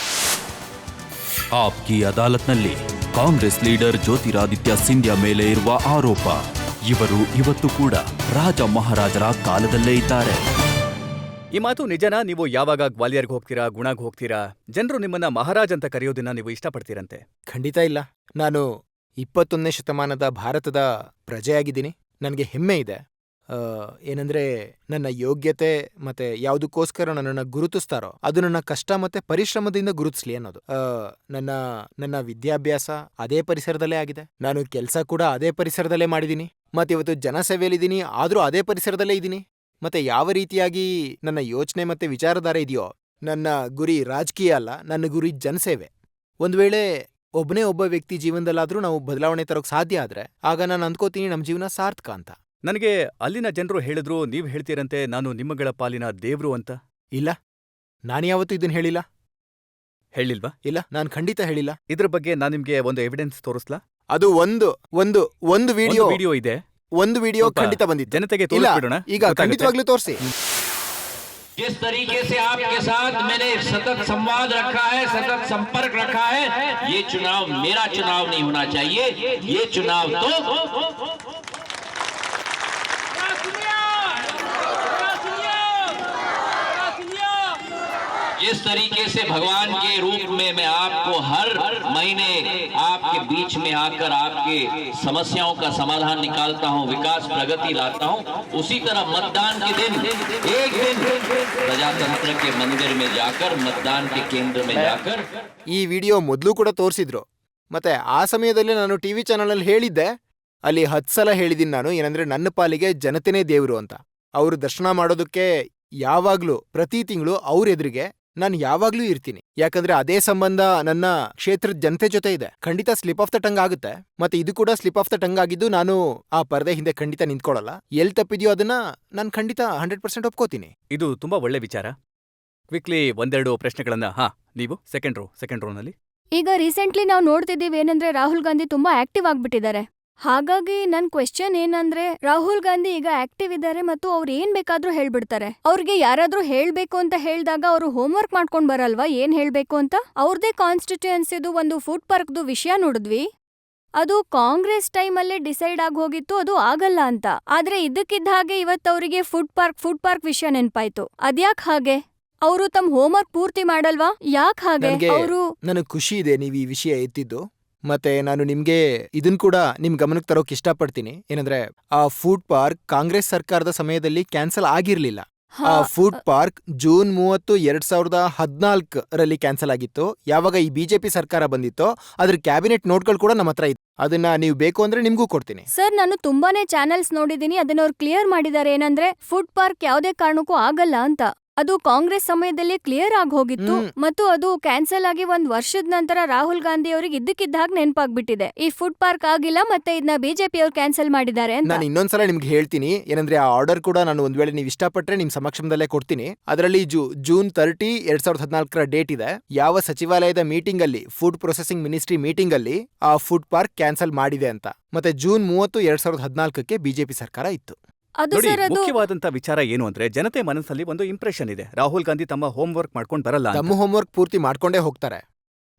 ಆಪ್ಕಿ ಅದಾಲತ್ನಲ್ಲಿ ಕಾಂಗ್ರೆಸ್ ಲೀಡರ್ ಜ್ಯೋತಿರಾದಿತ್ಯ ಸಿಂಧಿಯಾ ಮೇಲೆ ಇರುವ ಆರೋಪ. ಇವರು ಇವತ್ತು ಕೂಡ ರಾಜ ಮಹಾರಾಜರ ಕಾಲದಲ್ಲೇ ಇದ್ದಾರೆ. ಈ ಮಾತು ನಿಜನಾ? ನೀವು ಯಾವಾಗ ಗ್ವಾಲಿಯರ್ಗೆ ಹೋಗ್ತೀರಾ, ಗುಣಾಗ್ ಹೋಗ್ತೀರಾ, ಜನರು ನಿಮ್ಮನ್ನ ಮಹಾರಾಜ್ ಅಂತ ಕರೆಯೋದನ್ನ ನೀವು ಇಷ್ಟಪಡ್ತೀರಂತೆ. ಖಂಡಿತ ಇಲ್ಲ. ನಾನು 21ನೇ ಶತಮಾನದ ಭಾರತದ ಪ್ರಜೆಯಾಗಿದ್ದೀನಿ. ನನಗೆ ಹೆಮ್ಮೆ ಇದೆ. ಏನಂದ್ರೆ ನನ್ನ ಯೋಗ್ಯತೆ ಮತ್ತೆ ಯಾವುದಕ್ಕೋಸ್ಕರ ನನ್ನನ್ನು ಗುರುತಿಸ್ತಾರೋ ಅದು ನನ್ನ ಕಷ್ಟ ಮತ್ತೆ ಪರಿಶ್ರಮದಿಂದ ಗುರುತಿಸ್ಲಿ ಅನ್ನೋದು. ನನ್ನ ವಿದ್ಯಾಭ್ಯಾಸ ಅದೇ ಪರಿಸರದಲ್ಲೇ ಆಗಿದೆ. ನಾನು ಕೆಲಸ ಕೂಡ ಅದೇ ಪರಿಸರದಲ್ಲೇ ಮಾಡಿದ್ದೀನಿ. ಮತ್ತೆ ಇವತ್ತು ಜನಸೇವೆಯಲ್ಲಿದ್ದೀನಿ, ಆದರೂ ಅದೇ ಪರಿಸರದಲ್ಲೇ ಇದ್ದೀನಿ. ಮತ್ತೆ ಯಾವ ರೀತಿಯಾಗಿ ನನ್ನ ಯೋಚನೆ ಮತ್ತೆ ವಿಚಾರಧಾರೆ ಇದೆಯೋ, ನನ್ನ ಗುರಿ ರಾಜಕೀಯ ಅಲ್ಲ, ನನ್ನ ಗುರಿ ಜನಸೇವೆ. ಒಂದು ವೇಳೆ ಒಬ್ಬನೇ ಒಬ್ಬ ವ್ಯಕ್ತಿ ಜೀವನದಲ್ಲಾದ್ರೂ ನಾವು ಬದಲಾವಣೆ ತರೋಕ್ ಸಾಧ್ಯ ಆದ್ರೆ ಆಗ ನಾನು ಅಂದ್ಕೋತೀನಿ ನಮ್ಮ ಜೀವನ ಸಾರ್ಥಕ ಅಂತ. ನನಗೆ ಅಲ್ಲಿನ ಜನರು ಹೇಳಿದ್ರು, ನೀವ್ ಹೇಳ್ತೀರಂತೆ ನಾನು ನಿಮ್ಮಗಳ ಪಾಲಿನ ದೇವ್ರು ಅಂತ. ಇಲ್ಲ, ನಾನ್ಯಾವತ್ತೂ ಇದನ್ನ ಹೇಳಿಲ್ಲ. ಹೇಳಿಲ್ವಾ? ಇಲ್ಲ, ನಾನು ಖಂಡಿತ ಹೇಳಿಲ್ಲ. ಇದ್ರ ಬಗ್ಗೆ ನಾನ್ ನಿಮ್ಗೆ ಒಂದು ಎವಿಡೆನ್ಸ್ ತೋರಿಸ್ಲಾ? ಅದು ಒಂದು ವಿಡಿಯೋ ವಿಡಿಯೋ ಇದೆ, ಒಂದು ವಿಡಿಯೋ ಸ್ವಲ್ಪ ಖಂಡಿತ ಬಂದಿತ್ತು. ಜನತೆಗೆ ಇಲ್ಲ, ತೋರಿಸ್ಬಿಡೋಣ. ಈಗ ಖಂಡಿತವಾಗ್ಲೂ ತೋರಿಸಿ. जिस तरीके से आपके साथ मैंने सतत संवाद रखा है, सतत संपर्क रखा है, ये चुनाव मेरा चुनाव नहीं होना चाहिए, ये चुनाव तो जिस तरीके से भगवान के रूप में मैं आपको हर महीने आपके बीच में आकर आपके समस्याओं का समाधान निकालता हूं, विकास प्रगति लाता हूं, उसी तरह मतदान के दिन एक दिन प्रजातंत्र के मंदिर में जाकर, मतदान के केंद्र में जाकर ಈ ವಿಡಿಯೋ ಮೊದಲು ಕೂಡ ತೋರಿಸಿದ್ರು. ಮತ್ತೆ ಆ ಸಮಯದಲ್ಲಿ ನಾನು ಟಿವಿ ಚಾನಲಲ್ಲಿ ಹೇಳಿದ್ದೆ, ಅಲ್ಲಿ 10 ಸಲ ಹೇಳಿದ್ದೀನಿ ನಾನು, ಏನಂದ್ರೆ ನನ್ನ ಪಾಲಿಗೆ ಜನತೆನೇ ದೇವ್ರು ಅಂತ. ಅವರು ದರ್ಶನ ಮಾಡೋದಕ್ಕೆ ಯಾವಾಗ್ಲೂ ಪ್ರತಿ ತಿಂಗಳು ಅವ್ರ ಎದುರಿಗೆ ನಾನು ಯಾವಾಗ್ಲೂ ಇರ್ತೀನಿ. ಯಾಕಂದ್ರೆ ಅದೇ ಸಂಬಂಧ ನನ್ನ ಕ್ಷೇತ್ರದ ಜನತೆ ಜೊತೆ ಇದೆ. ಖಂಡಿತ ಸ್ಲಿಪ್ ಆಫ್ ದ ಟಂಗ್ ಆಗುತ್ತೆ. ಮತ್ತೆ ಇದು ಕೂಡ ಸ್ಲಿಪ್ ಆಫ್ ದ ಟಂಗ್ ಆಗಿದ್ದು, ನಾನು ಆ ಪರದೆ ಹಿಂದೆ ಖಂಡಿತ ನಿಂತ್ಕೊಳ್ಳಲ್ಲ. ಎಲ್ಲಿ ತಪ್ಪಿದ್ಯೋ ಅದನ್ನ ನಾನು ಖಂಡಿತ 100% ಒಪ್ಕೋತೀನಿ. ಇದು ತುಂಬಾ ಒಳ್ಳೆ ವಿಚಾರ. ಕ್ವಿಕ್ಲಿ ಒಂದೆರಡು ಪ್ರಶ್ನೆಗಳನ್ನ. ನೀವು ಸೆಕೆಂಡ್ ರೋನಲ್ಲಿ. ಈಗ ರೀಸೆಂಟ್ಲಿ ನಾವು ನೋಡ್ತಿದ್ದೀವಿ ಏನಂದ್ರೆ ರಾಹುಲ್ ಗಾಂಧಿ ತುಂಬಾ ಆಕ್ಟಿವ್ ಆಗ್ಬಿಟ್ಟಿದ್ದಾರೆ. ಹಾಗಾಗಿ ನನ್ ಕ್ವೆಶ್ಚನ್ ಏನಂದ್ರೆ, ರಾಹುಲ್ ಗಾಂಧಿ ಈಗ ಆಕ್ಟಿವ್ ಇದ್ದಾರೆ ಮತ್ತು ಅವ್ರು ಏನ್ ಬೇಕಾದ್ರೂ ಹೇಳ್ಬಿಡ್ತಾರೆ. ಅವ್ರಿಗೆ ಯಾರಾದ್ರೂ ಹೇಳ್ಬೇಕು ಅಂತ ಹೇಳ್ದಾಗ ಅವರು ಹೋಮ್ವರ್ಕ್ ಮಾಡ್ಕೊಂಡ್ ಬರಲ್ವಾ ಏನ್ ಹೇಳ್ಬೇಕು ಅಂತ? ಅವ್ರದೇ ಕಾನ್ಸ್ಟಿಟ್ಯೂಯೆನ್ಸಿದು ಒಂದು ಫುಡ್ ಪಾರ್ಕ್ದು ವಿಷಯ ನೋಡಿದ್ವಿ. ಅದು ಕಾಂಗ್ರೆಸ್ ಟೈಮಲ್ಲೇ ಡಿಸೈಡ್ ಆಗಿ ಹೋಗಿತ್ತು, ಅದು ಆಗಲ್ಲ ಅಂತ. ಆದ್ರೆ ಇದಕ್ಕಿದ್ದ ಹಾಗೆ ಇವತ್ತವರಿಗೆ ಫುಡ್ ಪಾರ್ಕ್ ವಿಷಯ ನೆನ್ಪಾಯ್ತು. ಅದ್ಯಾಕ್ ಹಾಗೆ? ಅವರು ತಮ್ಮ ಹೋಮ್ವರ್ಕ್ ಪೂರ್ತಿ ಮಾಡಲ್ವಾ? ಯಾಕ್ ಹಾಗೆ? ಅವರು ನನಗೆ ಖುಷಿ ಇದೆ ನೀವು ಈ ವಿಷಯ ಎತ್ತಿದ್ದು. ಮತ್ತೆ ನಾನು ನಿಮ್ಗೆ ಇದನ್ ಕೂಡ ನಿಮ್ ಗಮನಕ್ಕೆ ತರೋಕ್ ಇಷ್ಟಪಡ್ತೀನಿ. ಏನಂದ್ರೆ ಆ ಫುಡ್ ಪಾರ್ಕ್ ಕಾಂಗ್ರೆಸ್ ಸರ್ಕಾರದ ಸಮಯದಲ್ಲಿ ಕ್ಯಾನ್ಸಲ್ ಆಗಿರ್ಲಿಲ್ಲ. ಆ ಫುಡ್ ಪಾರ್ಕ್ ಜೂನ್ 30, 2014ರಲ್ಲಿ ಕ್ಯಾನ್ಸಲ್ ಆಗಿತ್ತು. ಯಾವಾಗ ಈ ಬಿಜೆಪಿ ಸರ್ಕಾರ ಬಂದಿತ್ತೋ ಅದ್ರ ಕ್ಯಾಬಿನೆಟ್ ನೋಟ್ಗಳು ಕೂಡ ನಮ್ಮ ಹತ್ರ ಇತ್ತು. ಅದನ್ನ ನೀವು ಬೇಕು ಅಂದ್ರೆ ನಿಮ್ಗೂ ಕೊಡ್ತೀನಿ. ಸರ್, ನಾನು ತುಂಬಾನೇ ಚಾನೆಲ್ಸ್ ನೋಡಿದೀನಿ, ಅದನ್ನ ಅವ್ರು ಕ್ಲಿಯರ್ ಮಾಡಿದ್ದಾರೆ. ಏನಂದ್ರೆ ಫುಡ್ ಪಾರ್ಕ್ ಯಾವುದೇ ಕಾರಣಕ್ಕೂ ಆಗಲ್ಲ ಅಂತ. ಅದು ಕಾಂಗ್ರೆಸ್ ಸಮಯದಲ್ಲಿ ಕ್ಲಿಯರ್ ಆಗಿ ಹೋಗಿತ್ತು ಮತ್ತು ಅದು ಕ್ಯಾನ್ಸಲ್ ಆಗಿ 1 ವರ್ಷದ ನಂತರ ರಾಹುಲ್ ಗಾಂಧಿ ಅವರಿಗೆ ಇದ್ದಕ್ಕಿದ್ದಾಗ ನೆನಪಾಗ್ಬಿಟ್ಟಿದೆ ಈ ಫುಡ್ ಪಾರ್ಕ್ ಆಗಿಲ್ಲ ಮತ್ತೆ ಇದನ್ನ ಬಿಜೆಪಿ ಅವ್ರು ಕ್ಯಾನ್ಸಲ್ ಮಾಡಿದ್ದಾರೆ ಅಂತ. ನಾನು ಇನ್ನೊಂದ್ಸಲ ನಿಮ್ಗೆ ಹೇಳ್ತೀನಿ. ಏನಂದ್ರೆ ಆ ಆರ್ಡರ್ ಕೂಡ ನಾನು ಒಂದ್ ವೇಳೆ ನೀವು ಇಷ್ಟಪಟ್ರೆ ನಿಮ್ ಸಮಕ್ಷಮದಲ್ಲೇ ಕೊಡ್ತೀನಿ. ಅದರಲ್ಲಿ ಜೂನ್ 30, 2014ರ ಡೇಟ್ ಇದೆ. ಯಾವ ಸಚಿವಾಲಯದ ಮೀಟಿಂಗ್ ಅಲ್ಲಿ, ಫುಡ್ ಪ್ರೊಸೆಸಿಂಗ್ ಮಿನಿಸ್ಟ್ರಿ ಮೀಟಿಂಗ್ ಅಲ್ಲಿ ಆ ಫುಡ್ ಪಾರ್ಕ್ ಕ್ಯಾನ್ಸಲ್ ಮಾಡಿದೆ ಅಂತ. ಮತ್ತೆ ಜೂನ್ 30, 2014ಕ್ಕೆ ಬಿಜೆಪಿ ಸರ್ಕಾರ ಇತ್ತು. ನೋಡಿ, ಮುಖ್ಯವಾದಂತ ವಿಚಾರ ಏನು ಅಂದ್ರೆ, ಜನತೆ ಮನಸ್ಸಲ್ಲಿ ಒಂದು ಇಂಪ್ರೆಷನ್ ಇದೆ, ರಾಹುಲ್ ಗಾಂಧಿ ತಮ್ಮ ಹೋಮ್ ವರ್ಕ್ ಮಾಡ್ಕೊಂಡು ಬರಲ್ಲ ಅಂತ. ತಮ್ಮ ಹೋಮ್ ವರ್ಕ್ ಪೂರ್ತಿ ಮಾಡ್ಕೊಂಡೇ ಹೋಗ್ತಾರೆ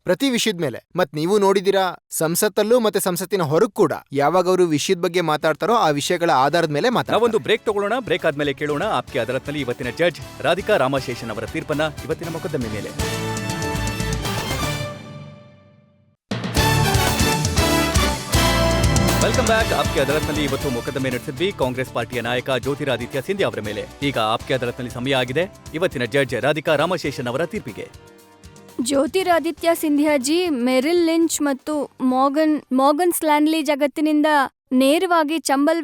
ಪ್ರತಿ ವಿಷಯದ ಮೇಲೆ. ಮತ್ ನೀವು ನೋಡಿದಿರಾ ಸಂಸತ್ತಲ್ಲೂ ಮತ್ತೆ ಸಂಸತ್ತಿನ ಹೊರಗ್ ಕೂಡ ಯಾವಾಗ ಅವರು ವಿಷಯದ ಬಗ್ಗೆ ಮಾತಾಡ್ತಾರೋ ಆ ವಿಷಯಗಳ ಆಧಾರದ ಮೇಲೆ ಮಾತಾಡ್ತಾರೆ. ನಾವೊಂದು ಬ್ರೇಕ್ ತಗೊಳ್ಳೋಣ. ಬ್ರೇಕ್ ಆದ್ಮೇಲೆ ಕೇಳೋಣ ಆಪ್ಕೆ ಅದಾಲತ್ನಲ್ಲಿ ಇವತ್ತಿನ ಜಡ್ಜ್ ರಾಧಿಕಾ ರಾಮಶೇಷನ್ ಅವರ ತೀರ್ಪನ್ನ, ಇವತ್ತಿನ ಮೊಕದ್ದಮೆ ಮೇಲೆ. Welcome back. ಆಪ್ಕೆ ಅದಾಲತ್ನಲ್ಲಿ ಇವತ್ತು ಮೊಕದ್ದಮೆ ನಡೆಸಿದ್ವಿ ಕಾಂಗ್ರೆಸ್ ಪಾರ್ಟಿಯ ನಾಯಕ ಜ್ಯೋತಿರಾದಿತ್ಯ ಸಿಂಧ್ಯಾ ಅವರ ಮೇಲೆ. ಈಗ ಆಪ್ಕೆ ಅದಾಲತ್ನಲ್ಲಿ ಸಮಯ ಆಗಿದೆ ಇವತ್ತಿನ ಜಡ್ಜ್ ರಾಧಿಕಾ ರಾಮಶೇಷನ್ ಅವರ ತೀರ್ಪಿಗೆ. Jyotiraditya Scindia G Meryl Lynch ಮತ್ತು ಮಾರ್ಗನ್ ಸ್ಟ್ಯಾನ್ಲಿ ಜಗತ್ತಿನಿಂದ ನೇರವಾಗಿ ಚಂಬಲ್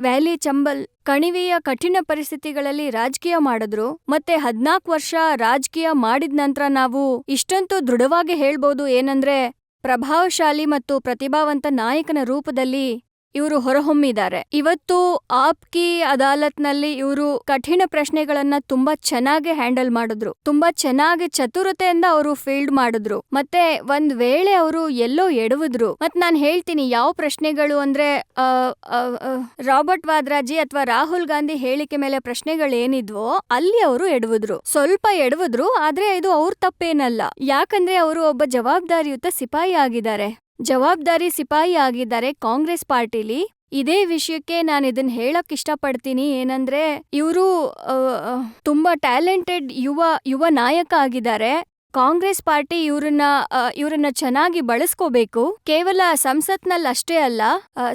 ವ್ಯಾಲಿ ಚಂಬಲ್ ಕಣಿವೆಯ ಕಠಿಣ ಪರಿಸ್ಥಿತಿಗಳಲ್ಲಿ ರಾಜಕೀಯ ಮಾಡಿದ್ರು. ಮತ್ತೆ 14 ವರ್ಷ ರಾಜಕೀಯ ಮಾಡಿದ ನಂತರ ನಾವು ಇಷ್ಟಂತೂ ದೃಢವಾಗಿ ಹೇಳ್ಬೋದು ಏನಂದ್ರೆ, ಪ್ರಭಾವಶಾಲಿ ಮತ್ತು ಪ್ರತಿಭಾವಂತ ನಾಯಕನ ರೂಪದಲ್ಲಿ ಇವರು ಹೊರಹೊಮ್ಮಿದ್ದಾರೆ. ಇವತ್ತು ಆಪ್ಕಿ ಅದಾಲತ್ನಲ್ಲಿ ಇವರು ಕಠಿಣ ಪ್ರಶ್ನೆಗಳನ್ನ ತುಂಬಾ ಚೆನ್ನಾಗಿ ಹ್ಯಾಂಡಲ್ ಮಾಡಿದ್ರು. ತುಂಬಾ ಚೆನ್ನಾಗಿ ಚತುರತೆಯಿಂದ ಅವರು ಫೀಲ್ಡ್ ಮಾಡಿದ್ರು. ಮತ್ತೆ ಒಂದ್ ವೇಳೆ ಅವರು ಎಲ್ಲೋ ಎಡವಿದ್ರು. ಮತ್ ನಾನ್ ಹೇಳ್ತೀನಿ ಯಾವ ಪ್ರಶ್ನೆಗಳು ಅಂದ್ರೆ, ರಾಬರ್ಟ್ ವಾದ್ರಾಜಿ ಅಥವಾ ರಾಹುಲ್ ಗಾಂಧಿ ಹೇಳಿಕೆ ಮೇಲೆ ಪ್ರಶ್ನೆಗಳೇನಿದ್ವೋ ಅಲ್ಲಿ ಅವರು ಎಡವಿದ್ರು. ಸ್ವಲ್ಪ ಎಡವಿದ್ರು, ಆದ್ರೆ ಇದು ಅವ್ರ ತಪ್ಪೇನಲ್ಲ. ಯಾಕಂದ್ರೆ ಅವರು ಒಬ್ಬ ಜವಾಬ್ದಾರಿಯುತ ಸಿಪಾಯಿ ಆಗಿದ್ದಾರೆ. ಕಾಂಗ್ರೆಸ್ ಪಾರ್ಟಿಲಿ ಇದೇ ವಿಷಯಕ್ಕೆ ನಾನು ಇದನ್ನ ಹೇಳಕ್ ಇಷ್ಟಪಡ್ತೀನಿ. ಏನಂದ್ರೆ ಇವರು ತುಂಬಾ ಟ್ಯಾಲೆಂಟೆಡ್ ಯುವ ನಾಯಕ ಆಗಿದ್ದಾರೆ. ಕಾಂಗ್ರೆಸ್ ಪಾರ್ಟಿ ಇವ್ರನ್ನ ಚೆನ್ನಾಗಿ ಬಳಸ್ಕೋಬೇಕು. ಕೇವಲ ಸಂಸತ್ನಲ್ಲಿ ಅಷ್ಟೇ ಅಲ್ಲ,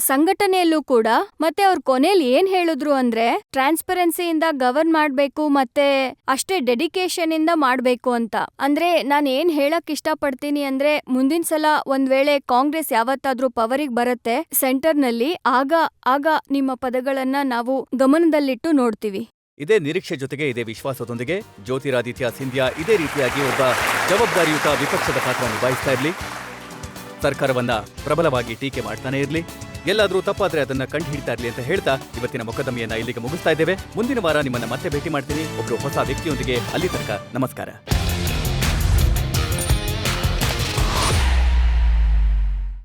ಸಂಘಟನೆಯಲ್ಲೂ ಕೂಡ. ಮತ್ತೆ ಅವ್ರ ಕೊನೆಯಲ್ಲಿ ಏನ್ ಹೇಳಿದ್ರು ಅಂದ್ರೆ ಟ್ರಾನ್ಸ್ಪರೆನ್ಸಿಯಿಂದ ಗವರ್ನ್ ಮಾಡ್ಬೇಕು ಮತ್ತೆ ಅಷ್ಟೇ ಡೆಡಿಕೇಶನ್ ಇಂದ ಮಾಡ್ಬೇಕು ಅಂತ. ಅಂದ್ರೆ ನಾನು ಏನ್ ಹೇಳಕ್ ಇಷ್ಟಪಡ್ತೀನಿ ಅಂದ್ರೆ ಮುಂದಿನ ಸಲ ಒಂದ್ ವೇಳೆ ಕಾಂಗ್ರೆಸ್ ಯಾವತ್ತಾದ್ರೂ ಪವರಿಗೆ ಬರುತ್ತೆ ಸೆಂಟರ್ನಲ್ಲಿ, ಆಗ ನಿಮ್ಮ ಪದಗಳನ್ನ ನಾವು ಗಮನದಲ್ಲಿಟ್ಟು ನೋಡ್ತೀವಿ. ಇದೇ ನಿರೀಕ್ಷೆ ಜೊತೆಗೆ ಇದೇ ವಿಶ್ವಾಸದೊಂದಿಗೆ ಜ್ಯೋತಿರಾದಿತ್ಯ ಸಿಂಧ್ಯಾ ಇದೇ ರೀತಿಯಾಗಿ ಒಬ್ಬ ಜವಾಬ್ದಾರಿಯುತ ವಿಪಕ್ಷದ ಪಾತ್ರ ನಿಭಾಯಿಸ್ತಾ ಇರಲಿ, ಸರ್ಕಾರವನ್ನ ಪ್ರಬಲವಾಗಿ ಟೀಕೆ ಮಾಡ್ತಾನೆ ಇರಲಿ, ಎಲ್ಲಾದ್ರೂ ತಪ್ಪಾದ್ರೆ ಅದನ್ನ ಕಂಡು ಹಿಡಿತಾ ಇರಲಿ ಅಂತ ಹೇಳ್ತಾ ಇವತ್ತಿನ ಮೊಕದ್ದಮೆಯನ್ನ ಇಲ್ಲಿಗೆ ಮುಗಿಸ್ತಾ ಇದ್ದೇವೆ. ಮುಂದಿನ ವಾರ ನಿಮ್ಮನ್ನ ಮತ್ತೆ ಭೇಟಿ ಮಾಡ್ತೀನಿ ಒಬ್ರು ಹೊಸ ವ್ಯಕ್ತಿಯೊಂದಿಗೆ. ಅಲ್ಲಿ ತನಕ ನಮಸ್ಕಾರ.